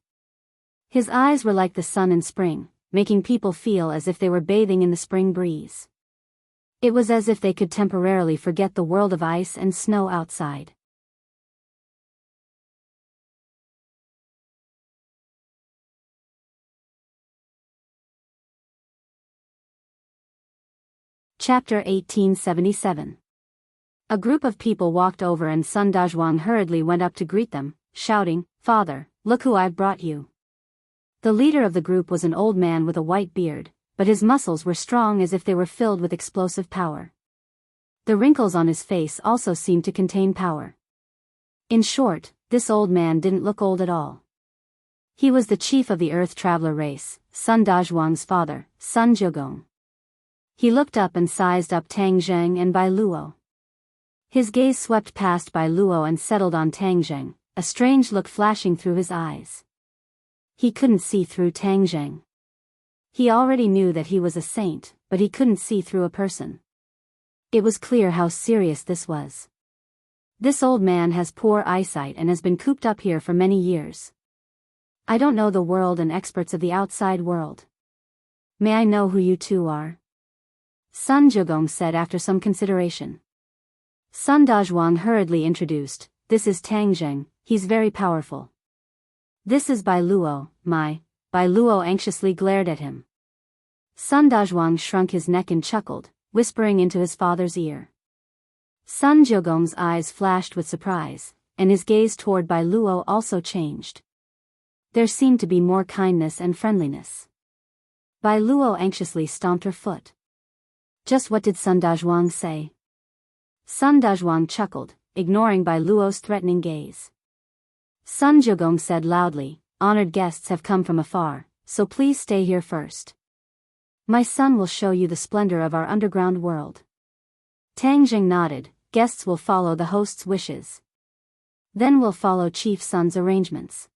His eyes were like the sun in spring, making people feel as if they were bathing in the spring breeze. It was as if they could temporarily forget the world of ice and snow outside. Chapter 1877. A group of people walked over and Sun Dazhuang hurriedly went up to greet them, shouting, "Father, look who I've brought you." The leader of the group was an old man with a white beard, but his muscles were strong as if they were filled with explosive power. The wrinkles on his face also seemed to contain power. In short, this old man didn't look old at all. He was the chief of the Earth Traveler race, Sun Dazhuang's father, Sun Jiugong. He looked up and sized up Tang Zheng and Bai Luo. His gaze swept past Bai Luo and settled on Tang Zheng, a strange look flashing through his eyes. He couldn't see through Tang Zheng. He already knew that he was a saint, but he couldn't see through a person. It was clear how serious this was. This old man has poor eyesight and has been cooped up here for many years. I don't know the world and experts of the outside world. May I know who you two are? Sun Jiugong said after some consideration. Sun Dazhuang hurriedly introduced, "This is Tang Zheng, he's very powerful. This is Bai Luo, Bai Luo anxiously glared at him. Sun Dazhuang shrunk his neck and chuckled, whispering into his father's ear. Sun Jiugong's eyes flashed with surprise, and his gaze toward Bai Luo also changed. There seemed to be more kindness and friendliness. Bai Luo anxiously stomped her foot. Just what did Sun Dazhuang say? Sun Dazhuang chuckled, ignoring Bai Luo's threatening gaze. Sun Jiugong said loudly, "Honored guests have come from afar, so please stay here first. My son will show you the splendor of our underground world." Tang Zheng nodded, "Guests will follow the host's wishes. Then we'll follow Chief Sun's arrangements."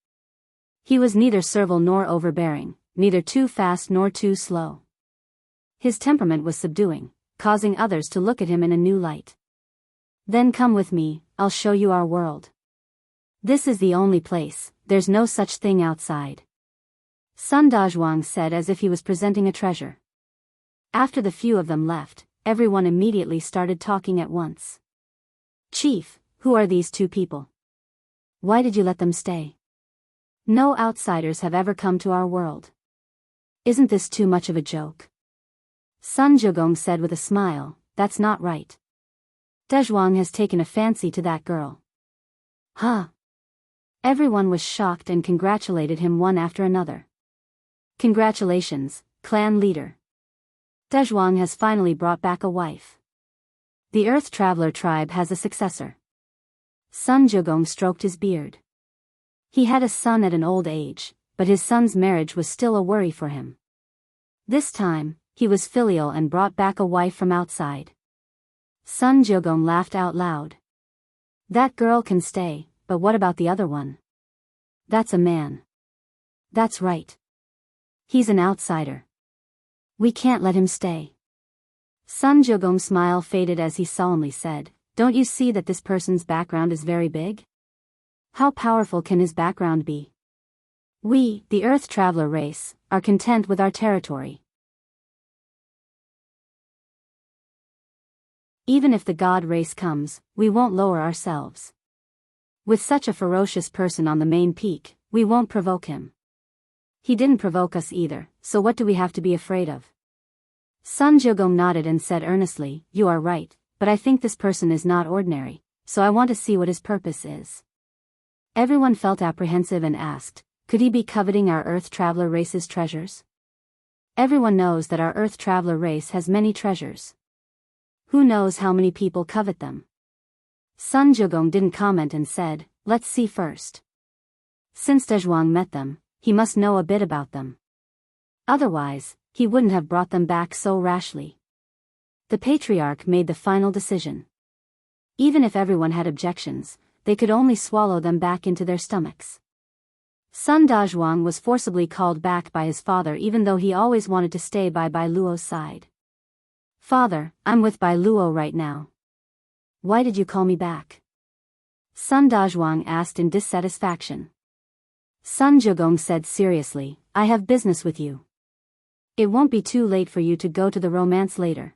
He was neither servile nor overbearing, neither too fast nor too slow. His temperament was subduing, causing others to look at him in a new light. "Then come with me, I'll show you our world. This is the only place, there's no such thing outside," Sun Dazhuang said as if he was presenting a treasure. After the few of them left, everyone immediately started talking at once. "Chief, who are these two people? Why did you let them stay? No outsiders have ever come to our world. Isn't this too much of a joke?" Sun Jiugong said with a smile, "That's not right. Dazhuang has taken a fancy to that girl." Huh? Everyone was shocked and congratulated him one after another. "Congratulations, clan leader. Dazhuang has finally brought back a wife. The Earth Traveler tribe has a successor." Sun Jiugong stroked his beard. He had a son at an old age, but his son's marriage was still a worry for him. This time, he was filial and brought back a wife from outside. Sun Jiugong laughed out loud. "That girl can stay, but what about the other one? That's a man." "That's right. He's an outsider. We can't let him stay." Sun Jiugong's smile faded as he solemnly said, "Don't you see that this person's background is very big? How powerful can his background be? We, the Earth Traveler race, are content with our territory. Even if the God race comes, we won't lower ourselves. With such a ferocious person on the main peak, we won't provoke him. He didn't provoke us either, so what do we have to be afraid of?" Sun Jiugong nodded and said earnestly, "You are right, but I think this person is not ordinary, so I want to see what his purpose is." Everyone felt apprehensive and asked, "Could he be coveting our Earth Traveler race's treasures?" Everyone knows that our Earth Traveler race has many treasures. Who knows how many people covet them? Sun Jogong didn't comment and said, let's see first. Since Dezhuang met them, he must know a bit about them. Otherwise, he wouldn't have brought them back so rashly. The patriarch made the final decision. Even if everyone had objections, they could only swallow them back into their stomachs. Sun Dazhuang was forcibly called back by his father even though he always wanted to stay by Bai Luo's side. Father, I'm with Bai Luo right now. Why did you call me back? Sun Dazhuang asked in dissatisfaction. Sun Jogong said seriously, I have business with you. It won't be too late for you to go to the romance later.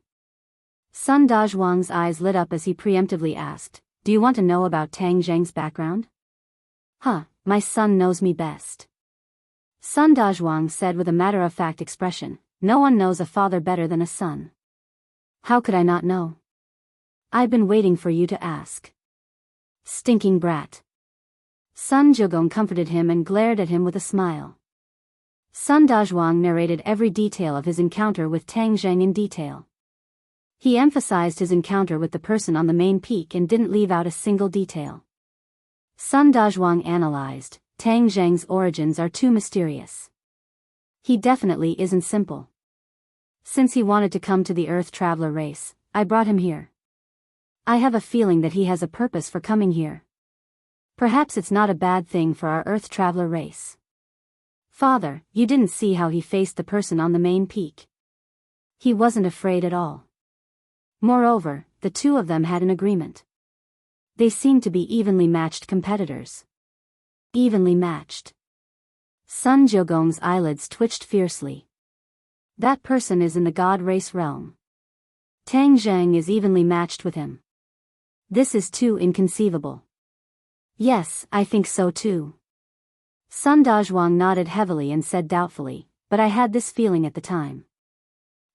Sun Dazhuang's eyes lit up as he preemptively asked, do you want to know about Tang Zheng's background? Huh, my son knows me best. Sun Dazhuang said with a matter-of-fact expression, no one knows a father better than a son. How could I not know? I've been waiting for you to ask. Stinking brat. Sun Jogong comforted him and glared at him with a smile. Sun Dazhuang narrated every detail of his encounter with Tang Zheng in detail. He emphasized his encounter with the person on the main peak and didn't leave out a single detail. Sun Dazhuang analyzed, Tang Zheng's origins are too mysterious. He definitely isn't simple. Since he wanted to come to the Earth Traveler race, I brought him here. I have a feeling that he has a purpose for coming here. Perhaps it's not a bad thing for our Earth Traveler race. Father, you didn't see how he faced the person on the main peak. He wasn't afraid at all. Moreover, the two of them had an agreement. They seemed to be evenly matched competitors. Evenly matched. Sun Jogong's eyelids twitched fiercely. That person is in the god race realm. Tang Zheng is evenly matched with him. This is too inconceivable. Yes, I think so too. Sun Dazhuang nodded heavily and said doubtfully, but I had this feeling at the time.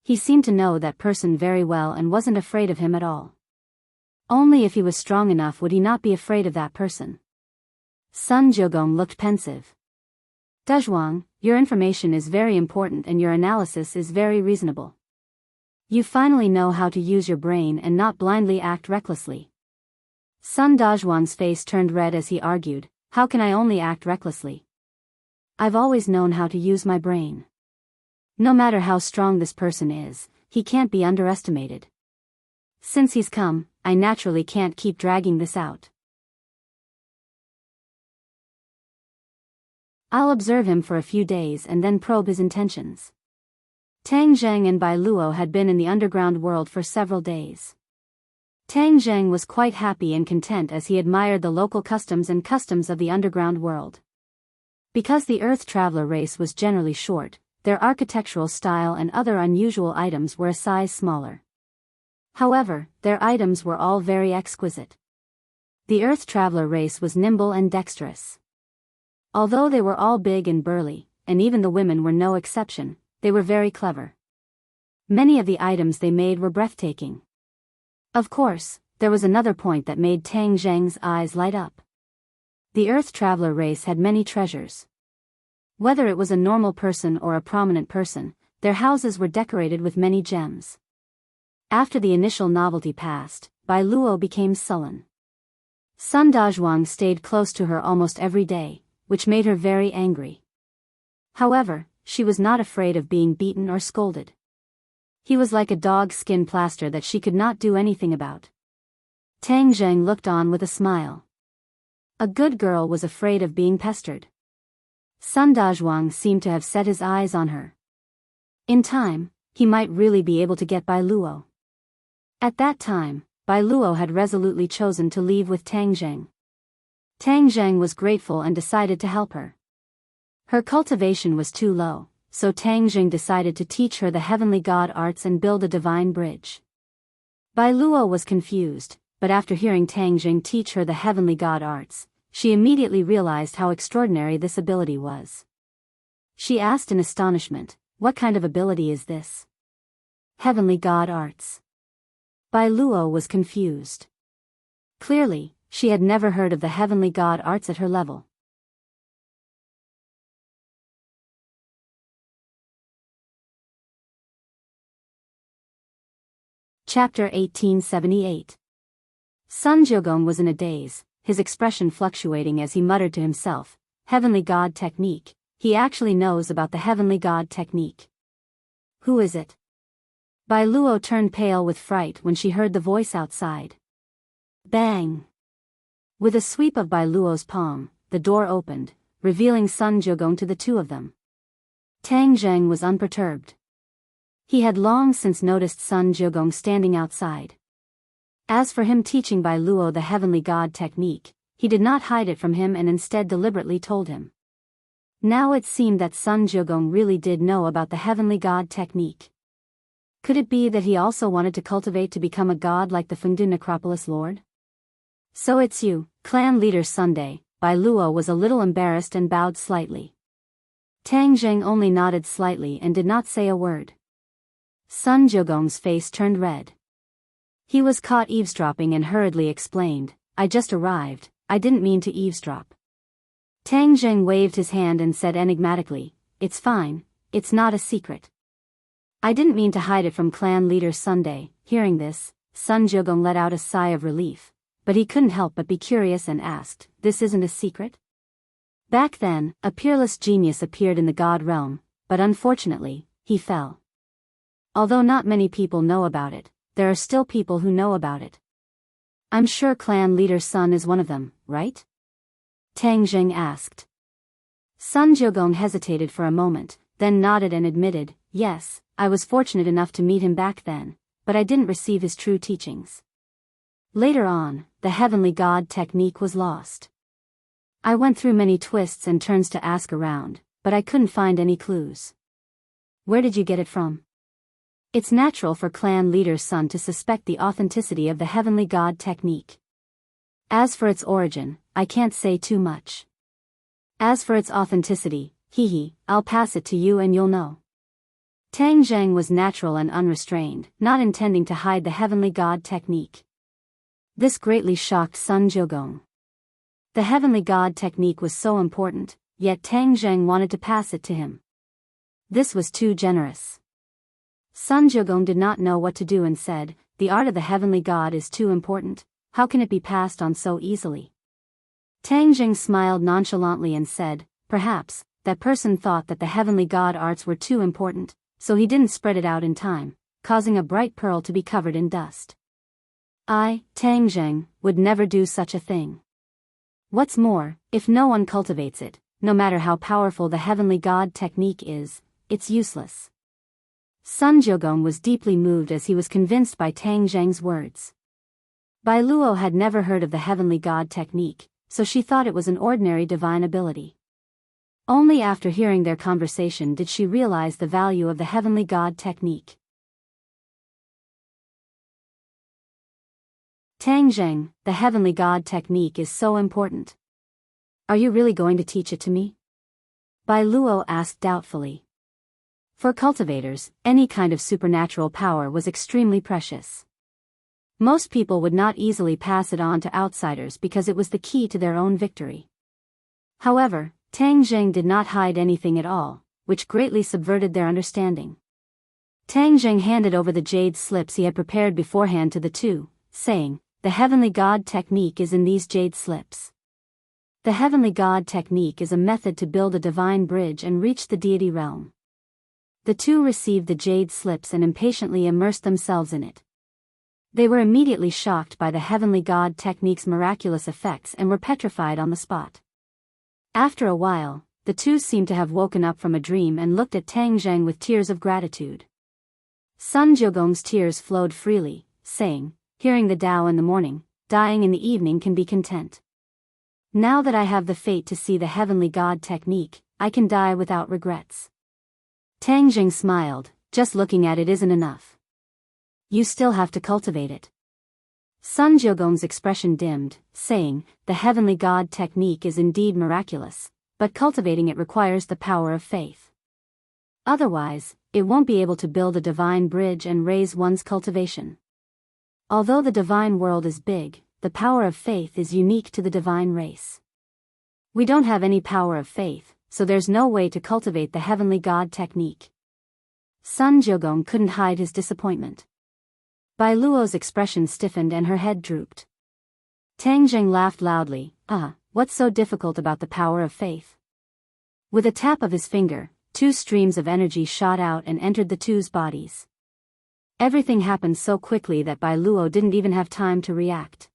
He seemed to know that person very well and wasn't afraid of him at all. Only if he was strong enough would he not be afraid of that person. Sun Jogong looked pensive. Dezhuang, your information is very important and your analysis is very reasonable. You finally know how to use your brain and not blindly act recklessly. Sun Dazhuang's face turned red as he argued, how can I only act recklessly? I've always known how to use my brain. No matter how strong this person is, he can't be underestimated. Since he's come, I naturally can't keep dragging this out. I'll observe him for a few days and then probe his intentions. Tang Zheng and Bai Luo had been in the underground world for several days. Tang Zheng was quite happy and content as he admired the local customs and customs of the underground world. Because the Earth Traveler race was generally short, their architectural style and other unusual items were a size smaller. However, their items were all very exquisite. The Earth Traveler race was nimble and dexterous. Although they were all big and burly, and even the women were no exception, they were very clever. Many of the items they made were breathtaking. Of course, there was another point that made Tang Zheng's eyes light up. The Earth Traveler race had many treasures. Whether it was a normal person or a prominent person, their houses were decorated with many gems. After the initial novelty passed, Bai Luo became sullen. Sun Dazhuang stayed close to her almost every day, which made her very angry. However, she was not afraid of being beaten or scolded. He was like a dog's skin plaster that she could not do anything about. Tang Zheng looked on with a smile. A good girl was afraid of being pestered. Sun Dazhuang seemed to have set his eyes on her. In time, he might really be able to get Bai Luo. At that time, Bai Luo had resolutely chosen to leave with Tang Zheng. Tang Zheng was grateful and decided to help her. Her cultivation was too low, so Tang Zheng decided to teach her the heavenly god arts and build a divine bridge. Bai Luo was confused, but after hearing Tang Zheng teach her the heavenly god arts, she immediately realized how extraordinary this ability was. She asked in astonishment, what kind of ability is this? Heavenly god arts. Bai Luo was confused. Clearly, she had never heard of the heavenly god arts at her level. Chapter 1878. Sun Jiugong was in a daze, his expression fluctuating as he muttered to himself, Heavenly God technique, he actually knows about the Heavenly God technique. Who is it? Bai Luo turned pale with fright when she heard the voice outside. Bang! With a sweep of Bai Luo's palm, the door opened, revealing Sun Jiugong to the two of them. Tang Zheng was unperturbed. He had long since noticed Sun Jiugong standing outside. As for him teaching Bai Luo the Heavenly God technique, he did not hide it from him and instead deliberately told him. Now it seemed that Sun Jiugong really did know about the Heavenly God technique. Could it be that he also wanted to cultivate to become a god like the Fengdu Necropolis Lord? So it's you, clan leader Sunday. Bai Luo was a little embarrassed and bowed slightly. Tang Zheng only nodded slightly and did not say a word. Sun Jiugong's face turned red. He was caught eavesdropping and hurriedly explained, I just arrived, I didn't mean to eavesdrop. Tang Zheng waved his hand and said enigmatically, It's fine, it's not a secret. I didn't mean to hide it from clan leader Sunday. Hearing this, Sun Jiugong let out a sigh of relief, but he couldn't help but be curious and asked, This isn't a secret? Back then, a peerless genius appeared in the god realm, but unfortunately, he fell. Although not many people know about it, there are still people who know about it. I'm sure clan leader Sun is one of them, right? Tang Zheng asked. Sun Jiugong hesitated for a moment, then nodded and admitted, Yes, I was fortunate enough to meet him back then, but I didn't receive his true teachings. Later on, the Heavenly God technique was lost. I went through many twists and turns to ask around, but I couldn't find any clues. Where did you get it from? It's natural for clan leader Sun to suspect the authenticity of the Heavenly God technique. As for its origin, I can't say too much. As for its authenticity, I'll pass it to you and you'll know. Tang Zheng was natural and unrestrained, not intending to hide the Heavenly God technique. This greatly shocked Sun Jiugong. The Heavenly God technique was so important, yet Tang Zheng wanted to pass it to him. This was too generous. Sun Jiugong did not know what to do and said, The art of the Heavenly God is too important, how can it be passed on so easily? Tang Zheng smiled nonchalantly and said, Perhaps, that person thought that the Heavenly God arts were too important, so he didn't spread it out in time, causing a bright pearl to be covered in dust. I, Tang Zheng, would never do such a thing. What's more, if no one cultivates it, no matter how powerful the Heavenly God technique is, it's useless. Sun Jiugong was deeply moved as he was convinced by Tang Zheng's words. Bai Luo had never heard of the Heavenly God technique, so she thought it was an ordinary divine ability. Only after hearing their conversation did she realize the value of the Heavenly God technique. Tang Zheng, the Heavenly God technique is so important. Are you really going to teach it to me? Bai Luo asked doubtfully. For cultivators, any kind of supernatural power was extremely precious. Most people would not easily pass it on to outsiders because it was the key to their own victory. However, Tang Zheng did not hide anything at all, which greatly subverted their understanding. Tang Zheng handed over the jade slips he had prepared beforehand to the two, saying, The Heavenly God technique is in these jade slips. The Heavenly God technique is a method to build a divine bridge and reach the deity realm. The two received the jade slips and impatiently immersed themselves in it. They were immediately shocked by the Heavenly God technique's miraculous effects and were petrified on the spot. After a while, the two seemed to have woken up from a dream and looked at Tang Zheng with tears of gratitude. Sun Jiugong's tears flowed freely, saying, Hearing the Tao in the morning, dying in the evening can be content. Now that I have the fate to see the Heavenly God technique, I can die without regrets. Tang Zheng smiled, just looking at it isn't enough. You still have to cultivate it. Sun Jiugong's expression dimmed, saying, The Heavenly God technique is indeed miraculous, but cultivating it requires the power of faith. Otherwise, it won't be able to build a divine bridge and raise one's cultivation. Although the divine world is big, the power of faith is unique to the divine race. We don't have any power of faith, so there's no way to cultivate the Heavenly God technique. Sun Jiugong couldn't hide his disappointment. Bai Luo's expression stiffened and her head drooped. Tang Zheng laughed loudly. What's so difficult about the power of faith? With a tap of his finger, 2 streams of energy shot out and entered the two's bodies. Everything happened so quickly that Bai Luo didn't even have time to react.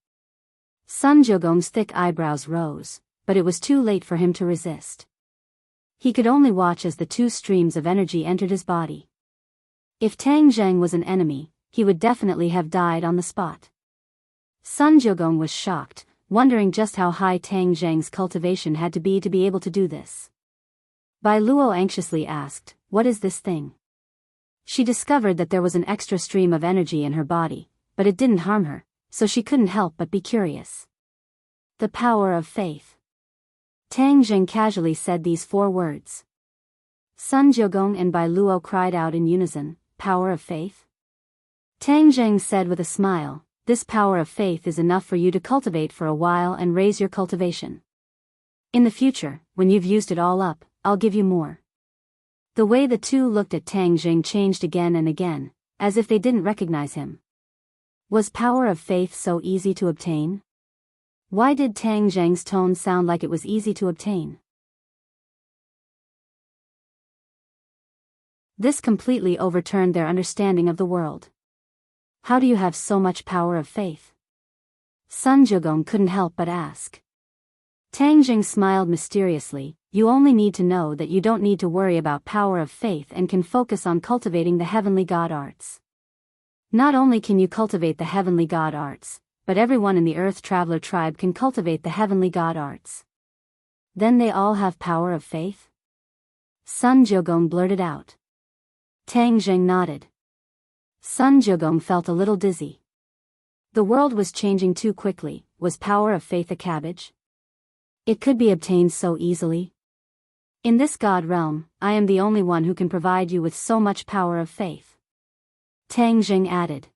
Sun Jiugong's thick eyebrows rose, but it was too late for him to resist. He could only watch as the 2 streams of energy entered his body. If Tang Zheng was an enemy, he would definitely have died on the spot. Sun Jiugong was shocked, wondering just how high Tang Zheng's cultivation had to be able to do this. Bai Luo anxiously asked, "What is this thing?" She discovered that there was an extra stream of energy in her body, but it didn't harm her, so she couldn't help but be curious. The power of faith. Tang Zheng casually said these 4 words. Sun Jiugong and Bai Luo cried out in unison, "Power of faith?" Tang Zheng said with a smile, "This power of faith is enough for you to cultivate for a while and raise your cultivation. In the future, when you've used it all up, I'll give you more." The way the 2 looked at Tang Zheng changed again and again, as if they didn't recognize him. Was power of faith so easy to obtain? Why did Tang Zheng's tone sound like it was easy to obtain? This completely overturned their understanding of the world. How do you have so much power of faith? Sun Jiugong couldn't help but ask. Tang Zheng smiled mysteriously. You only need to know that you don't need to worry about power of faith and can focus on cultivating the heavenly god arts. Not only can you cultivate the heavenly god arts, but everyone in the Earth Traveler tribe can cultivate the heavenly god arts. Then they all have power of faith? Sun Jiugong blurted out. Tang Zheng nodded. Sun Jiugong felt a little dizzy. The world was changing too quickly. Was power of faith a cabbage? It could be obtained so easily. In this god realm, I am the only one who can provide you with so much power of faith. Tang Zheng added.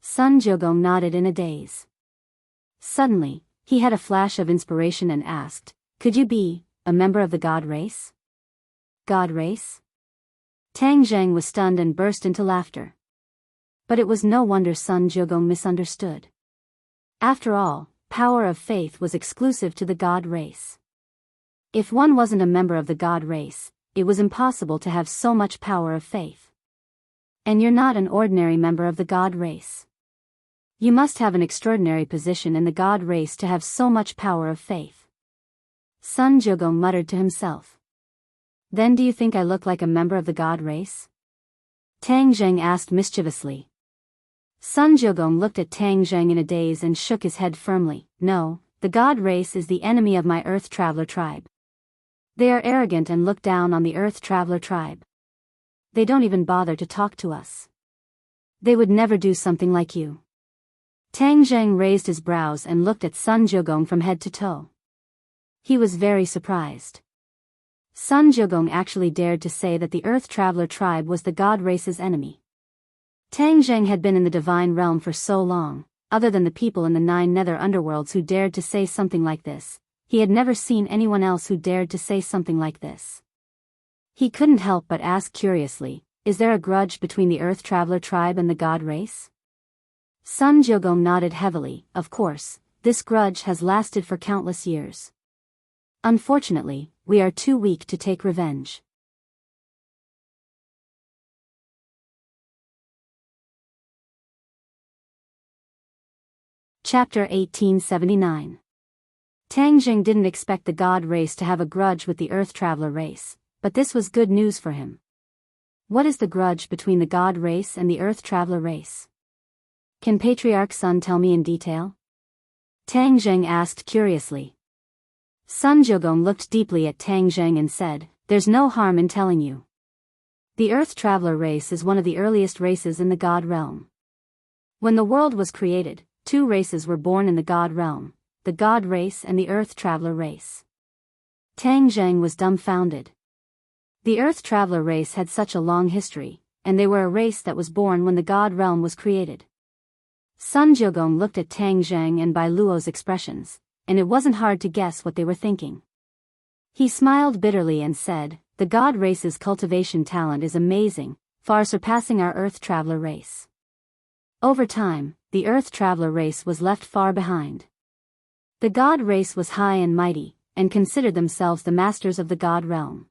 Sun Jiugong nodded in a daze. Suddenly, he had a flash of inspiration and asked, "Could you be a member of the god race?" God race? Tang Zheng was stunned and burst into laughter. But it was no wonder Sun Jiugong misunderstood. After all, power of faith was exclusive to the god race. If one wasn't a member of the god race, it was impossible to have so much power of faith. And you're not an ordinary member of the god race. You must have an extraordinary position in the god race to have so much power of faith. Sun Jiugong muttered to himself. Then do you think I look like a member of the god race? Tang Zheng asked mischievously. Sun Jiugong looked at Tang Zheng in a daze and shook his head firmly. No, the god race is the enemy of my Earth Traveler tribe. They are arrogant and look down on the Earth Traveler tribe. They don't even bother to talk to us. They would never do something like you. Tang Zheng raised his brows and looked at Sun Jiugong from head to toe. He was very surprised. Sun Jiugong actually dared to say that the Earth Traveler tribe was the god race's enemy. Tang Zheng had been in the divine realm for so long, other than the people in the 9 nether underworlds who dared to say something like this, he had never seen anyone else who dared to say something like this. He couldn't help but ask curiously, is there a grudge between the Earth Traveler tribe and the god race? Sun Jiugong nodded heavily. Of course, this grudge has lasted for countless years. Unfortunately, we are too weak to take revenge. Chapter 1879. Tang Zheng didn't expect the god race to have a grudge with the Earth Traveler race, but this was good news for him. What is the grudge between the god race and the Earth Traveler race? Can Patriarch Sun tell me in detail? Tang Zheng asked curiously. Sun Jiugong looked deeply at Tang Zheng and said, there's no harm in telling you. The Earth Traveler race is one of the earliest races in the god realm. When the world was created, 2 races were born in the god realm, the god race and the Earth Traveler race. Tang Zheng was dumbfounded. The Earth Traveler race had such a long history, and they were a race that was born when the god realm was created. Sun Jiugong looked at Tang Zheng and Bai Luo's expressions, and it wasn't hard to guess what they were thinking. He smiled bitterly and said, the god race's cultivation talent is amazing, far surpassing our Earth Traveler race. Over time, the Earth Traveler race was left far behind. The God race was high and mighty, and considered themselves the masters of the God realm.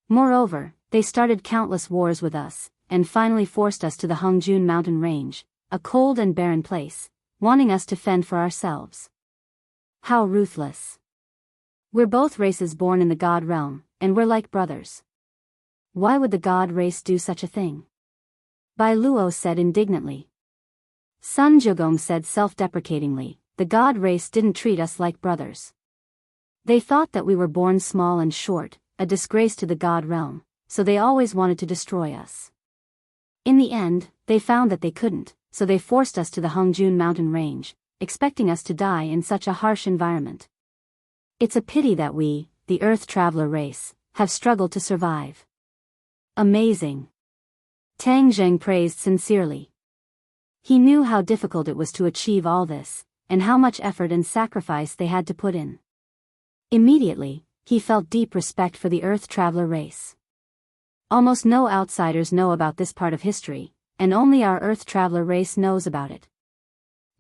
Moreover, they started countless wars with us, and finally forced us to the Hongjun mountain range, a cold and barren place, wanting us to fend for ourselves. How ruthless. We're both races born in the God realm, and we're like brothers. Why would the God race do such a thing? Bai Luo said indignantly. Sun Jiugong said self-deprecatingly, the God race didn't treat us like brothers. They thought that we were born small and short, a disgrace to the God realm, so they always wanted to destroy us. In the end, they found that they couldn't, so they forced us to the Hongjun mountain range, expecting us to die in such a harsh environment. It's a pity that we, the Earth Traveler race, have struggled to survive. Amazing. Tang Zheng praised sincerely. He knew how difficult it was to achieve all this, and how much effort and sacrifice they had to put in. Immediately, he felt deep respect for the Earth Traveler race. Almost no outsiders know about this part of history, and only our Earth Traveler race knows about it.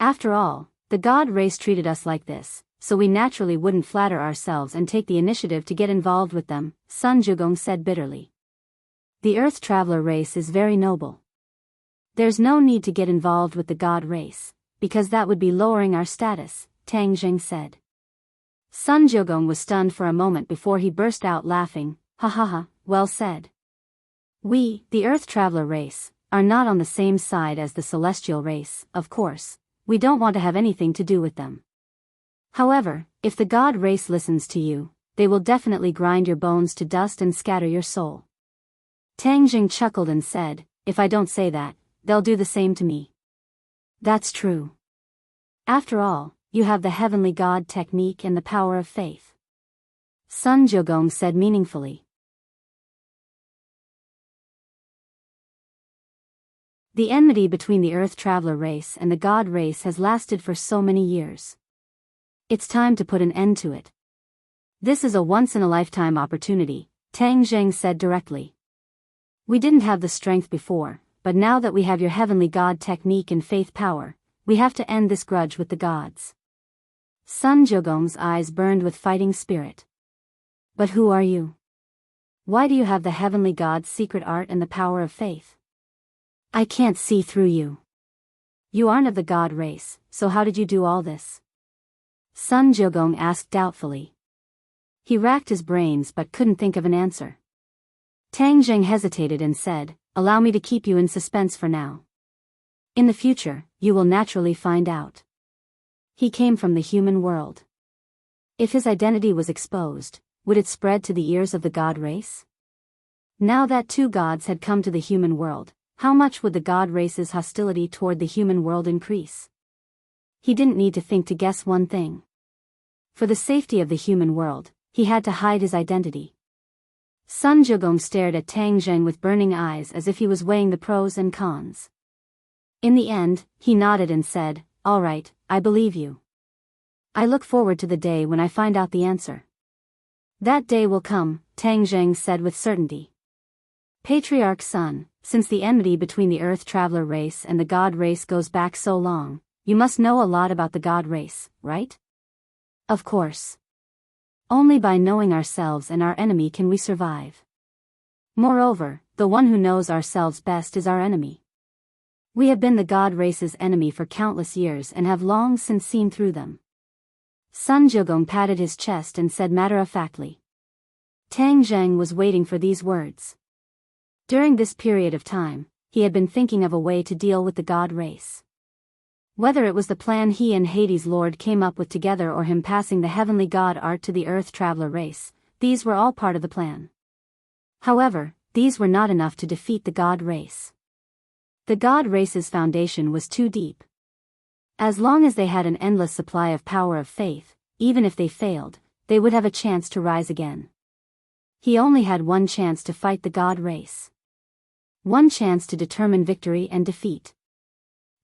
After all, the God race treated us like this, so we naturally wouldn't flatter ourselves and take the initiative to get involved with them, Sun Jiugong said bitterly. The Earth Traveler race is very noble. There's no need to get involved with the God race, because that would be lowering our status, Tang Zheng said. Sun Jiugong was stunned for a moment before he burst out laughing, ha ha ha, well said. We, the Earth Traveler race, are not on the same side as the Celestial race, of course. We don't want to have anything to do with them. However, if the God race listens to you, they will definitely grind your bones to dust and scatter your soul. Tang Jing chuckled and said, if I don't say that, they'll do the same to me. That's true. After all, you have the heavenly God technique and the power of faith. Sun Jiugong said meaningfully. The enmity between the Earth Traveler race and the God race has lasted for so many years. It's time to put an end to it. This is a once-in-a-lifetime opportunity, Tang Zheng said directly. We didn't have the strength before, but now that we have your heavenly God technique and faith power, we have to end this grudge with the gods. Sun Jiugong's eyes burned with fighting spirit. But who are you? Why do you have the heavenly God's secret art and the power of faith? I can't see through you. You aren't of the God race, so how did you do all this? Sun Jiugong asked doubtfully. He racked his brains but couldn't think of an answer. Tang Zheng hesitated and said, allow me to keep you in suspense for now. In the future, you will naturally find out. He came from the human world. If his identity was exposed, would it spread to the ears of the God race? Now that two gods had come to the human world, how much would the God race's hostility toward the human world increase? He didn't need to think to guess one thing. For the safety of the human world, he had to hide his identity. Sun Jiugong stared at Tang Zheng with burning eyes as if he was weighing the pros and cons. In the end, he nodded and said, all right, I believe you. I look forward to the day when I find out the answer. That day will come, Tang Zheng said with certainty. Patriarch Sun, since the enmity between the Earth Traveler race and the God race goes back so long, you must know a lot about the God race, right? Of course. Only by knowing ourselves and our enemy can we survive. Moreover, the one who knows ourselves best is our enemy. We have been the God race's enemy for countless years and have long since seen through them. Sun Jiugong patted his chest and said matter-of-factly. Tang Zheng was waiting for these words. During this period of time, he had been thinking of a way to deal with the God race. Whether it was the plan he and Hades' Lord came up with together or him passing the heavenly God art to the Earth Traveler race, these were all part of the plan. However, these were not enough to defeat the God race. The God race's foundation was too deep. As long as they had an endless supply of power of faith, even if they failed, they would have a chance to rise again. He only had one chance to fight the God race. One chance to determine victory and defeat.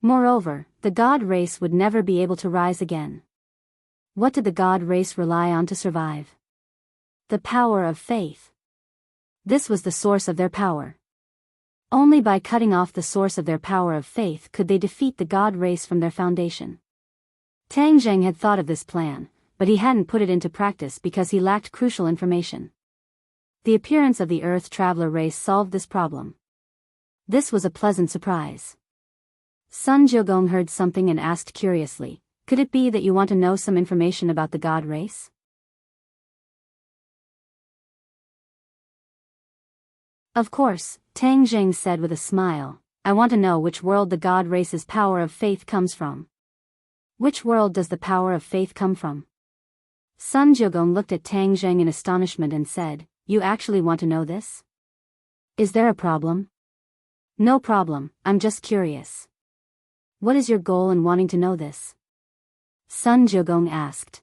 Moreover, the God race would never be able to rise again. What did the God race rely on to survive? The power of faith. This was the source of their power. Only by cutting off the source of their power of faith could they defeat the god race from their foundation. Tang Zheng had thought of this plan, but he hadn't put it into practice because he lacked crucial information. The appearance of the Earth Traveler race solved this problem. This was a pleasant surprise. Sun Jiugong heard something and asked curiously, "Could it be that you want to know some information about the god race?" "Of course," Tang Zheng said with a smile. "I want to know which world the god race's power of faith comes from." "Which world does the power of faith come from?" Sun Jiugong looked at Tang Zheng in astonishment and said, "You actually want to know this? Is there a problem?" "No problem, I'm just curious." "What is your goal in wanting to know this?" Sun Jiugong asked.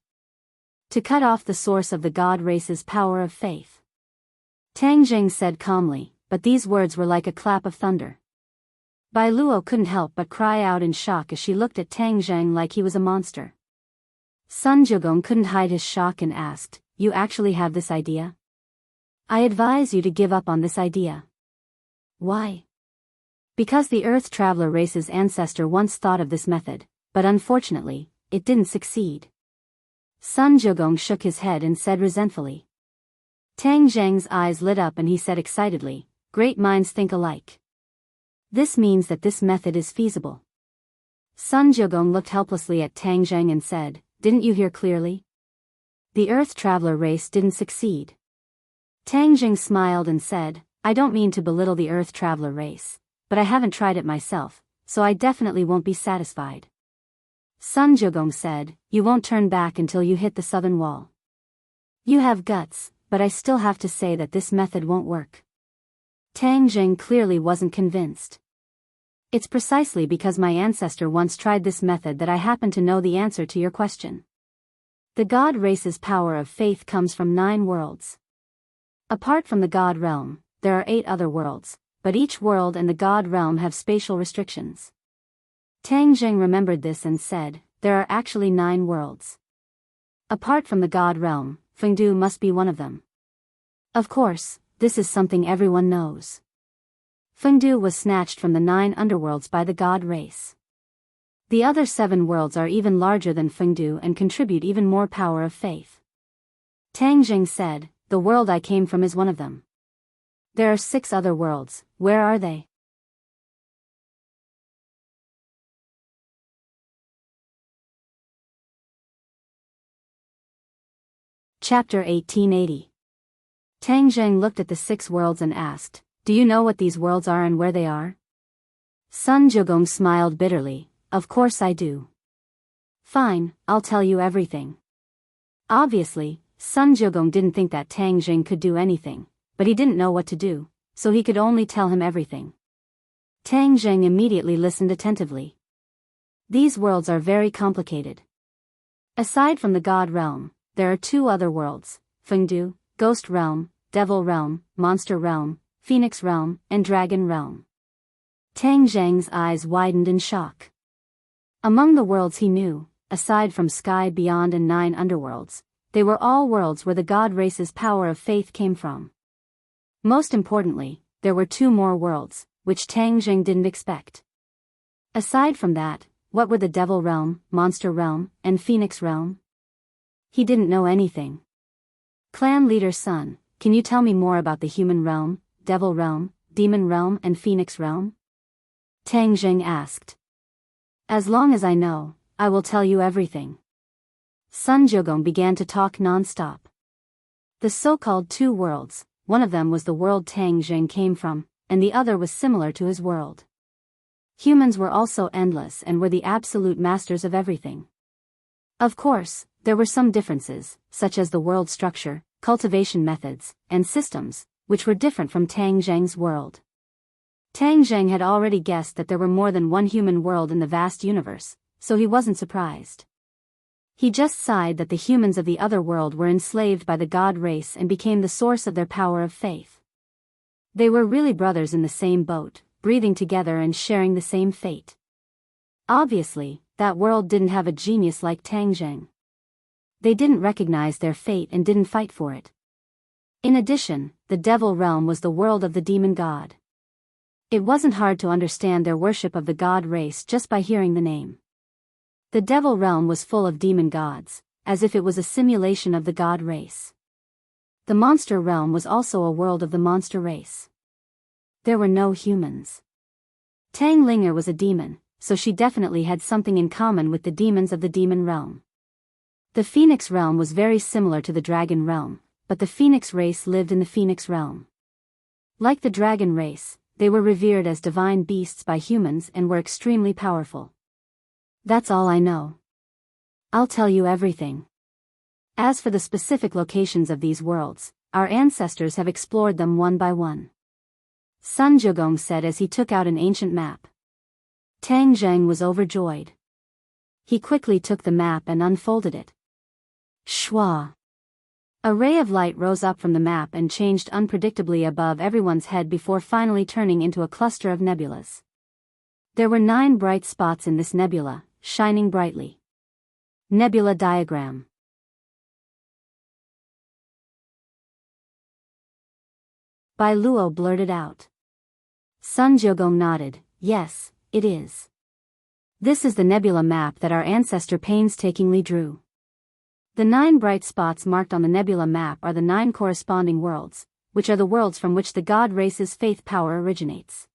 "To cut off the source of the god race's power of faith." Tang Zheng said calmly, but these words were like a clap of thunder. Bai Luo couldn't help but cry out in shock as she looked at Tang Zheng like he was a monster. Sun Jiugong couldn't hide his shock and asked, "You actually have this idea? I advise you to give up on this idea." "Why?" "Because the Earth Traveler race's ancestor once thought of this method, but unfortunately, it didn't succeed." Sun Jiugong shook his head and said resentfully. Tang Zheng's eyes lit up and he said excitedly, "Great minds think alike. This means that this method is feasible." Sun Jiugong looked helplessly at Tang Zheng and said, "Didn't you hear clearly? The Earth Traveler race didn't succeed." Tang Zheng smiled and said, "I don't mean to belittle the Earth Traveler race, but I haven't tried it myself, so I definitely won't be satisfied." Sun Jiugong said, "You won't turn back until you hit the southern wall. You have guts, but I still have to say that this method won't work." Tang Zheng clearly wasn't convinced. "It's precisely because my ancestor once tried this method that I happen to know the answer to your question. The god race's power of faith comes from 9 worlds. Apart from the god realm, there are 8 other worlds, but each world and the god realm have spatial restrictions." Tang Zheng remembered this and said, "There are actually 9 worlds. Apart from the god realm, Fengdu must be one of them." Of course, this is something everyone knows. Fengdu was snatched from the 9 underworlds by the god race. The other 7 worlds are even larger than Fengdu and contribute even more power of faith. Tang Zheng said, "The world I came from is one of them. There are 6 other worlds, where are they?" Chapter 1880. Tang Zheng looked at the 6 worlds and asked, "Do you know what these worlds are and where they are?" Sun Jiugong smiled bitterly, "Of course I do." "Fine, I'll tell you everything." Obviously, Sun Jiugong didn't think that Tang Zheng could do anything, but he didn't know what to do, so he could only tell him everything. Tang Zheng immediately listened attentively. "These worlds are very complicated. Aside from the god realm, there are 2 other worlds, Fengdu, Ghost Realm, Devil Realm, Monster Realm, Phoenix Realm, and Dragon Realm." Tang Zheng's eyes widened in shock. Among the worlds he knew, aside from Sky Beyond and 9 underworlds, they were all worlds where the god race's power of faith came from. Most importantly, there were 2 more worlds, which Tang Zheng didn't expect. Aside from that, what were the Devil Realm, Monster Realm, and Phoenix Realm? He didn't know anything. "Clan Leader's son, can you tell me more about the Human Realm, Devil Realm, Demon Realm and Phoenix Realm?" Tang Zheng asked. "As long as I know, I will tell you everything." Sun Jiugong began to talk non-stop. The so-called 2 worlds, one of them was the world Tang Zheng came from, and the other was similar to his world. Humans were also endless and were the absolute masters of everything. Of course, there were some differences, such as the world structure, cultivation methods, and systems, which were different from Tang Zheng's world. Tang Zheng had already guessed that there were more than one human world in the vast universe, so he wasn't surprised. He just sighed that the humans of the other world were enslaved by the god race and became the source of their power of faith. They were really brothers in the same boat, breathing together and sharing the same fate. Obviously, that world didn't have a genius like Tang Zheng. They didn't recognize their fate and didn't fight for it. In addition, the Devil Realm was the world of the demon god. It wasn't hard to understand their worship of the god race just by hearing the name. The devil realm was full of demon gods, as if it was a simulation of the god race. The monster realm was also a world of the monster race. There were no humans. Tang Linger was a demon, so she definitely had something in common with the demons of the demon realm. The Phoenix realm was very similar to the dragon realm, but the Phoenix race lived in the Phoenix realm. Like the dragon race, they were revered as divine beasts by humans and were extremely powerful. That's all I know. I'll tell you everything. As for the specific locations of these worlds, our ancestors have explored them one by one. Sun Jiugong said as he took out an ancient map. Tang Zheng was overjoyed. He quickly took the map and unfolded it. Shwa! A ray of light rose up from the map and changed unpredictably above everyone's head before finally turning into a cluster of nebulas. There were 9 bright spots in this nebula, shining brightly. Nebula diagram. Bai Luo blurted out. Sun Jiugong nodded. Yes, it is. This is the nebula map that our ancestor painstakingly drew. The 9 bright spots marked on the nebula map are the 9 corresponding worlds, which are the worlds from which the god race's faith power originates.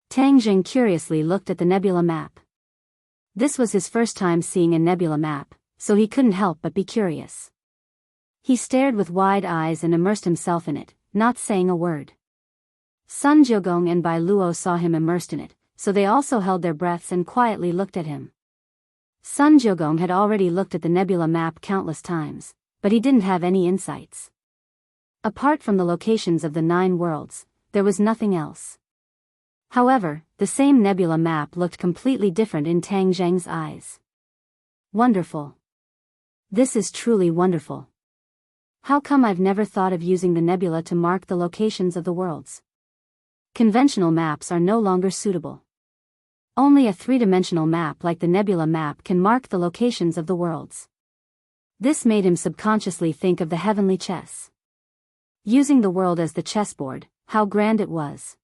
Tang Jing curiously looked at the nebula map. This was his first time seeing a nebula map, so he couldn't help but be curious. He stared with wide eyes and immersed himself in it, not saying a word. Sun Jiugong and Bai Luo saw him immersed in it, so they also held their breaths and quietly looked at him. Sun Jiugong had already looked at the nebula map countless times, but he didn't have any insights. Apart from the locations of the 9 worlds, there was nothing else. However, the same nebula map looked completely different in Tang Zheng's eyes. Wonderful. This is truly wonderful. How come I've never thought of using the nebula to mark the locations of the worlds? Conventional maps are no longer suitable. Only a 3-dimensional map like the nebula map can mark the locations of the worlds. This made him subconsciously think of the heavenly chess. Using the world as the chessboard, how grand it was.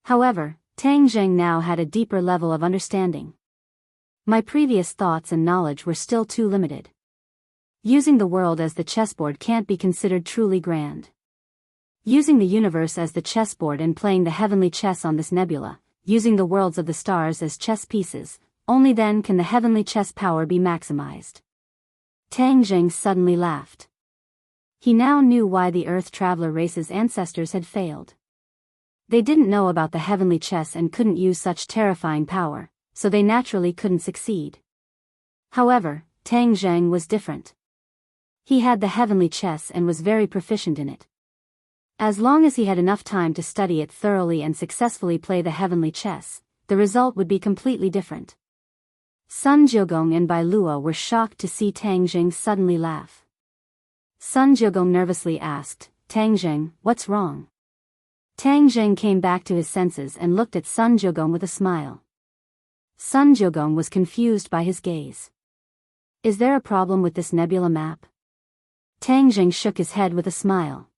However, Tang Zheng now had a deeper level of understanding. My previous thoughts and knowledge were still too limited. Using the world as the chessboard can't be considered truly grand. Using the universe as the chessboard and playing the heavenly chess on this nebula, using the worlds of the stars as chess pieces, only then can the heavenly chess power be maximized. Tang Zheng suddenly laughed. He now knew why the Earth Traveler race's ancestors had failed. They didn't know about the heavenly chess and couldn't use such terrifying power, so they naturally couldn't succeed. However, Tang Zheng was different. He had the heavenly chess and was very proficient in it. As long as he had enough time to study it thoroughly and successfully play the heavenly chess, the result would be completely different. Sun Jiugong and Bai Luo were shocked to see Tang Zheng suddenly laugh. Sun Jiugong nervously asked, Tang Zheng, what's wrong? Tang Zheng came back to his senses and looked at Sun Jiugong with a smile. Sun Jiugong was confused by his gaze. Is there a problem with this nebula map? Tang Zheng shook his head with a smile.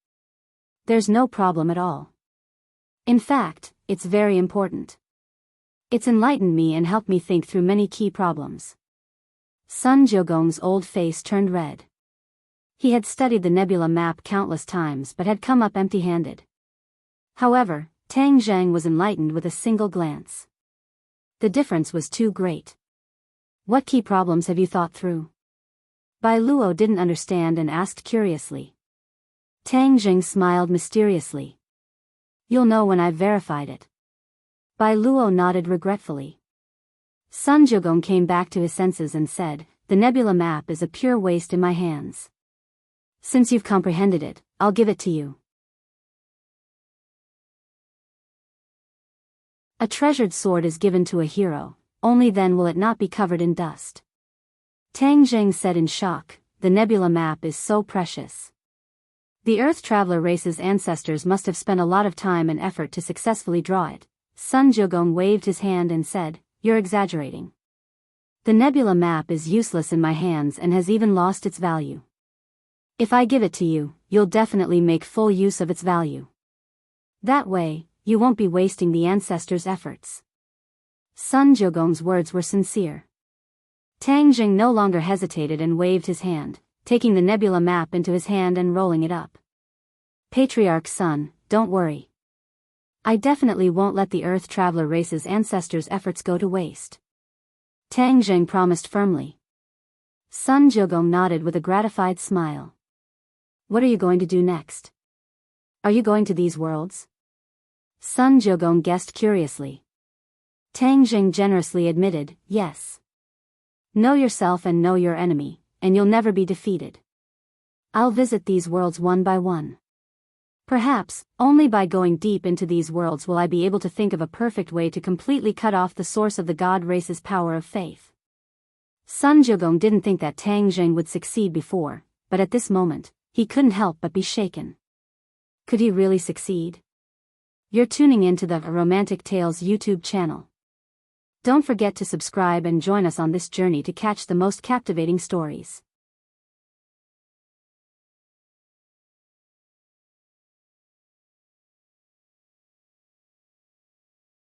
There's no problem at all. In fact, it's very important. It's enlightened me and helped me think through many key problems. Sun Jiugong's old face turned red. He had studied the nebula map countless times but had come up empty-handed. However, Tang Zheng was enlightened with a single glance. The difference was too great. What key problems have you thought through? Bai Luo didn't understand and asked curiously. Tang Zheng smiled mysteriously. You'll know when I've verified it. Bai Luo nodded regretfully. Sun Jiugong came back to his senses and said, the nebula map is a pure waste in my hands. Since you've comprehended it, I'll give it to you. A treasured sword is given to a hero, only then will it not be covered in dust. Tang Zheng said in shock, the nebula map is so precious. The Earth Traveler race's ancestors must have spent a lot of time and effort to successfully draw it. Sun Jiugong waved his hand and said, you're exaggerating. The nebula map is useless in my hands and has even lost its value. If I give it to you, you'll definitely make full use of its value. That way, you won't be wasting the ancestors' efforts. Sun Jiugong's words were sincere. Tang Jing no longer hesitated and waved his hand, taking the nebula map into his hand and rolling it up. Patriarch's son, don't worry. I definitely won't let the Earth Traveler race's ancestors' efforts go to waste. Tang Jing promised firmly. Sun Jiugong nodded with a gratified smile. What are you going to do next? Are you going to these worlds? Sun Jiugong guessed curiously. Tang Jing generously admitted, yes. Know yourself and know your enemy, and you'll never be defeated. I'll visit these worlds one by one. Perhaps, only by going deep into these worlds will I be able to think of a perfect way to completely cut off the source of the God race's power of faith. Sun Jiugong didn't think that Tang Jing would succeed before, but at this moment, he couldn't help but be shaken. Could he really succeed? You're tuning into the Romantic Tales YouTube channel. Don't forget to subscribe and join us on this journey to catch the most captivating stories.